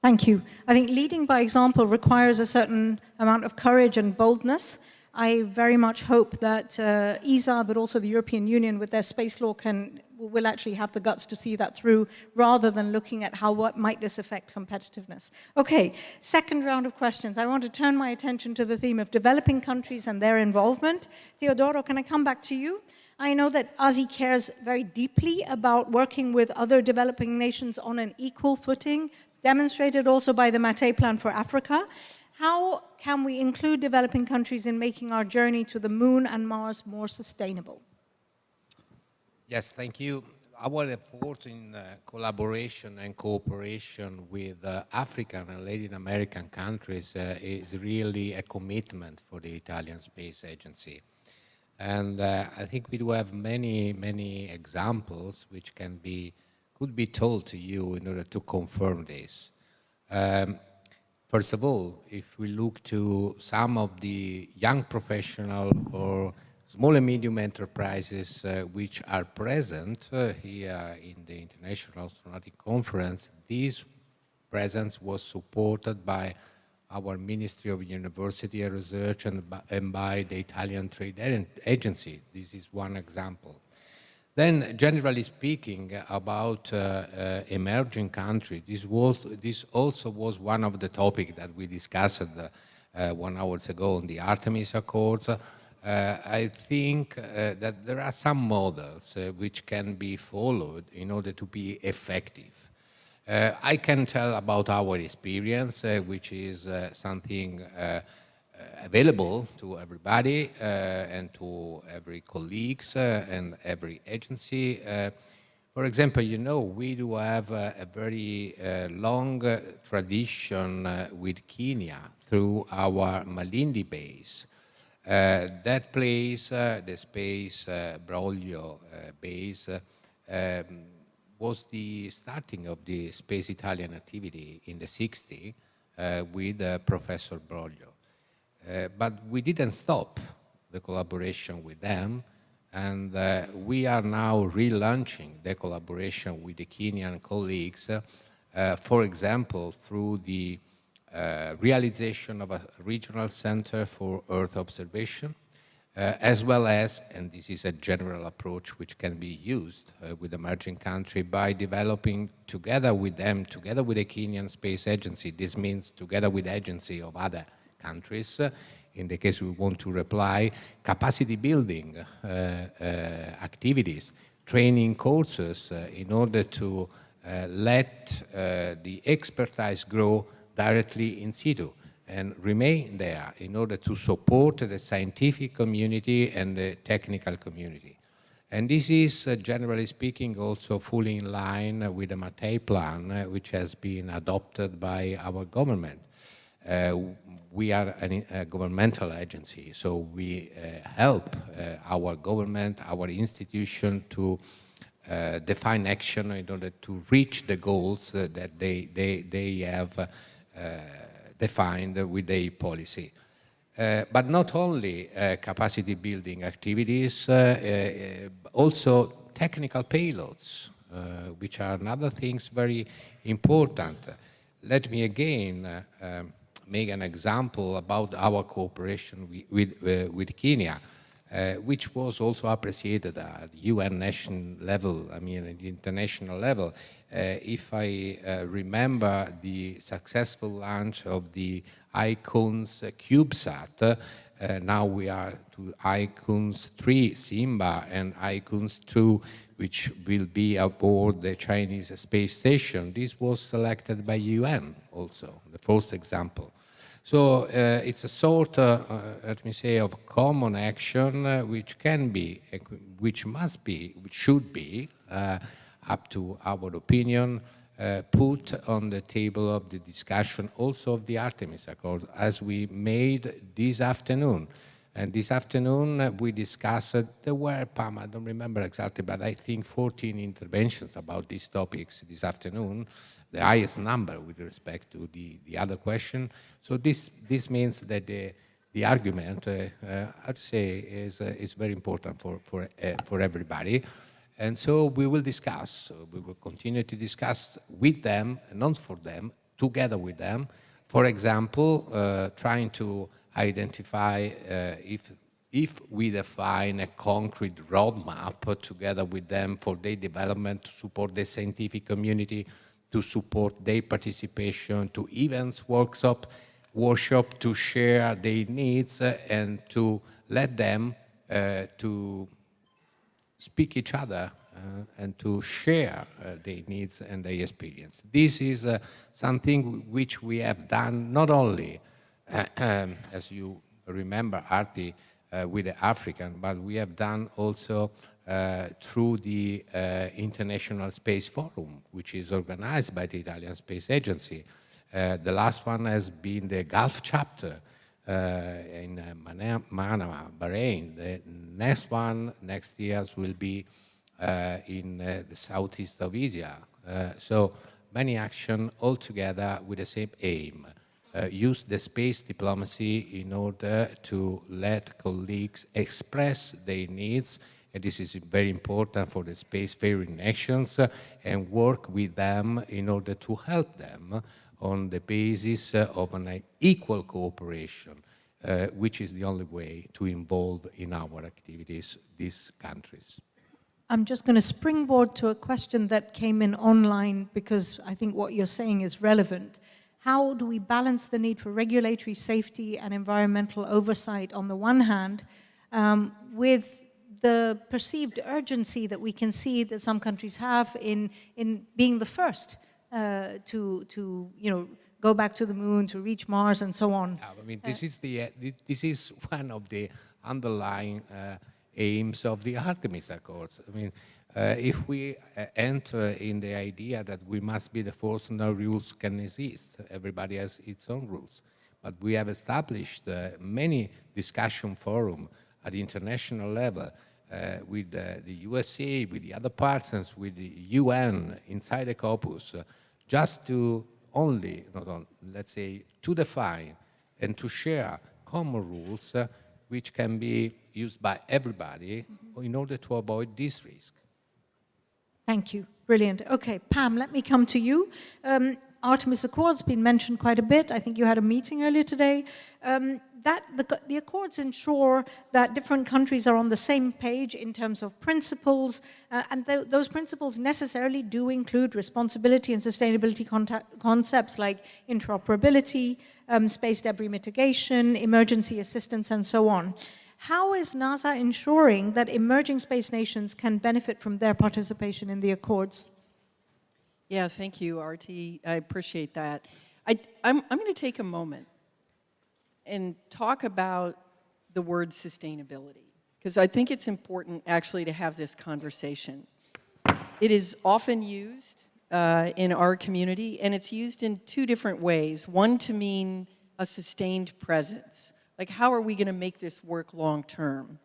Thank you. I think leading by example requires a certain amount of courage and boldness. I very much hope that ESA, but also the European Union with their space law will actually have the guts to see that through, rather than looking at what might this affect competitiveness. Okay, second round of questions. I want to turn my attention to the theme of developing countries and their involvement. Teodoro, can I come back to you? I know that ASI cares very deeply about working with other developing nations on an equal footing, demonstrated also by the Mattei Plan for Africa. How can we include developing countries in making our journey to the moon and Mars more sustainable? Yes, thank you. our effort in collaboration and cooperation with African and Latin American countries is really a commitment for the Italian Space Agency. And I think we do have many examples which could be told to you in order to confirm this. First of all, if we look to some of the young professionals or small and medium enterprises which are present here in the International Astronautical Conference, this presence was supported by our Ministry of University and Research and by the Italian Trade Agency. This is one example. Then, generally speaking, about emerging countries, this also was one of the topics that we discussed 1 hour ago on the Artemis Accords. I think that there are some models which can be followed in order to be effective. I can tell about our experience, which is something available to everybody and to every colleagues and every agency. For example, you know, we do have a very long tradition with Kenya through our Malindi base. That place, the Space Broglio base, was the starting of the Space Italian activity in the 60s with Professor Broglio. But we didn't stop the collaboration with them, and we are now relaunching the collaboration with the Kenyan colleagues, for example, through the realization of a regional center for Earth observation, as well as, and this is a general approach which can be used with emerging countries, by developing together with them, together with the Kenyan Space Agency, this means together with agencies of other countries, in the case we want to reply, capacity building activities, training courses in order to let the expertise grow directly in situ and remain there in order to support the scientific community and the technical community. And this is, generally speaking, also fully in line with the Mattei Plan, which has been adopted by our government. We are a governmental agency, so we help our government, our institution to define action in order to reach the goals that they have defined with their policy. But not only capacity building activities, also technical payloads, which are another things very important. Let me again make an example about our cooperation with Kenya, which was also appreciated at UN national level, I mean at the international level. If I remember the successful launch of the ICONS CubeSat, now we are to ICONS 3 Simba and ICONS 2, which will be aboard the Chinese space station. This was selected by UN also, the first example. So it's a sort, let me say, of common action which can be, which must be, which should be, up to our opinion, put on the table of the discussion also of the Artemis Accord, as we made this afternoon. And this afternoon we discussed, there were, Pam, I don't remember exactly, but I think 14 interventions about these topics this afternoon, the highest number with respect to the other question. So this means that the argument, I'd say, is very important for everybody. And so we will discuss, we will continue to discuss with them, not for them, together with them. For example, trying to identify if we define a concrete roadmap together with them for their development, to support the scientific community, to support their participation, to events, workshop, to share their needs and to let them to speak each other and to share their needs and their experience. This is something which we have done not only, as you remember, Arti, with the African, but we have done also through the International Space Forum, which is organized by the Italian Space Agency. The last one has been the Gulf chapter in Manama, Bahrain. The next one, next year, will be in the southeast of Asia. So many action all together with the same aim. Use the space diplomacy in order to let colleagues express their needs, and this is very important for the spacefaring nations, and work with them in order to help them on the basis of an equal cooperation, which is the only way to involve in our activities these countries. I'm just going to springboard to a question that came in online because I think what you're saying is relevant. How do we balance the need for regulatory safety and environmental oversight on the one hand with the perceived urgency that we can see that some countries have in being the first to go back to the moon, to reach Mars and so on? I mean, this is one of the underlying aims of the Artemis Accords. I mean, if we enter in the idea that we must be the first, no rules can exist. Everybody has its own rules. But we have established many discussion forums at the international level with the USA, with the other partners, with the UN, inside the corpus, just to only, let's say, to define and to share common rules which can be used by everybody in order to avoid this risk. Thank you. Brilliant. Okay, Pam, let me come to you. Artemis Accords been mentioned quite a bit. I think you had a meeting earlier today. The Accords ensure that different countries are on the same page in terms of principles, and those principles necessarily do include responsibility and sustainability concepts like interoperability, space debris mitigation, emergency assistance, and so on. How is NASA ensuring that emerging space nations can benefit from their participation in the Accords? Yeah, thank you, Artie. I appreciate that. I'm going to take a moment and talk about the word sustainability, because I think it's important actually to have this conversation. It is often used in our community, and it's used in two different ways. One, to mean a sustained presence. Like, how are we going to make this work long term?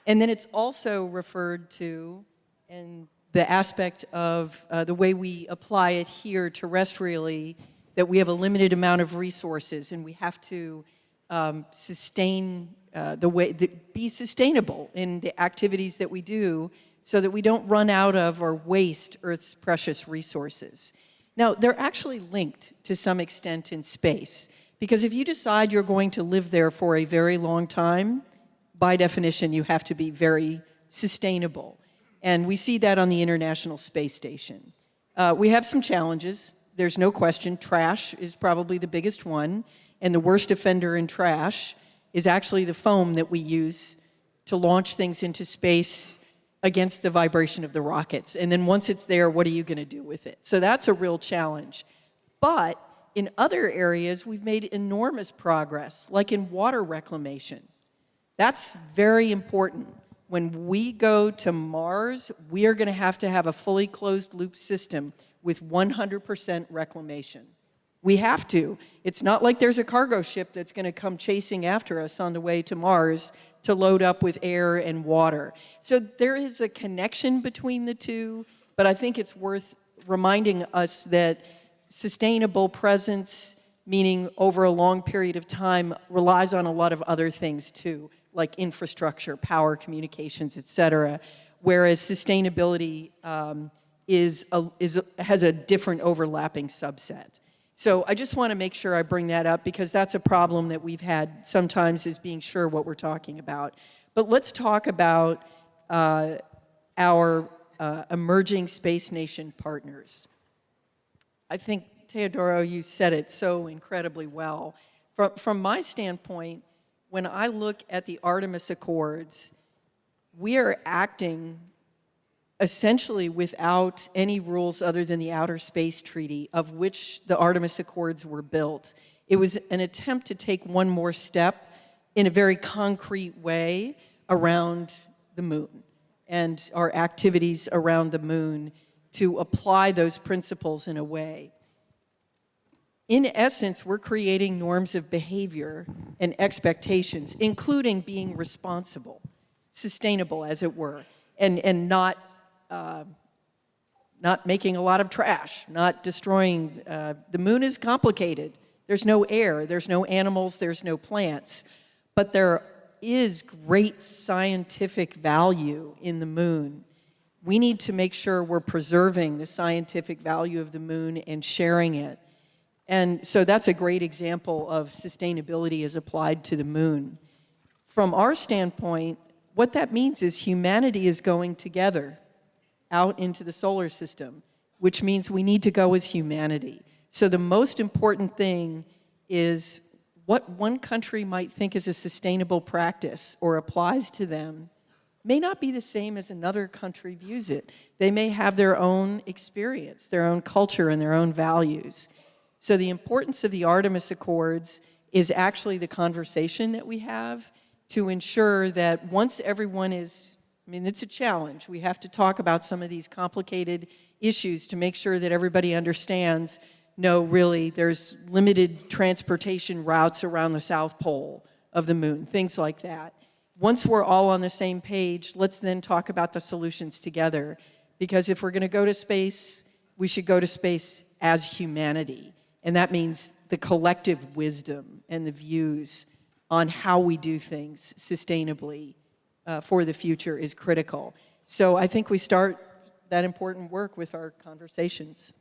And then it's also referred to in the aspect of the way we apply it here terrestrially, that we have a limited amount of resources and we have to sustain be sustainable in the activities that we do so that we don't run out of or waste Earth's precious resources. Now, they're actually linked to some extent in space, because if you decide you're going to live there for a very long time, by definition, you have to be very sustainable. And we see that on the International Space Station. We have some challenges. There's no question. Trash is probably the biggest one. And the worst offender in trash is actually the foam that we use to launch things into space against the vibration of the rockets. And then once it's there, what are you going to do with it? So that's a real challenge. But in other areas, we've made enormous progress, like in water reclamation. That's very important. When we go to Mars, we are going to have a fully closed loop system with 100% reclamation. We have to. It's not like there's a cargo ship that's going to come chasing after us on the way to Mars to load up with air and water. So there is a connection between the two, but I think it's worth reminding us that sustainable presence, meaning over a long period of time, relies on a lot of other things too, like infrastructure, power, communications, et cetera, whereas sustainability has a different overlapping subset. So I just want to make sure I bring that up, because that's a problem that we've had sometimes, is being sure what we're talking about. But let's talk about our emerging space nation partners. I think, Teodoro, you said it so incredibly well. From my standpoint, when I look at the Artemis Accords, we are acting essentially without any rules other than the Outer Space Treaty, of which the Artemis Accords were built. It was an attempt to take one more step in a very concrete way around the moon. and our activities around the moon to apply those principles in a way. In essence, we're creating norms of behavior and expectations, including being responsible, sustainable, as it were, and not making a lot of trash, not destroying. The moon is complicated. There's no air, there's no animals, there's no plants, but there is great scientific value in the moon. We need to make sure we're preserving the scientific value of the moon and sharing it. And so that's a great example of sustainability as applied to the moon. From our standpoint, what that means is humanity is going together out into the solar system, which means we need to go as humanity. So the most important thing is what one country might think is a sustainable practice or applies to them may not be the same as another country views it. They may have their own experience, their own culture, and their own values. So the importance of the Artemis Accords is actually the conversation that we have to ensure that once everyone is, I mean, it's a challenge. We have to talk about some of these complicated issues to make sure that everybody understands, no, really, there's limited transportation routes around the South Pole of the moon, things like that. Once we're all on the same page, let's then talk about the solutions together. Because if we're going to go to space, we should go to space as humanity. And that means the collective wisdom and the views on how we do things sustainably for the future is critical. So I think we start that important work with our conversations.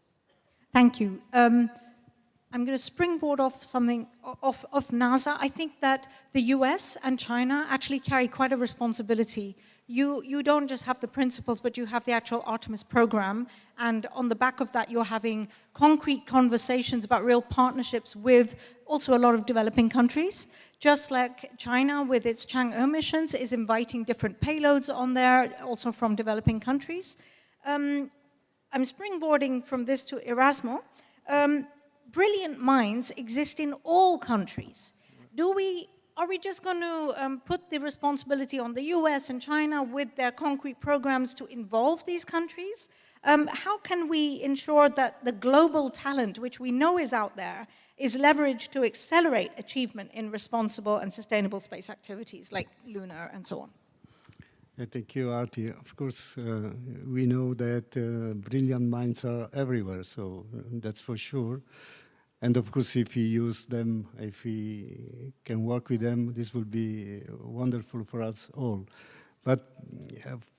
Thank you. I'm going to springboard off something of NASA. I think that the US and China actually carry quite a responsibility. You don't just have the principles, but you have the actual Artemis program. And on the back of that, you're having concrete conversations about real partnerships with also a lot of developing countries. Just like China with its Chang'e missions is inviting different payloads on there, also from developing countries. I'm springboarding from this to Erasmo. Brilliant minds exist in all countries. Are we just going to put the responsibility on the US and China with their concrete programs to involve these countries? How can we ensure that the global talent, which we know is out there, is leveraged to accelerate achievement in responsible and sustainable space activities like lunar and so on? Thank you, Artie. Of course, we know that brilliant minds are everywhere, so that's for sure. And of course, if we use them, if we can work with them, this will be wonderful for us all. But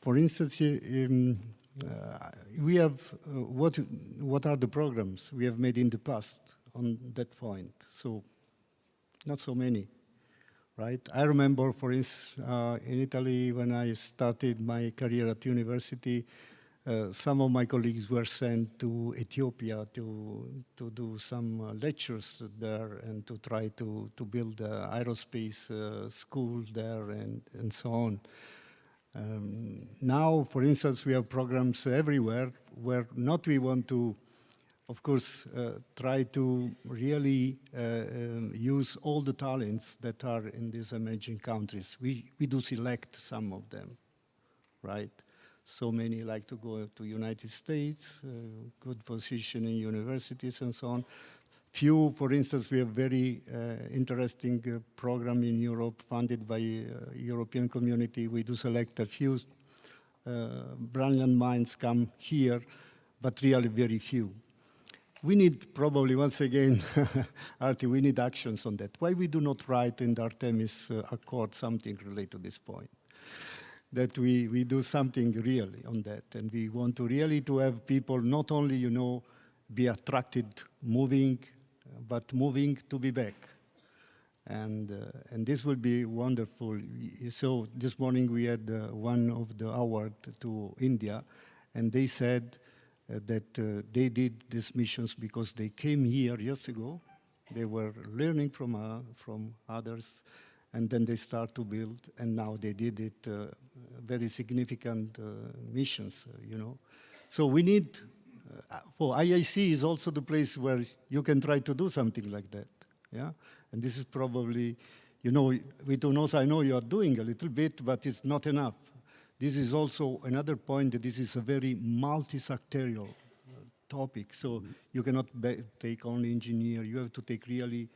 for instance, we have, what are the programs we have made in the past on that point? So, not so many, right? I remember, for instance, in Italy, when I started my career at university, some of my colleagues were sent to Ethiopia to do some lectures there and to try to build an aerospace school there and so on. Now, for instance, we have programs everywhere where not we want to, of course, try to really use all the talents that are in these emerging countries. We do select some of them, right? So many like to go to United States, good position in universities and so on. Few, for instance, we have very interesting program in Europe funded by European community. We do select a few brilliant minds come here, but really very few. We need probably, once again, Artie, we need actions on that. Why we do not write in the Artemis Accord something related to this point? That we do something really on that. And we want to really to have people not only, you know, be attracted, moving, but moving to be back. And this will be wonderful. So this morning we had one of the award to India, and they said that they did these missions because they came here years ago. They were learning from others, and then they start to build, and now they did it very significant missions, you know. So we need, for IAC is also the place where you can try to do something like that, yeah? And this is probably, you know, with UNOSA, I know you are doing a little bit, but it's not enough. this is also another point that this is a very multi-sectorial topic. So you cannot take only engineer, you have to take really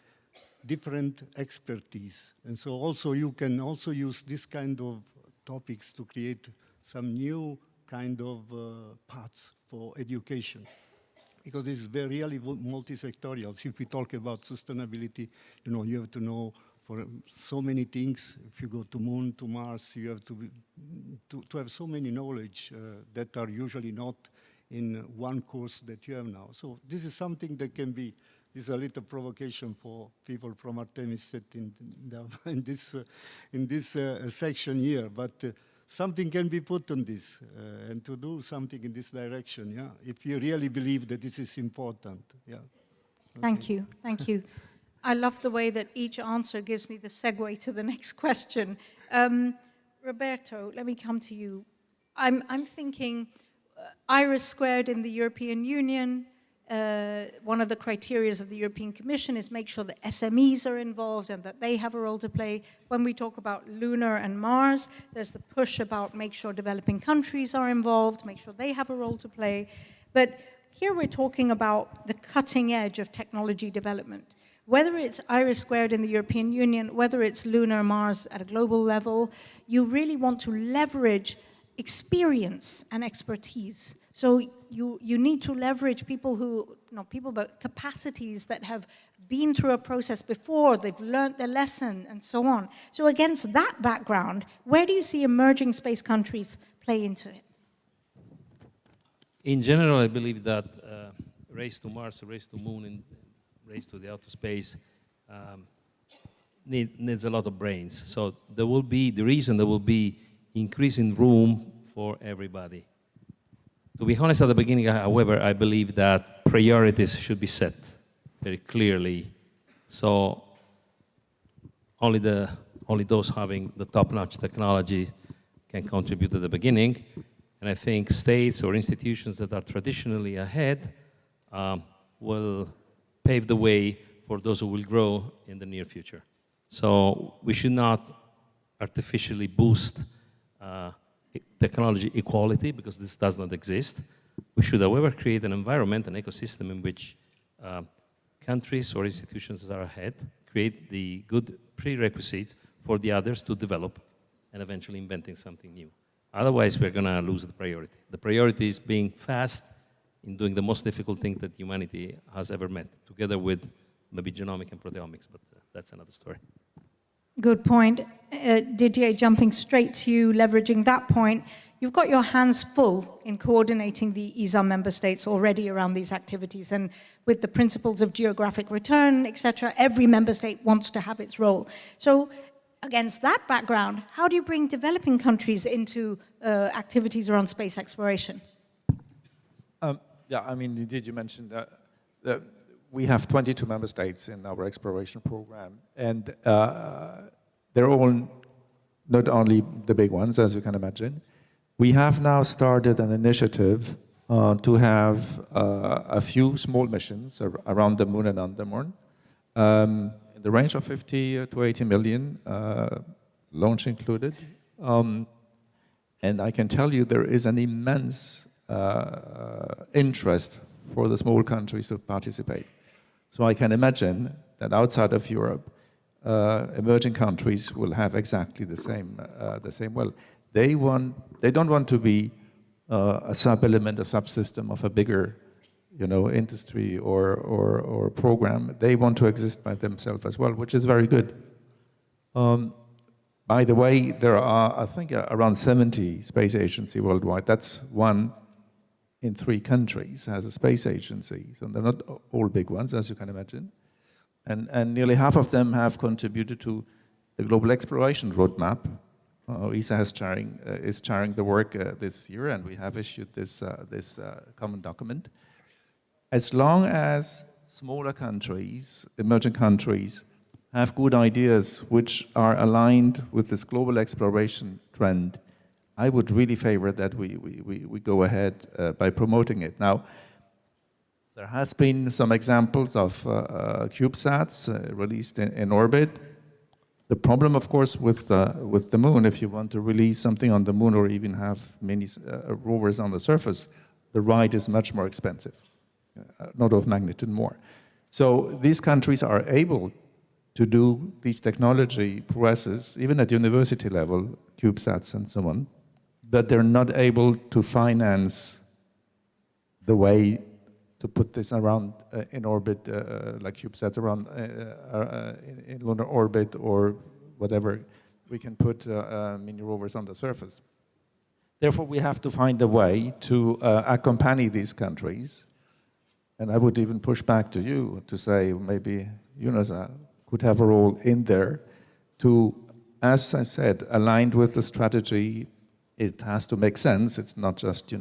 different expertise. And so also you can also use this kind of topics to create some new kind of paths for education. Because this is very really multi-sectorial. So if we talk about sustainability, you have to know for so many things. If you go to Moon, to Mars, you have to have so many knowledge that are usually not in one course that you have now. So this is something that can be, this is a little provocation for people from Artemis set in this section here. But something can be put on this and to do something in this direction, yeah, if you really believe that this is important, yeah. Okay. Thank you, thank you. I love the way that each answer gives me the segue to the next question. Roberto, let me come to you. I'm thinking IRIS squared in the European Union, one of the criteria of the European Commission is make sure that SMEs are involved and that they have a role to play. When we talk about lunar and Mars, there's the push about make sure developing countries are involved, make sure they have a role to play. But here we're talking about the cutting edge of technology development. Whether it's IRIS squared in the European Union, whether it's lunar Mars at a global level, you really want to leverage experience and expertise. So you need to leverage people but capacities that have been through a process before, they've learned their lesson and so on. So against that background, where do you see emerging space countries play into it? In general, I believe that race to Mars, race to Moon, and race to the outer space needs a lot of brains. So there will be increasing room for everybody. To be honest, at the beginning, however, I believe that priorities should be set very clearly. So only those having the top-notch technology can contribute at the beginning. And I think states or institutions that are traditionally ahead will pave the way for those who will grow in the near future. So we should not artificially boost technology equality, because this does not exist. We should, however, create an environment, an ecosystem in which countries or institutions that are ahead create the good prerequisites for the others to develop and eventually inventing something new. Otherwise, we're going to lose the priority. The priority is being fast in doing the most difficult thing that humanity has ever met, together with maybe genomic and proteomics, but that's another story. Good point. Didier, jumping straight to you, leveraging that point, you've got your hands full in coordinating the ESA member states already around these activities, and with the principles of geographic return, etc., every member state wants to have its role. So against that background, how do you bring developing countries into activities around space exploration? Yeah, I mean, indeed, you mentioned that we have 22 member states in our exploration program, and they're all not only the big ones, as you can imagine. We have now started an initiative to have a few small missions around the Moon and on the Moon, in the range of 50 to 80 million, launch included. And I can tell you there is an immense interest for the small countries to participate. So I can imagine that outside of Europe, emerging countries will have exactly the same will. They don't want to be a sub-element, a subsystem of a bigger, industry or program. They want to exist by themselves as well, which is very good. By the way, there are, I think, around 70 space agencies worldwide. That's 1 in 3 countries has a space agency. So they're not all big ones, as you can imagine. And nearly half of them have contributed to the global exploration roadmap. ESA is chairing the work this year, and we have issued this common document. As long as smaller countries, emerging countries, have good ideas which are aligned with this global exploration trend, I would really favor that we go ahead by promoting it. Now, there has been some examples of CubeSats released in orbit. The problem, of course, with the moon, if you want to release something on the moon or even have many rovers on the surface, the ride is much more expensive, an order of magnitude more. So these countries are able to do these technology progresses, even at university level, CubeSats and so on, but they're not able to finance the way to put this around in orbit, like CubeSats around in lunar orbit or whatever. We can put mini rovers on the surface. Therefore, we have to find a way to accompany these countries. And I would even push back to you to say maybe UNOSA could have a role in there to, as I said, aligned with the strategy. It has to make sense. It's not just,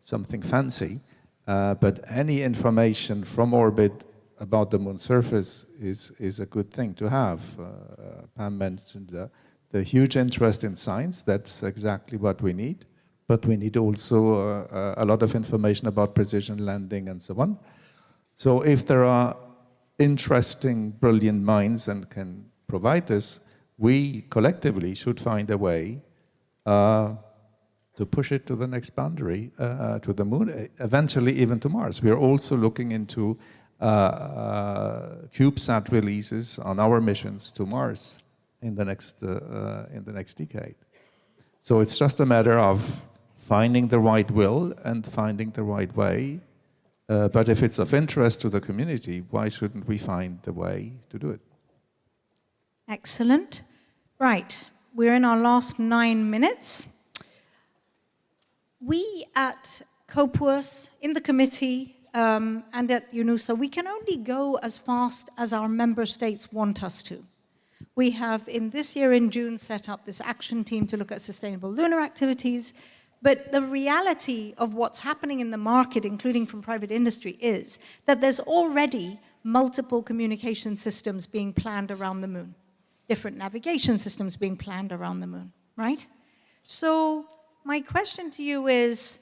something fancy. But any information from orbit about the moon surface is a good thing to have. Pam mentioned the huge interest in science. That's exactly what we need. But we need also a lot of information about precision landing and so on. So if there are interesting, brilliant minds and can provide this, we collectively should find a way to push it to the next boundary, to the moon, eventually even to Mars. We are also looking into CubeSat releases on our missions to Mars in the next decade. So it's just a matter of finding the right will and finding the right way. But if it's of interest to the community, why shouldn't we find the way to do it? Excellent. Right, we're in our last 9 minutes. We at COPUOS, in the committee, and at UNOSA, we can only go as fast as our member states want us to. We have, in this year in June, set up this action team to look at sustainable lunar activities. But the reality of what's happening in the market, including from private industry, is that there's already multiple communication systems being planned around the moon, different navigation systems being planned around the moon, right? So my question to you is,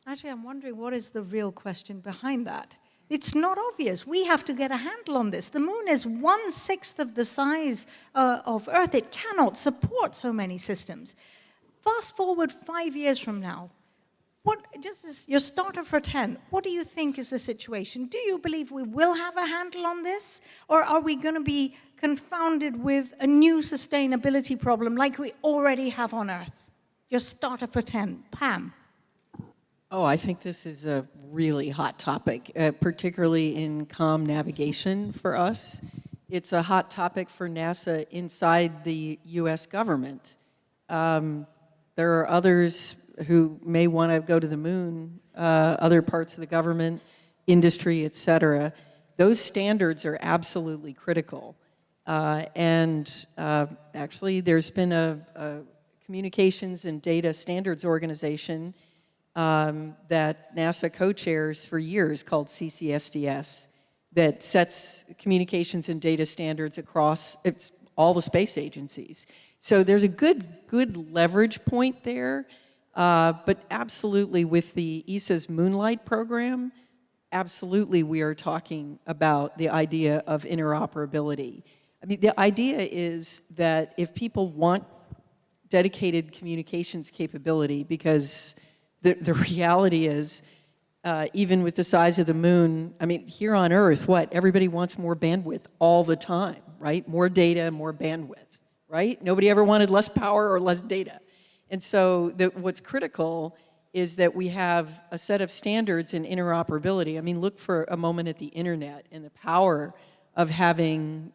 actually, I'm wondering what is the real question behind that? It's not obvious. We have to get a handle on this. The moon is 1/6 of the size of Earth. It cannot support so many systems. Fast forward 5 years from now, just as your starter for 10, what do you think is the situation? Do you believe we will have a handle on this? Or are we going to be confounded with a new sustainability problem like we already have on Earth? Your starter for 10, Pam. Oh, I think this is a really hot topic, particularly in comm navigation for us. It's a hot topic for NASA inside the US government. There are others who may want to go to the moon, other parts of the government, industry, et cetera. Those standards are absolutely critical. Actually, there's been a communications and data standards organization that NASA co-chairs for years called CCSDS that sets communications and data standards across all the space agencies. So there's a good leverage point there, but absolutely with the ESA's Moonlight program, absolutely we are talking about the idea of interoperability. I mean, the idea is that if people want dedicated communications capability, because the reality is, even with the size of the moon, I mean, here on Earth, everybody wants more bandwidth all the time, right? More data, more bandwidth. Right? Nobody ever wanted less power or less data. And so what's critical is that we have a set of standards and interoperability. I mean, look for a moment at the internet and the power of having,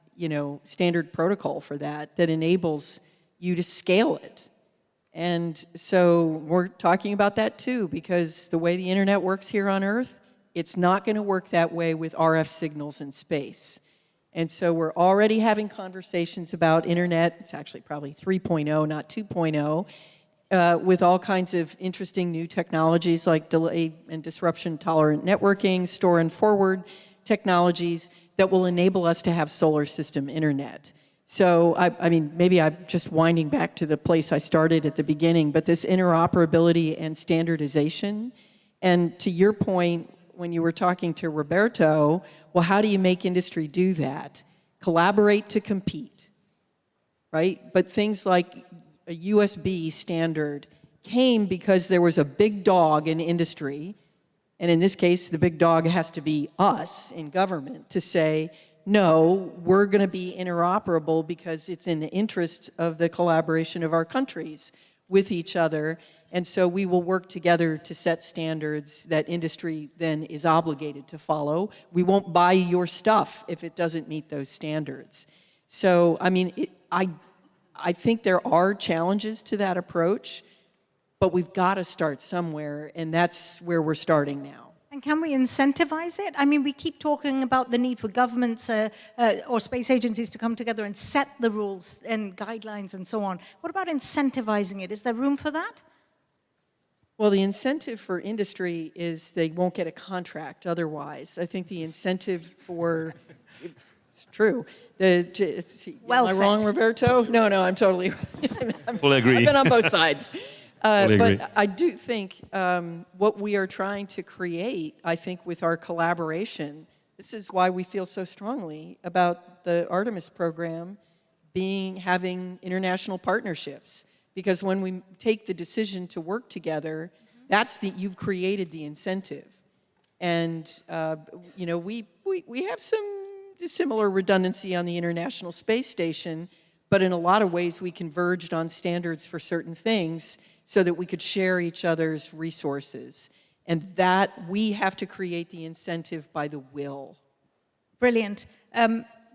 standard protocol for that enables you to scale it. And so we're talking about that too, because the way the internet works here on Earth, it's not going to work that way with RF signals in space. And so we're already having conversations about internet. It's actually probably 3.0, not 2.0, with all kinds of interesting new technologies like delay and disruption tolerant networking, store and forward technologies that will enable us to have solar system internet. So, I mean, maybe I'm just winding back to the place I started at the beginning, but this interoperability and standardization, and to your point, when you were talking to Roberto, well, how do you make industry do that? Collaborate to compete. right? But things like a USB standard came because there was a big dog in industry, and in this case, the big dog has to be us in government to say, no, we're going to be interoperable because it's in the interest of the collaboration of our countries with each other. And so we will work together to set standards that industry then is obligated to follow. We won't buy your stuff if it doesn't meet those standards. So, I mean, I think there are challenges to that approach, but we've got to start somewhere, and that's where we're starting now. And can we incentivize it? I mean, we keep talking about the need for governments or space agencies to come together and set the rules and guidelines and so on. What about incentivizing it? Is there room for that? Well, the incentive for industry is they won't get a contract otherwise. I think the incentive for, it's true. Am I wrong, Roberto? No, I'm totally right. Fully agree. I've been on both sides. Fully agree. But I do think what we are trying to create, I think with our collaboration, this is why we feel so strongly about the Artemis program having international partnerships. Because when we take the decision to work together, you've created the incentive. And, you know, we have some dissimilar redundancy on the International Space Station, but in a lot of ways we converged on standards for certain things so that we could share each other's resources. And that we have to create the incentive by the will. Brilliant.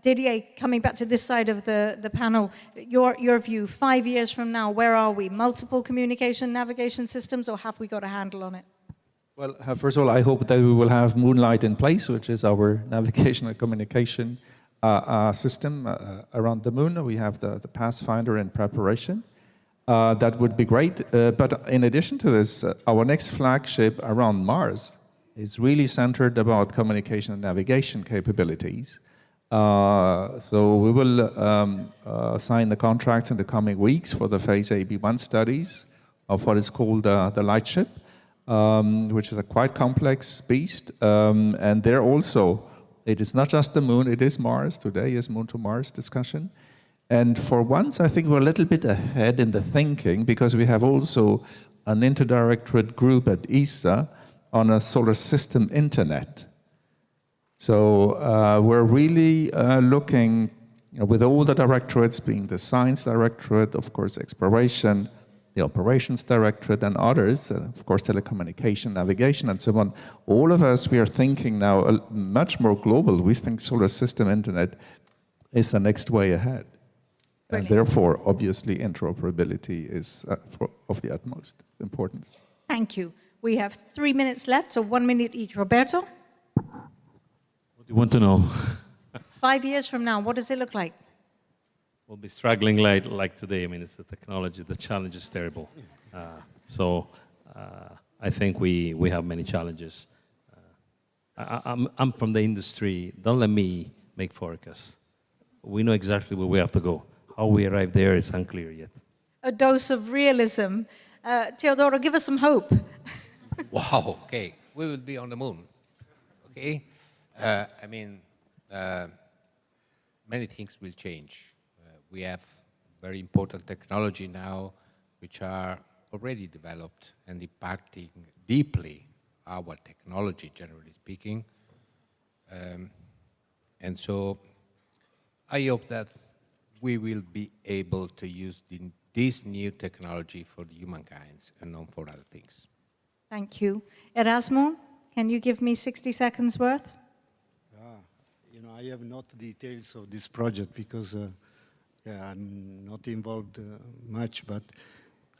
Didier, coming back to this side of the panel, your view, 5 years from now, where are we? Multiple communication navigation systems, or have we got a handle on it? Well, first of all, I hope that we will have Moonlight in place, which is our navigation and communication system around the moon. We have the Pathfinder in preparation. That would be great. But in addition to this, our next flagship around Mars is really centered about communication and navigation capabilities. So we will sign the contracts in the coming weeks for the Phase AB1 studies of what is called the Lightship, which is a quite complex beast. And there also, it is not just the moon, it is Mars. Today is Moon to Mars discussion. And for once, I think we're a little bit ahead in the thinking because we have also an interdirectorate group at ESA on a solar system internet. So we're really looking, you know, with all the directorates being the Science Directorate, of course, Exploration, the Operations Directorate, and others, of course, Telecommunication, Navigation, and so on. All of us, we are thinking now much more global. We think solar system internet is the next way ahead. Brilliant. And therefore, obviously, interoperability is of the utmost importance. Thank you. We have 3 minutes left, so 1 minute each. Roberto? What do you want to know? 5 years from now, what does it look like? We'll be struggling like today. I mean, it's the technology. The challenge is terrible. So I think we have many challenges. I'm from the industry. Don't let me make forecasts. We know exactly where we have to go. How we arrive there is unclear yet. A dose of realism. Teodoro, give us some hope. Wow, okay. We will be on the moon. Okay? I mean, many things will change. We have very important technology now which are already developed and impacting deeply our technology, generally speaking. And so I hope that we will be able to use this new technology for the humankind and not for other things. Thank you. Erasmo, can you give me 60 seconds worth? You know, I have not details of this project because I'm not involved much, but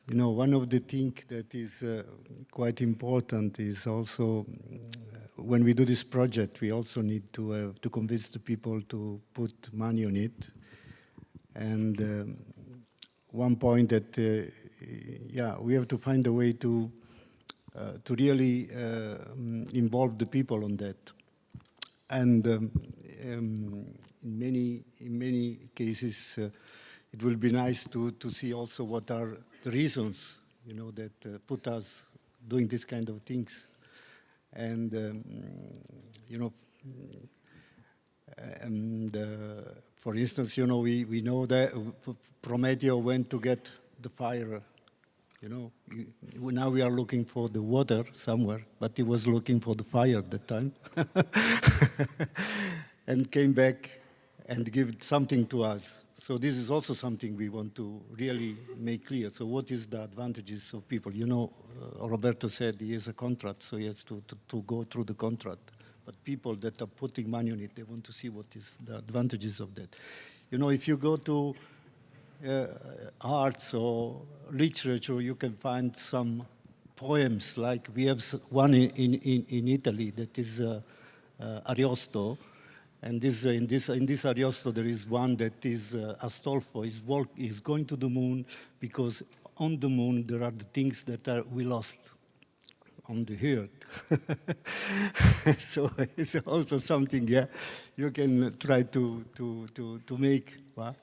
you know, one of the things that is quite important is also when we do this project, we also need to convince the people to put money on it. And one point that, we have to find a way to really involve the people on that. And in many cases, it will be nice to see also what are the reasons, you know, that put us doing this kind of things. And, you know, For instance, you know, we know that Prometeo went to get the fire. You know, now we are looking for the water somewhere, but he was looking for the fire at that time. And came back and give something to us. So this is also something we want to really make clear. So what is the advantages of people? You know, Roberto said he has a contract, so he has to go through the contract. But people that are putting money on it, they want to see what is the advantages of that. You know, if you go to arts or literature, you can find some poems, like we have one in Italy that is Ariosto. And in this Ariosto, there is one that is Astolfo is going to the moon because on the moon there are the things that we lost on the earth. So it's also something, yeah, you can try to make. Well,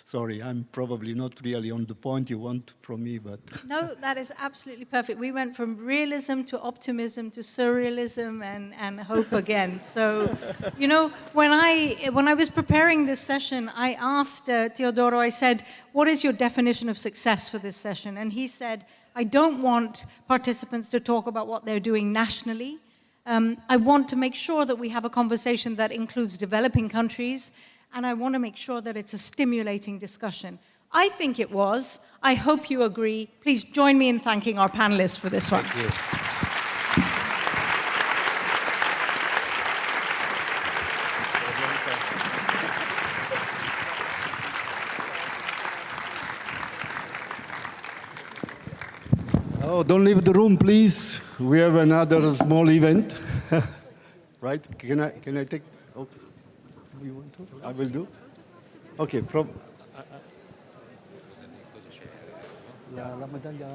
sorry, I'm probably not really on the point you want from me, but... No, that is absolutely perfect. We went from realism to optimism to surrealism and hope again. So, you know, when I was preparing this session, I asked Teodoro, I said, what is your definition of success for this session? And he said, I don't want participants to talk about what they're doing nationally. I want to make sure that we have a conversation that includes developing countries, and I want to make sure that it's a stimulating discussion. I think it was. I hope you agree. Please join me in thanking our panelists for this one. Thank you. Oh, don't leave the room, please. We have another small event. Right? Can I take? Okay. You want to? I will do. Okay. La medaglia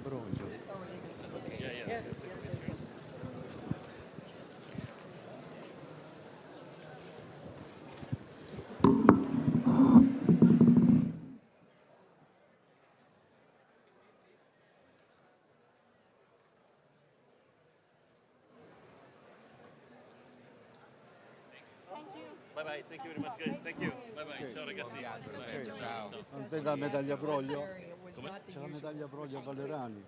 bronzo. Yes. Bye-bye, thank you very much, guys. Thank you. Bye-bye. Ciao, ragazzi. Ciao. Non c'è la medaglia Broglio? C'è la medaglia Broglio a Valerani.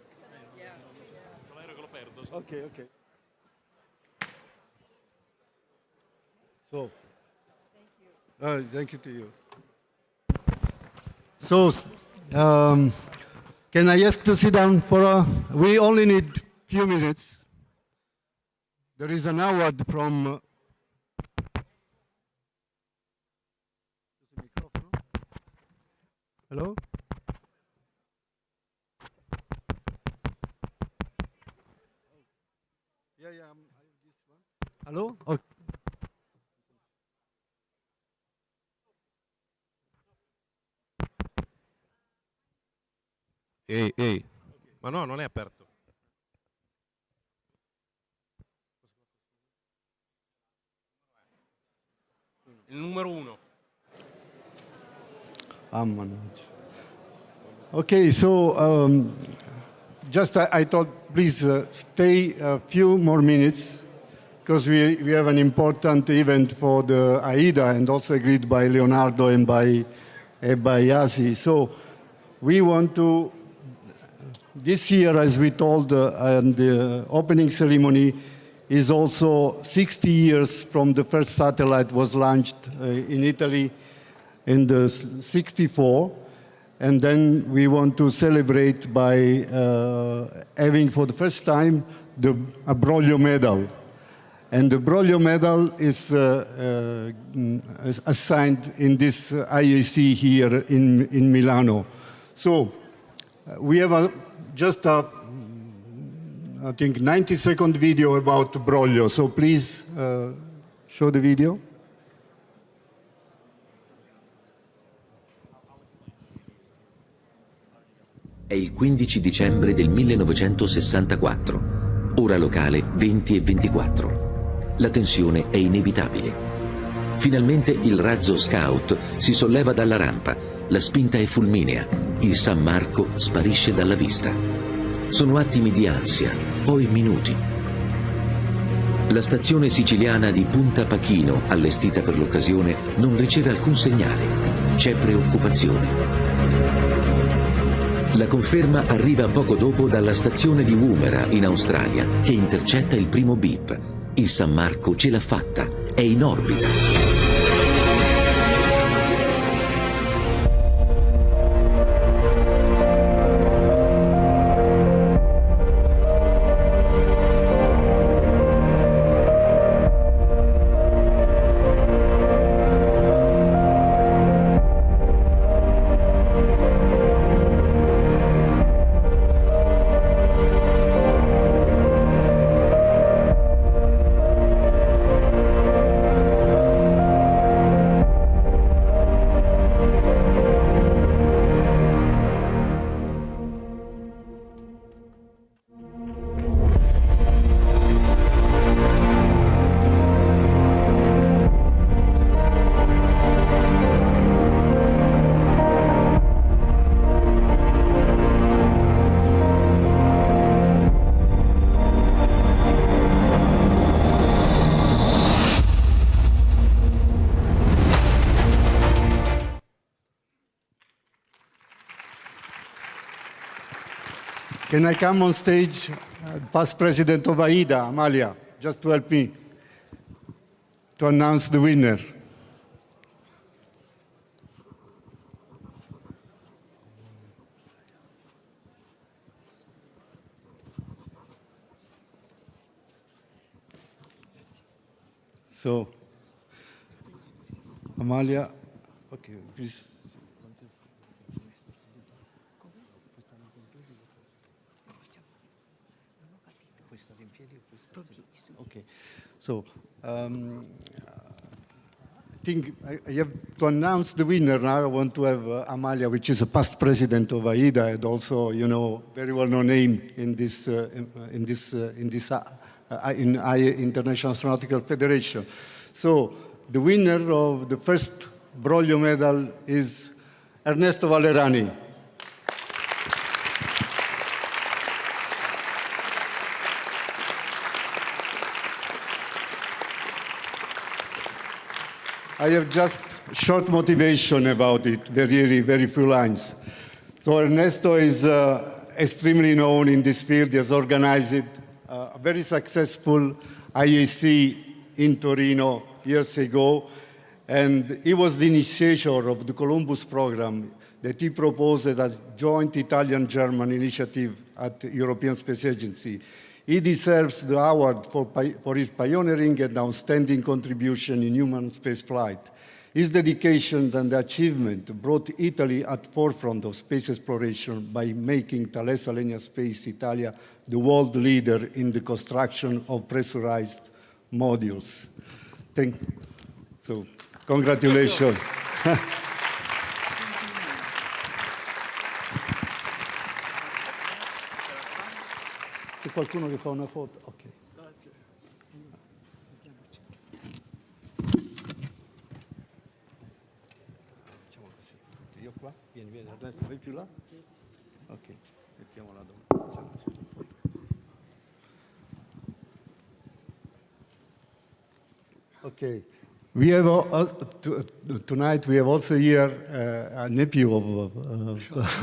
Non ero che lo perdo. Ok. So, thank you to you. So, can I ask to sit down for we only need a few minutes. There is an award from... Hello? Yeah, this one. Hello? Okay. Ehi, ma no, non è aperto. Il numero 1. Okay, so just I thought, please stay a few more minutes because we have an important event for the AIDA and also agreed by Leonardo and by IAC. So we want to, this year, as we told, and the opening ceremony is also 60 years from the first satellite was launched in Italy in the 64, and then we want to celebrate by having for the first time a Broglio medal. And the Broglio medal is assigned in this IAC here in Milano. So we have just a, I think, 90-second video about Broglio. So please show the video. È il 15 dicembre del 1964, ora locale 20:24. La tensione è inevitabile. Finalmente il razzo Scout si solleva dalla rampa, la spinta è fulminea, il San Marco sparisce dalla vista. Sono attimi di ansia, poi minuti. La stazione siciliana di Punta Pachino, allestita per l'occasione, non riceve alcun segnale. C'è preoccupazione. La conferma arriva poco dopo dalla stazione di Woomera, in Australia, che intercetta il primo beep. Il San Marco ce l'ha fatta, è in orbita. Can I come on stage, past president of AIDA, Amalia, just to help me to announce the winner? So, Amalia, okay, please. Okay, so I think I have to announce the winner now. I want to have Amalia, which is a past president of AIDA and also, you know, very well-known name in this International Astronautical Federation. So the winner of the first Broglio medal is Ernesto Valerani. I have just short motivation about it, very few lines. So Ernesto is extremely known in this field. He has organized a very successful IAC in Torino years ago, and he was the initiator of the Columbus program that he proposed as a joint Italian-German initiative at the European Space Agency. He deserves the award for his pioneering and outstanding contribution in human spaceflight. His dedication and achievement brought Italy at the forefront of space exploration by making Thales Alenia Space Italia the world leader in the construction of pressurized modules. So, congratulations. C'è qualcuno che fa una foto? Ok. Facciamo così. Io qua? Vieni, Ernesto, vai più là? Ok, mettiamola dopo. Ok. We have tonight we have also here a nephew of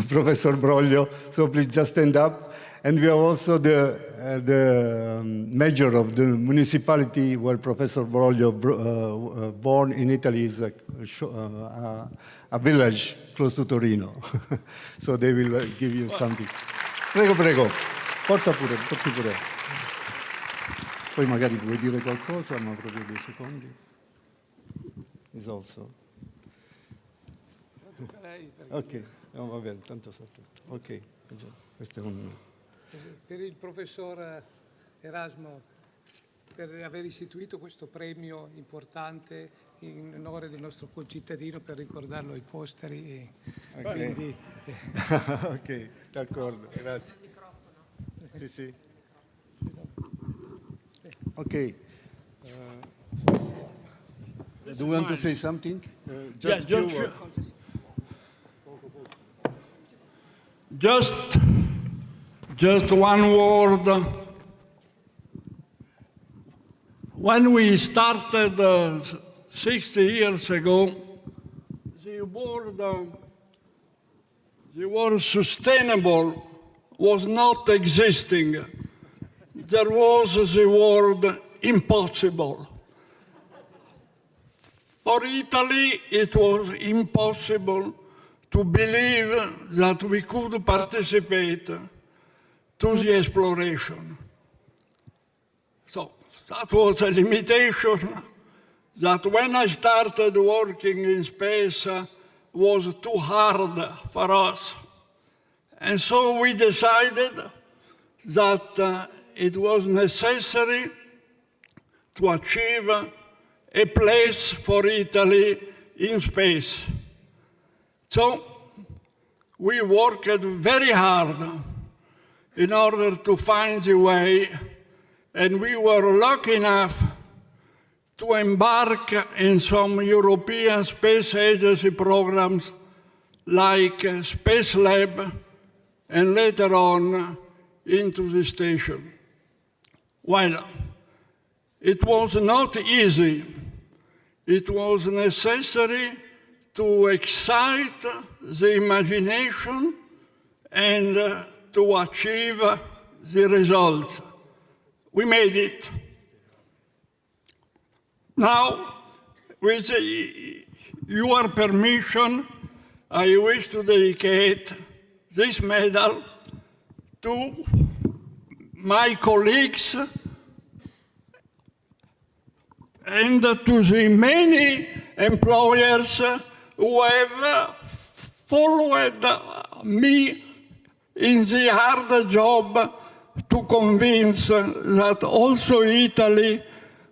Professor Broglio, so please just stand up. And we have also the mayor of the municipality where Professor Broglio born in Italy, is a village close to Torino. So they will give you something. Prego, prego, porti pure. Poi magari vuoi dire qualcosa, ma proprio 2 secondi. Is also. Ok, no, va bene, tanto sa tutto. Ok, questo è un... Per il professor Erasmo, per aver istituito questo premio importante in onore del nostro concittadino, per ricordarlo ai posteri. Ok, Quindi, ok, d'accordo, grazie. Sì, sì. Ok. Do you want to say something? Just one word. when we started 60 years ago, the word sustainable was not existing. There was the word impossible. For Italy, it was impossible to believe that we could participate to the exploration. So that was a limitation that when I started working in space was too hard for us. And so we decided that it was necessary to achieve a place for Italy in space. So we worked very hard in order to find the way, and we were lucky enough to embark in some European Space Agency programs like Space Lab and later on into the station. Well, it was not easy. It was necessary to excite the imagination and to achieve the results. We made it. Now, with your permission, I wish to dedicate this medal to my colleagues and to the many employers who have followed me in the hard job to convince that also Italy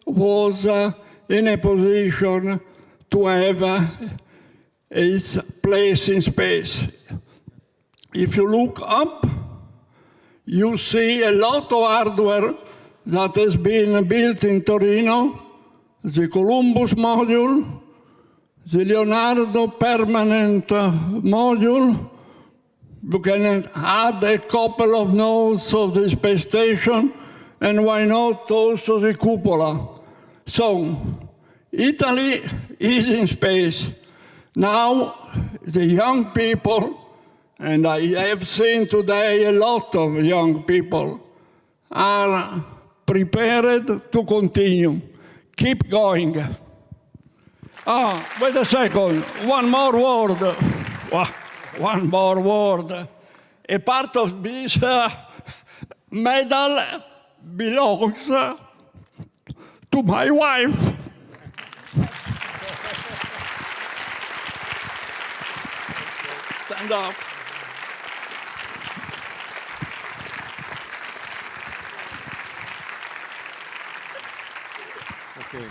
was in a position to have its place in space. If you look up, you see a lot of hardware that has been built in Torino, the Columbus module, the Leonardo permanent module. You can add a couple of nodes of the space station, and why not also the cupola. So, Italy is in space. Now, the young people, and I have seen today a lot of young people, are prepared to continue. Keep going. Wait a second, one more word. One more word. A part of this medal belongs to my wife. Stand up. Okay.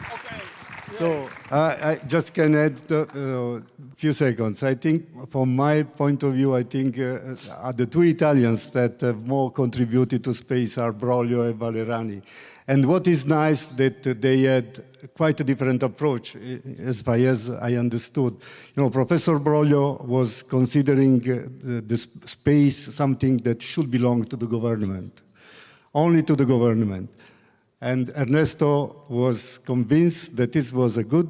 So I just can add a few seconds. I think from my point of view, I think the two Italians that have more contributed to space are Broglio and Valerani. And what is nice that they had quite a different approach, as far as I understood. You know, Professor Broglio was considering the space something that should belong to the government, only to the government. And Ernesto was convinced that this was a good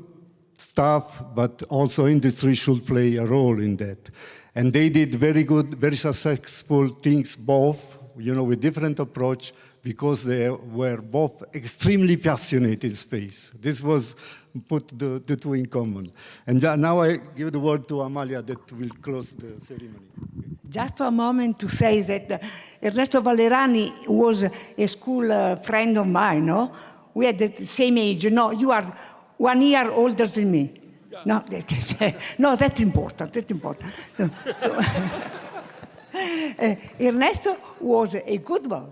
stuff, but also industry should play a role in that. And they did very good, very successful things both, you know, with different approach, because they were both extremely passionate in space. This was put the two in common. And now I give the word to Amalia that will close the ceremony. Just a moment to say that Ernesto Valerani was a school friend of mine, no? We had the same age. No, you are 1 year older than me. Yeah. No, that's important, that's important. So, Ernesto was a good boy,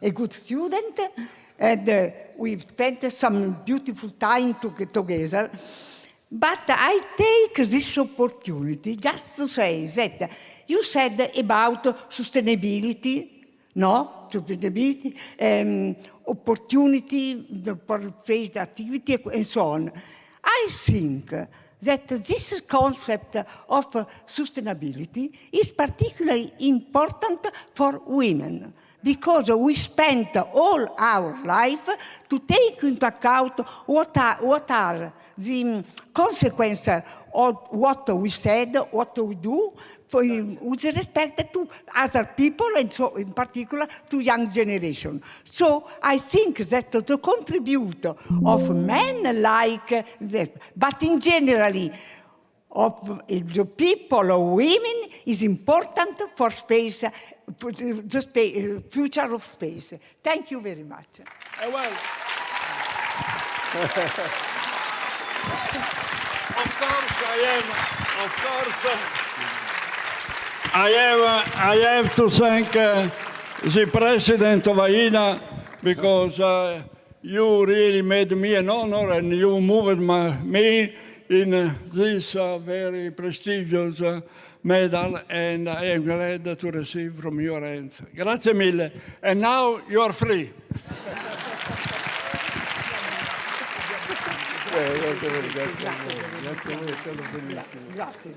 a good student, and we spent some beautiful time together. But I take this opportunity just to say that you said about sustainability, no? Sustainability, opportunity for faith activity, and so on. I think that this concept of sustainability is particularly important for women, because we spent all our life to take into account what are the consequences of what we said, what we do, with respect to other people, and so in particular to young generation. So I think that the contribution of men like that, but in generally of the people or women is important for space, for the future of space. Thank you very much. Well, I have to thank the president of AINA, because you really made me an honor, and you moved me in this very prestigious medal, and I am glad to receive from your hands. Grazie mille. And now you are free. Grazie a voi, è stato bellissimo. Grazie.